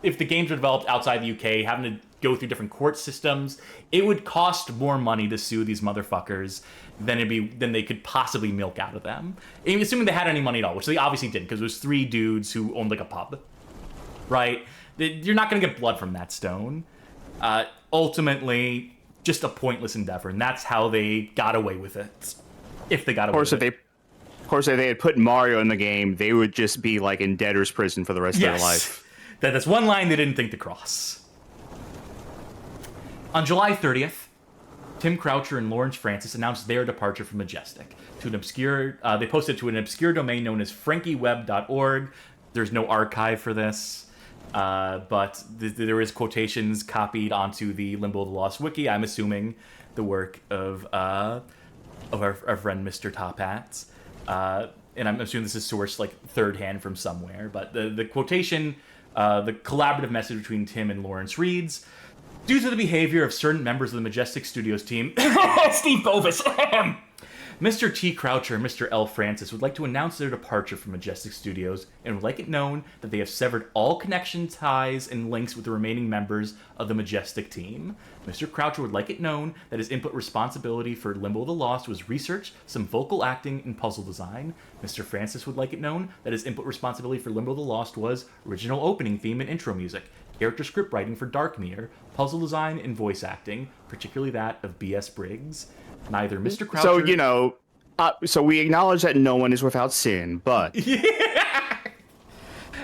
If the games were developed outside the UK, having to go through different court systems, it would cost more money to sue these motherfuckers than they could possibly milk out of them. And assuming they had any money at all, which they obviously didn't, because it was 3 dudes who owned like a pub, right? You're not going to get blood from that stone. Ultimately, just a pointless endeavor, and that's how they got away with it. If they got away with it. Of course, if they had put Mario in the game, they would just be like in debtor's prison for the rest of their life. That's one line they didn't think to cross. On July 30th, Tim Croucher and Lawrence Francis announced their departure from Majestic to an obscure. They posted to an obscure domain known as frankieweb.org. There's no archive for this, but there is quotations copied onto the Limbo of the Lost wiki. I'm assuming the work of our friend Mr. Top Hats, and I'm assuming this is sourced like third hand from somewhere. But the quotation, the collaborative message between Tim and Lawrence reads: "Due to the behavior of certain members of the Majestic Studios team," Steve Bovis, Mr. T. Croucher and Mr. L. Francis would like to announce their departure from Majestic Studios and would like it known that they have severed all connection, ties, and links with the remaining members of the Majestic team. Mr. Croucher would like it known that his input responsibility for Limbo of the Lost was research, some vocal acting, and puzzle design. Mr. Francis would like it known that his input responsibility for Limbo of the Lost was original opening theme and intro music, character script writing for Darkmere, puzzle design, and voice acting, particularly that of B.S. Briggs. Neither Mr. Croucher... So we acknowledge that no one is without sin, but...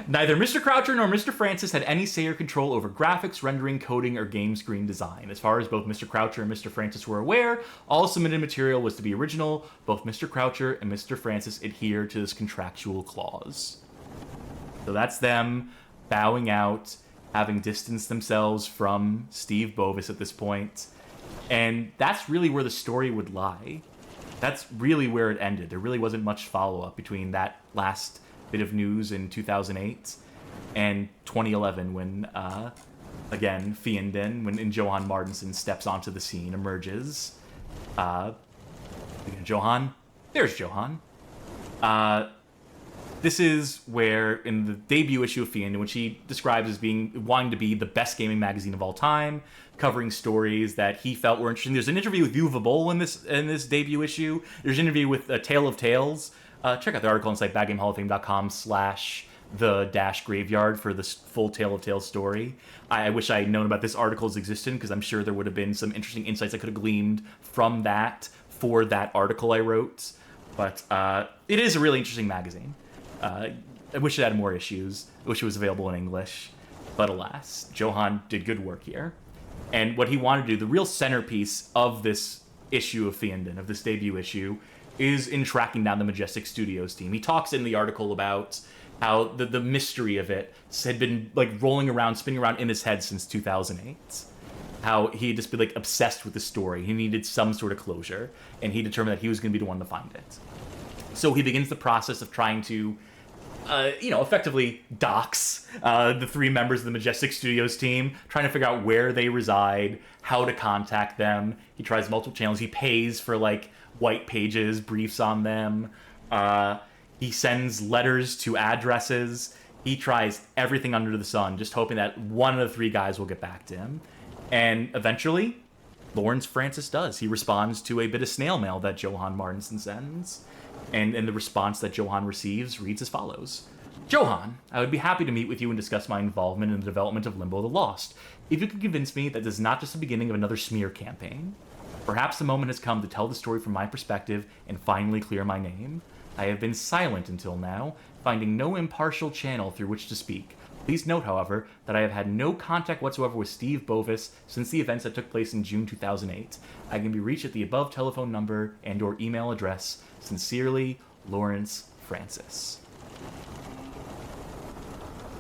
Neither Mr. Croucher nor Mr. Francis had any say or control over graphics, rendering, coding, or game screen design. As far as both Mr. Croucher and Mr. Francis were aware, all submitted material was to be original. Both Mr. Croucher and Mr. Francis adhere to this contractual clause. So that's them bowing out, having distanced themselves from Steve Bovis at this point. And that's really where the story would lie. That's really where it ended. There really wasn't much follow-up between that last bit of news in 2008 and 2011 when, again, Fienden, when Johan Martinson steps onto the scene, emerges. Johan? There's Johan. This is where, in the debut issue of Fienden, which he describes as wanting to be the best gaming magazine of all time, covering stories that he felt were interesting. There's an interview with Uwe Boll in this debut issue. There's an interview with Tale of Tales. Check out the article on site badgamehalloffame.com/the-graveyard for this full Tale of Tales story. I wish I had known about this article's existence, because I'm sure there would have been some interesting insights I could have gleaned from that for that article I wrote. But it is a really interesting magazine. I wish it had more issues. I wish it was available in English. But alas, Johan did good work here. And what he wanted to do, the real centerpiece of this issue of Fiendin, of this debut issue, is in tracking down the Majestic Studios team. He talks in the article about how the mystery of it had been like rolling around, spinning around in his head since 2008. How he had just been like obsessed with the story. He needed some sort of closure, and he determined that he was going to be the one to find it. So he begins the process of trying to, effectively dox the 3 members of the Majestic Studios team, trying to figure out where they reside, how to contact them. He tries multiple channels. He pays for like white pages, briefs on them. He sends letters to addresses. He tries everything under the sun, just hoping that one of the 3 guys will get back to him. And eventually, Lawrence Francis does. He responds to a bit of snail mail that Johan Martinson sends. And the response that Johan receives reads as follows. Johan, I would be happy to meet with you and discuss my involvement in the development of Limbo the Lost. If you could convince me that this is not just the beginning of another smear campaign. Perhaps the moment has come to tell the story from my perspective and finally clear my name. I have been silent until now, finding no impartial channel through which to speak. Please note, however, that I have had no contact whatsoever with Steve Bovis since the events that took place in June 2008. I can be reached at the above telephone number and or email address. Sincerely, Lawrence Francis.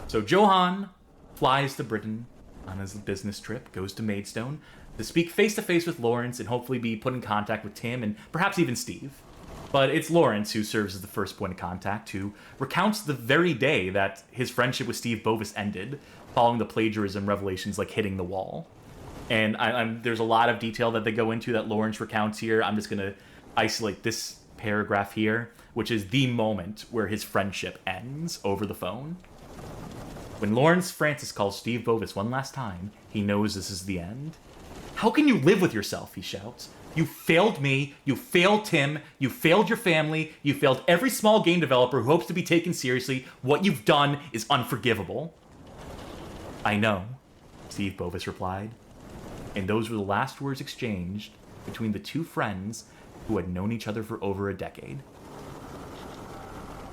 So Johan flies to Britain on his business trip, goes to Maidstone to speak face-to-face with Lawrence and hopefully be put in contact with Tim and perhaps even Steve. But it's Lawrence who serves as the first point of contact, who recounts the very day that his friendship with Steve Bovis ended, following the plagiarism revelations like hitting the wall. And there's a lot of detail that they go into that Lawrence recounts here. I'm just going to isolate this paragraph here, which is the moment where his friendship ends over the phone. When Lawrence Francis calls Steve Bovis one last time, he knows this is the end. How can you live with yourself, he shouts. You failed me, you failed Tim, you failed your family, you failed every small game developer who hopes to be taken seriously. What you've done is unforgivable. I know, Steve Bovis replied. And those were the last words exchanged between the 2 friends who had known each other for over a decade.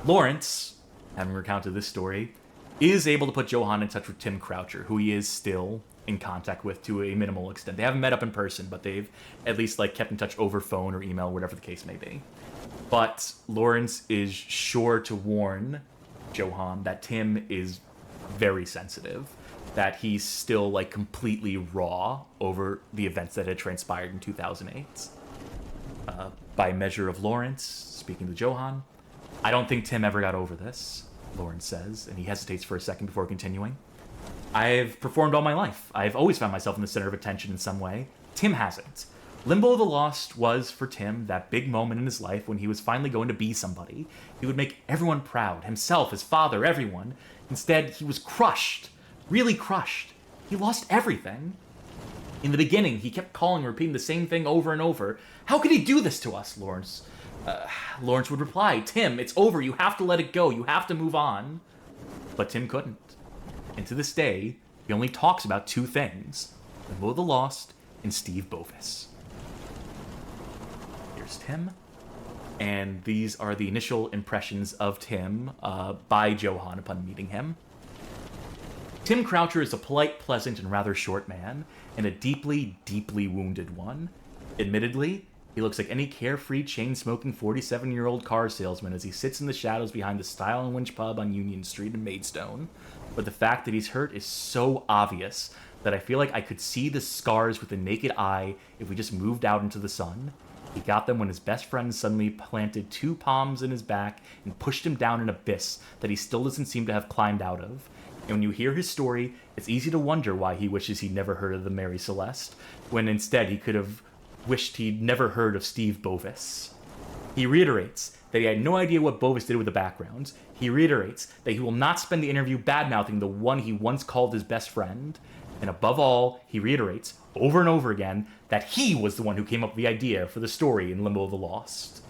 Lawrence, having recounted this story, is able to put Johan in touch with Tim Croucher, who he is still in contact with to a minimal extent. They haven't met up in person, but they've at least kept in touch over phone or email, whatever the case may be. But Lawrence is sure to warn Johan that Tim is very sensitive, that he's still completely raw over the events that had transpired in 2008. By measure of Lawrence, speaking to Johan, I don't think Tim ever got over this, Lawrence says, and he hesitates for a second before continuing. I've performed all my life. I've always found myself in the center of attention in some way. Tim hasn't. Limbo the Lost was, for Tim, that big moment in his life when he was finally going to be somebody. He would make everyone proud, himself, his father, everyone. Instead, he was crushed. Really crushed. He lost everything. In the beginning, he kept calling and repeating the same thing over and over. How could he do this to us, Lawrence? Lawrence would reply, Tim, it's over. You have to let it go. You have to move on. But Tim couldn't. And to this day, he only talks about 2 things. Limbo the Lost and Steve Bovis. Here's Tim. And these are the initial impressions of Tim by Johan upon meeting him. Tim Croucher is a polite, pleasant, and rather short man, and a deeply, deeply wounded one. Admittedly, he looks like any carefree, chain-smoking 47-year-old car salesman as he sits in the shadows behind the Style and Winch pub on Union Street in Maidstone. But the fact that he's hurt is so obvious that I feel like I could see the scars with the naked eye if we just moved out into the sun. He got them when his best friend suddenly planted 2 palms in his back and pushed him down an abyss that he still doesn't seem to have climbed out of. And when you hear his story, it's easy to wonder why he wishes he'd never heard of the Mary Celeste, when instead he could have wished he'd never heard of Steve Bovis. He reiterates that he had no idea what Bovis did with the backgrounds. He reiterates that he will not spend the interview badmouthing the one he once called his best friend. And above all, he reiterates, over and over again, that he was the one who came up with the idea for the story in Limbo the Lost.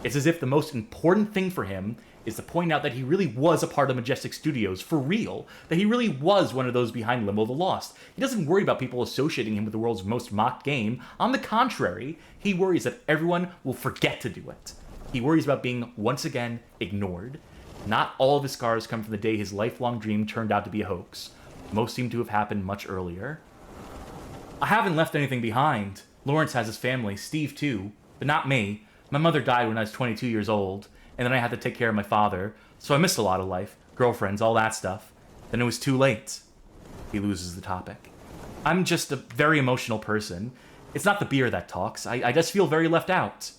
It's as if the most important thing for him is to point out that he really was a part of Majestic Studios, for real. That he really was one of those behind Limbo the Lost. He doesn't worry about people associating him with the world's most mocked game. On the contrary, he worries that everyone will forget to do it. He worries about being, once again, ignored. Not all of his scars come from the day his lifelong dream turned out to be a hoax. Most seem to have happened much earlier. I haven't left anything behind. Lawrence has his family, Steve too, but not me. My mother died when I was 22 years old, and then I had to take care of my father, so I missed a lot of life, girlfriends, all that stuff. Then it was too late. He loses the topic. I'm just a very emotional person. It's not the beer that talks. I just feel very left out.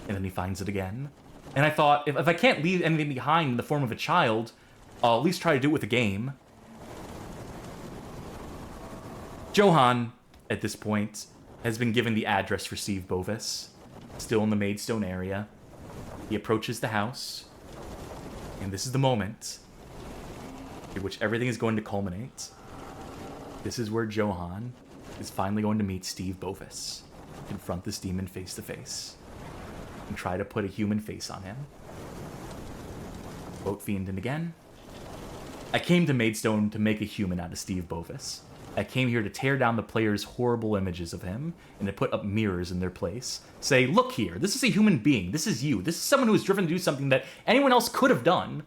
And then he finds it again. And I thought, if I can't leave anything behind in the form of a child, I'll at least try to do it with a game. Johan, at this point, has been given the address for Steve Bovis, still in the Maidstone area. He approaches the house, and this is the moment in which everything is going to culminate. This is where Johan is finally going to meet Steve Bovis, confront this demon face to face, and try to put a human face on him. Quote Fiendin again. I came to Maidstone to make a human out of Steve Bovis. I came here to tear down the players' horrible images of him and to put up mirrors in their place. Say, look here, this is a human being. This is you. This is someone who was driven to do something that anyone else could have done.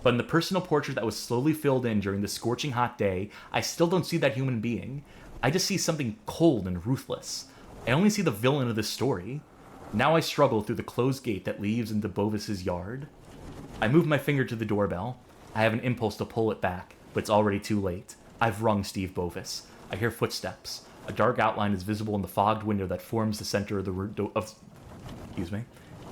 But in the personal portrait that was slowly filled in during the scorching hot day, I still don't see that human being. I just see something cold and ruthless. I only see the villain of this story. Now I struggle through the closed gate that leads into Bovis's yard. I move my finger to the doorbell. I have an impulse to pull it back, but it's already too late. I've rung Steve Bovis. I hear footsteps. A dark outline is visible in the fogged window that forms the center of the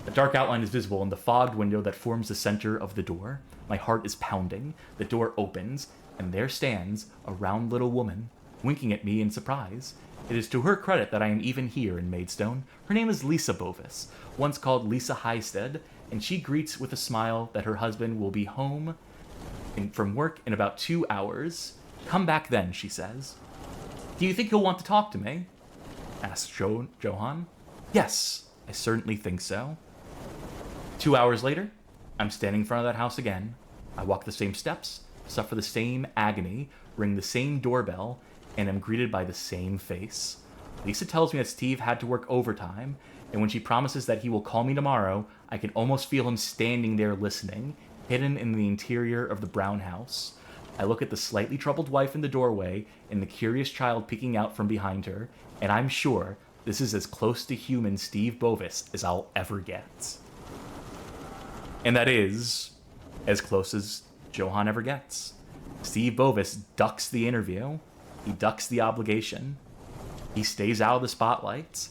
A dark outline is visible in the fogged window that forms the center of the door. My heart is pounding. The door opens, and there stands a round little woman, winking at me in surprise. It is to her credit that I am even here in Maidstone. Her name is Lisa Bovis, once called Lisa Highstead, and she greets with a smile that her husband will be home from work in about 2 hours. Come back then, she says. Do you think he'll want to talk to me? Asks Johan. Yes, I certainly think so. 2 hours later, I'm standing in front of that house again. I walk the same steps, suffer the same agony, ring the same doorbell, and am greeted by the same face. Lisa tells me that Steve had to work overtime, and when she promises that he will call me tomorrow, I can almost feel him standing there listening, hidden in the interior of the brown house. I look at the slightly troubled wife in the doorway and the curious child peeking out from behind her, and I'm sure this is as close to human Steve Bovis as I'll ever get. And that is as close as Johan ever gets. Steve Bovis ducks the interview. He ducks the obligation. He stays out of the spotlight.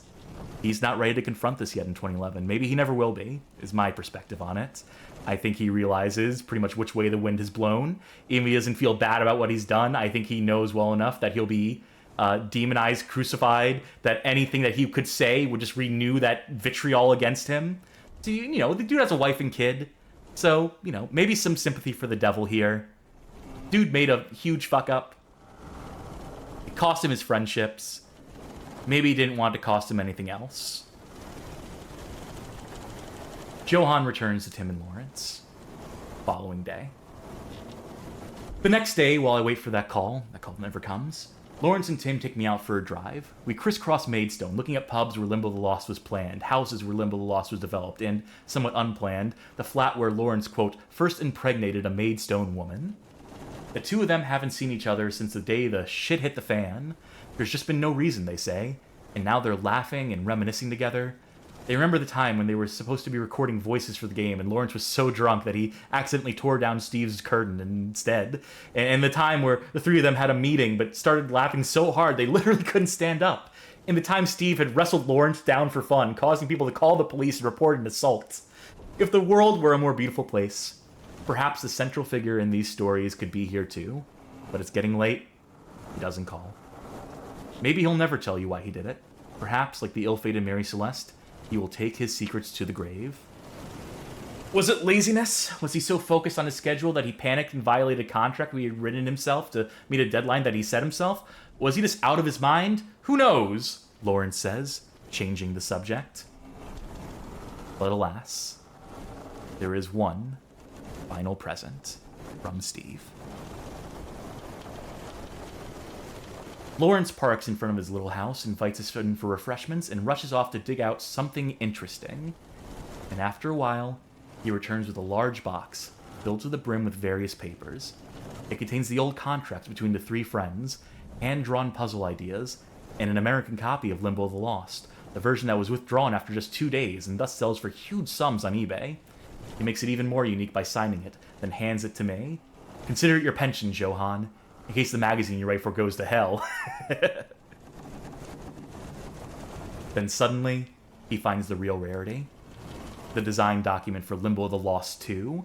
He's not ready to confront this yet in 2011. Maybe he never will be, is my perspective on it. I think he realizes pretty much which way the wind has blown. Even if he doesn't feel bad about what he's done, I think he knows well enough that he'll be demonized, crucified, that anything that he could say would just renew that vitriol against him. So, you know, the dude has a wife and kid. So, you know, maybe some sympathy for the devil here. Dude made a huge fuck up. It cost him his friendships. Maybe he didn't want to cost him anything else. Johan returns to Tim and Lawrence. Following day. The next day, while I wait for that call never comes, Lawrence and Tim take me out for a drive. We crisscross Maidstone, looking at pubs where Limbo the Lost was planned, houses where Limbo the Lost was developed, and, somewhat unplanned, the flat where Lawrence, quote, first impregnated a Maidstone woman. The two of them haven't seen each other since the day the shit hit the fan. There's just been no reason, they say, and now they're laughing and reminiscing together. They remember the time when they were supposed to be recording voices for the game, and Lawrence was so drunk that he accidentally tore down Steve's curtain instead. And the time where the three of them had a meeting, but started laughing so hard they literally couldn't stand up. And the time Steve had wrestled Lawrence down for fun, causing people to call the police and report an assault. If the world were a more beautiful place, perhaps the central figure in these stories could be here too. But it's getting late. He doesn't call. Maybe he'll never tell you why he did it. Perhaps, like the ill-fated Mary Celeste, he will take his secrets to the grave. Was it laziness? Was he so focused on his schedule that he panicked and violated a contract where he had written himself to meet a deadline that he set himself? Was he just out of his mind? Who knows? Lawrence says, changing the subject. But alas, there is one final present from Steve. Lawrence parks in front of his little house, invites us in for refreshments, and rushes off to dig out something interesting. And after a while, he returns with a large box, filled to the brim with various papers. It contains the old contracts between the three friends, hand-drawn puzzle ideas, and an American copy of Limbo the Lost, the version that was withdrawn after just 2 days and thus sells for huge sums on eBay. He makes it even more unique by signing it, then hands it to me. Consider it your pension, Johan, in case the magazine you write for goes to hell. Then suddenly, he finds the real rarity. The design document for Limbo the Lost 2,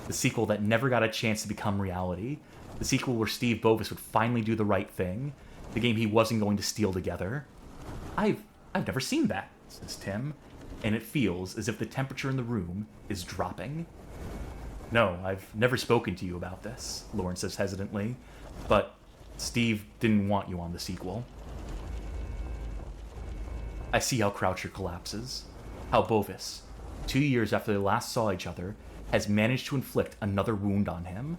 the sequel that never got a chance to become reality, the sequel where Steve Bovis would finally do the right thing, the game he wasn't going to steal together. I've never seen that, says Tim, and it feels as if the temperature in the room is dropping. No, I've never spoken to you about this, Lawrence says hesitantly, but Steve didn't want you on the sequel. I see how Croucher collapses, how Bovis, 2 years after they last saw each other, has managed to inflict another wound on him.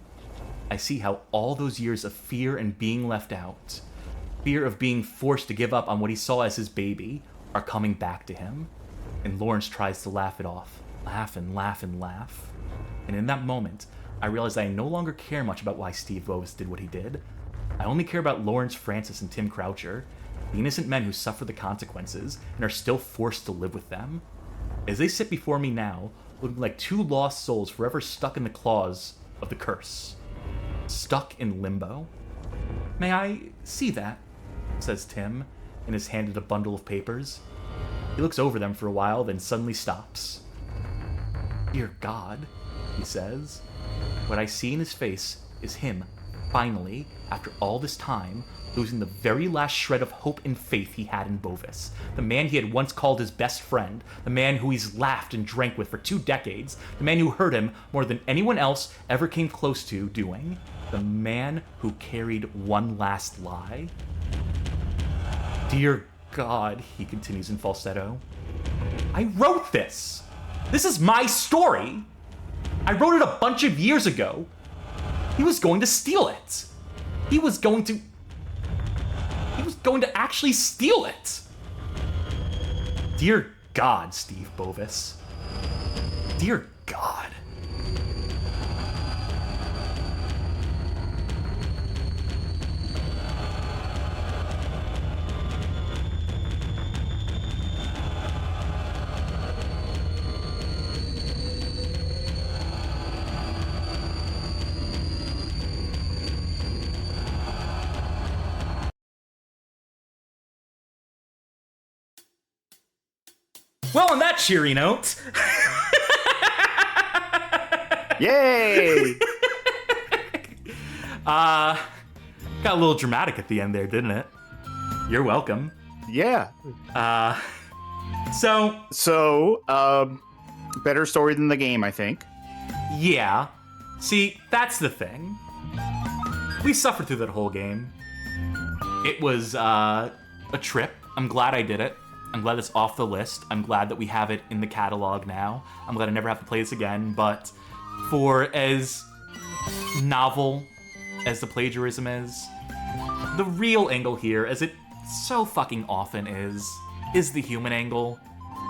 I see how all those years of fear and being left out, fear of being forced to give up on what he saw as his baby, are coming back to him. And Lawrence tries to laugh it off. Laugh and laugh and laugh. And in that moment, I realize I no longer care much about why Steve Bovis did what he did. I only care about Lawrence Francis and Tim Croucher, the innocent men who suffer the consequences and are still forced to live with them. As they sit before me now, looking like two lost souls forever stuck in the claws of the curse. Stuck in limbo. May I see that? Says Tim, and is handed a bundle of papers. He looks over them for a while, then suddenly stops. Dear God, he says. What I see in his face is him, finally, after all this time, losing the very last shred of hope and faith he had in Bovis, the man he had once called his best friend, the man who he's laughed and drank with for 2 decades, the man who hurt him more than anyone else ever came close to doing, the man who carried one last lie. Dear God, he continues in falsetto, I wrote this! This is my story! I wrote it a bunch of years ago. He was going to steal it. He was going to actually steal it. Dear God, Steve Bovis. Dear God. Well, on that cheery note. Yay! Got a little dramatic at the end there, didn't it? You're welcome. Yeah. So, better story than the game, I think. Yeah. See, that's the thing. We suffered through that whole game. It was, a trip. I'm glad I did it. I'm glad it's off the list. I'm glad that we have it in the catalog now. I'm glad I never have to play this again, but for as novel as the plagiarism is, the real angle here, as it so fucking often is the human angle.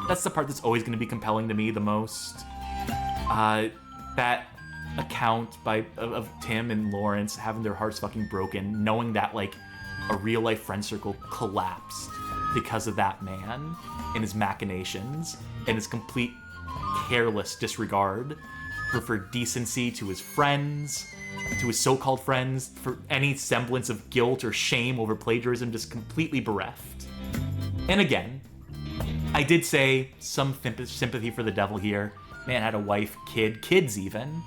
That's the part that's always going to be compelling to me the most. That account of Tim and Lawrence having their hearts fucking broken, knowing that, like, a real-life friend circle collapsed because of that man and his machinations and his complete careless disregard for decency to his friends, to his so-called friends, for any semblance of guilt or shame over plagiarism, just completely bereft. And again, I did say some sympathy for the devil here. Man had a wife, kids even.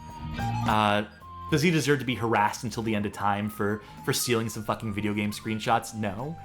Does he deserve to be harassed until the end of time for stealing some fucking video game screenshots? No.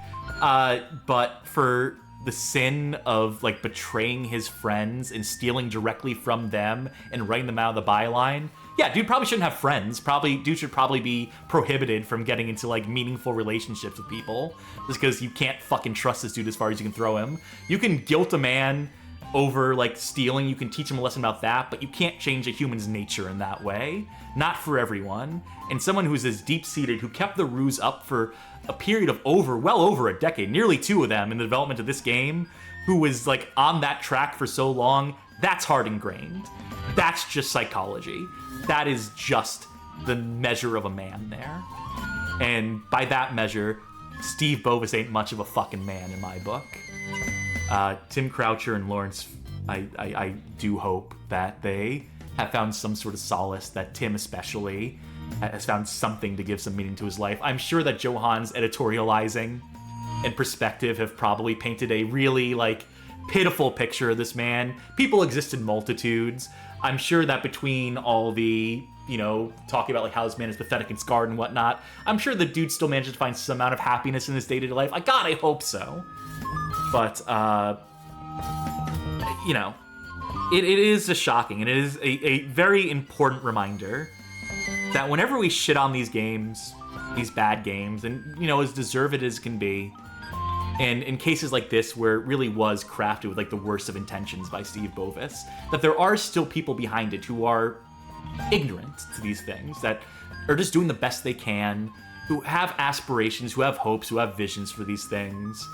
But for the sin of, like, betraying his friends and stealing directly from them and writing them out of the byline, yeah, dude probably shouldn't have friends. Dude should probably be prohibited from getting into, like, meaningful relationships with people just because you can't fucking trust this dude as far as you can throw him. You can guilt a man over, like, stealing, you can teach him a lesson about that, but you can't change a human's nature in that way. Not for everyone. And someone who's as deep-seated, who kept the ruse up for a period of well over a decade, nearly 2 of them in the development of this game, who was, like, on that track for so long, that's hard ingrained. That's just psychology. That is just the measure of a man there. And by that measure, Steve Bovis ain't much of a fucking man in my book. Tim Croucher and Lawrence, I do hope that they have found some sort of solace, that Tim especially has found something to give some meaning to his life. I'm sure that Johan's editorializing and perspective have probably painted a really, like, pitiful picture of this man. People exist in multitudes. I'm sure that between all the, you know, talking about like how this man is pathetic and scarred and whatnot, I'm sure the dude still manages to find some amount of happiness in his day-to-day life. God, I hope so. But, you know, it is a shocking, and it is a very important reminder that whenever we shit on these games, these bad games, and, you know, as deserved as can be, and in cases like this where it really was crafted with like the worst of intentions by Steve Bovis, that there are still people behind it who are ignorant to these things, that are just doing the best they can, who have aspirations, who have hopes, who have visions for these things.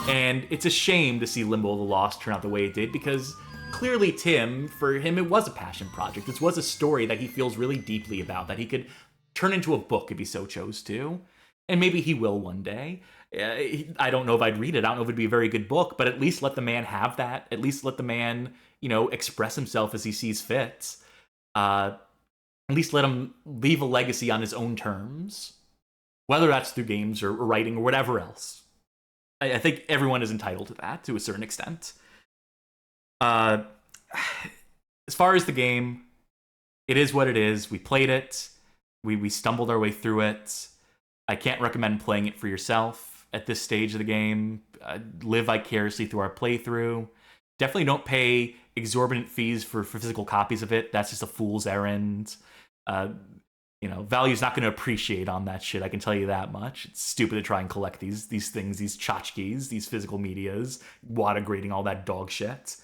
And it's a shame to see Limbo the Lost turn out the way it did, because clearly Tim, for him, it was a passion project. This was a story that he feels really deeply about, that he could turn into a book if he so chose to. And maybe he will one day. I don't know if I'd read it. I don't know if it'd be a very good book, but at least let the man have that. At least let the man, you know, express himself as he sees fit. At least let him leave a legacy on his own terms, whether that's through games or writing or whatever else. I think everyone is entitled to that to a certain extent. As far as the game, it is what it is. We played it. We stumbled our way through it. I can't recommend playing it for yourself at this stage of the game. Live vicariously through our playthrough. Definitely don't pay exorbitant fees for physical copies of it. That's just a fool's errand. You know, Value's not going to appreciate on that shit, I can tell you that much. It's stupid to try and collect these things, these tchotchkes, these physical medias, WADA grading, all that dog shit.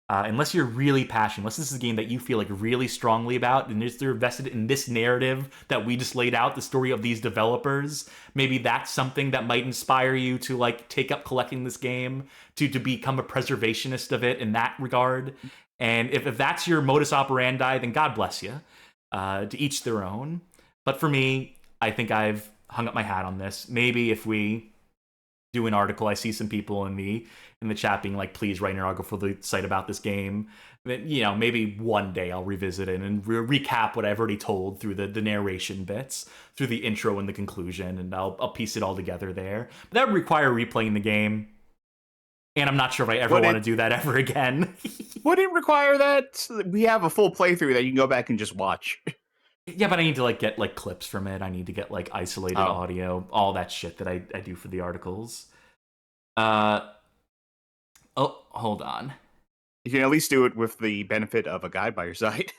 Unless you're really passionate, unless this is a game that you feel like really strongly about, and you're invested in this narrative that we just laid out, the story of these developers, maybe that's something that might inspire you to like take up collecting this game, to become a preservationist of it in that regard. And if that's your modus operandi, then God bless you. To each their own. But for me, I think I've hung up my hat on this. Maybe if we do an article, I see some people in the chat being like, please write an article for the site about this game. Then, you know, maybe one day I'll revisit it and recap what I've already told through the narration bits, through the intro and the conclusion, and I'll piece it all together there. But that would require replaying the game, and I'm not sure if I ever want to do that ever again. Would it require that? We have a full playthrough that you can go back and just watch. Yeah, but I need to like get like clips from it. I need to get like isolated audio, all that shit that I do for the articles. Oh, hold on. You can at least do it with the benefit of a guide by your side.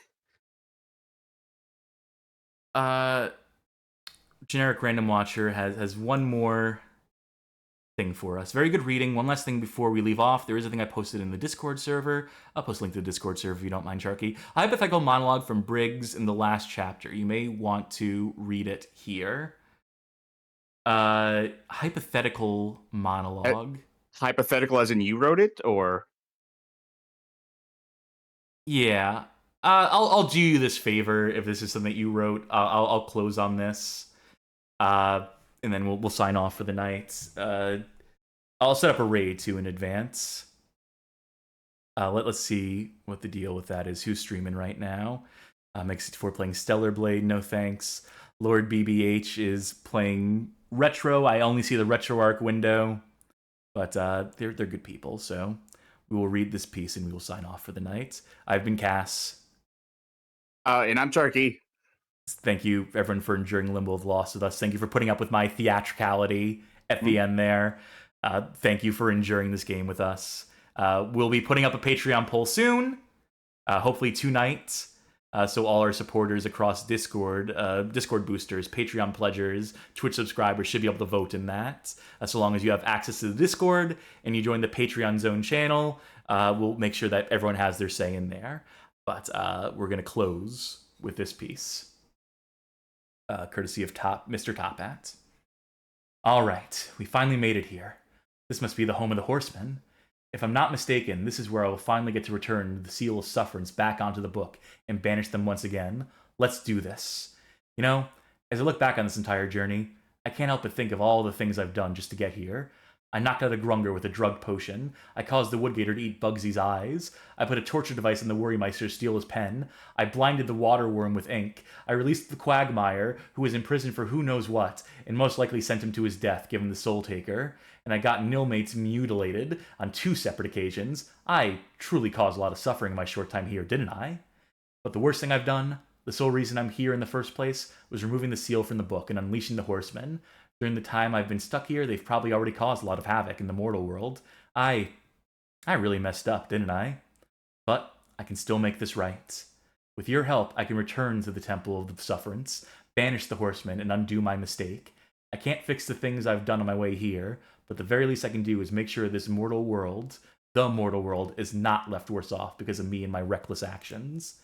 Generic Random Watcher has one more thing for us. Very good reading. One last thing before we leave off. There is a thing I posted in the Discord server. I'll post a link to the Discord server if you don't mind, Charky. A hypothetical monologue from Briggs in the last chapter. You may want to read it here. Hypothetical monologue. Hypothetical as in you wrote it, or? Yeah. I'll do you this favor if this is something that you wrote. I'll close on this. And then we'll sign off for the night. I'll set up a raid too in advance. Let's see what the deal with that is. Who's streaming right now? Meg64 playing Stellar Blade, no thanks. Lord BBH is playing Retro. I only see the Retro Arc window, but they're good people. So we will read this piece and we will sign off for the night. I've been Cass. And I'm Charky. Thank you, everyone, for enduring Limbo of Lost with us. Thank you for putting up with my theatricality at the end there. Thank you for enduring this game with us. We'll be putting up a Patreon poll soon, hopefully tonight. So all our supporters across Discord, Discord boosters, Patreon pledgers, Twitch subscribers should be able to vote in that. So long as you have access to the Discord and you join the Patreon Zone channel, we'll make sure that everyone has their say in there. But we're going to close with this piece. Courtesy of Mr. Top Hat. All right, we finally made it here. This must be the home of the Horsemen. If I'm not mistaken, this is where I will finally get to return the Seal of Sufferance back onto the book and banish them once again. Let's do this. You know, as I look back on this entire journey, I can't help but think of all the things I've done just to get here. I knocked out a Grunger with a drug potion. I caused the Woodgator to eat Bugsy's eyes. I put a torture device in the Worrymeister to steal his pen. I blinded the Waterworm with ink. I released the Quagmire, who was in prison for who knows what, and most likely sent him to his death, given the Soul Taker. And I got Nilmates mutilated on 2 separate occasions. I truly caused a lot of suffering in my short time here, didn't I? But the worst thing I've done, the sole reason I'm here in the first place, was removing the seal from the book and unleashing the Horsemen. During the time I've been stuck here, they've probably already caused a lot of havoc in the mortal world. I really messed up, didn't I? But I can still make this right. With your help, I can return to the Temple of the Sufferance, banish the Horsemen, and undo my mistake. I can't fix the things I've done on my way here, but the very least I can do is make sure this mortal world, the mortal world, is not left worse off because of me and my reckless actions.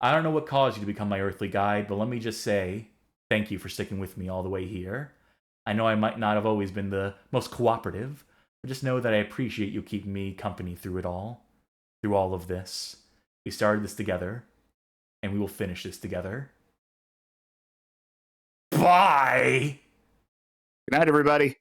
I don't know what caused you to become my earthly guide, but let me just say, thank you for sticking with me all the way here. I know I might not have always been the most cooperative, but just know that I appreciate you keeping me company through it all. Through all of this. We started this together, and we will finish this together. Bye! Good night, everybody.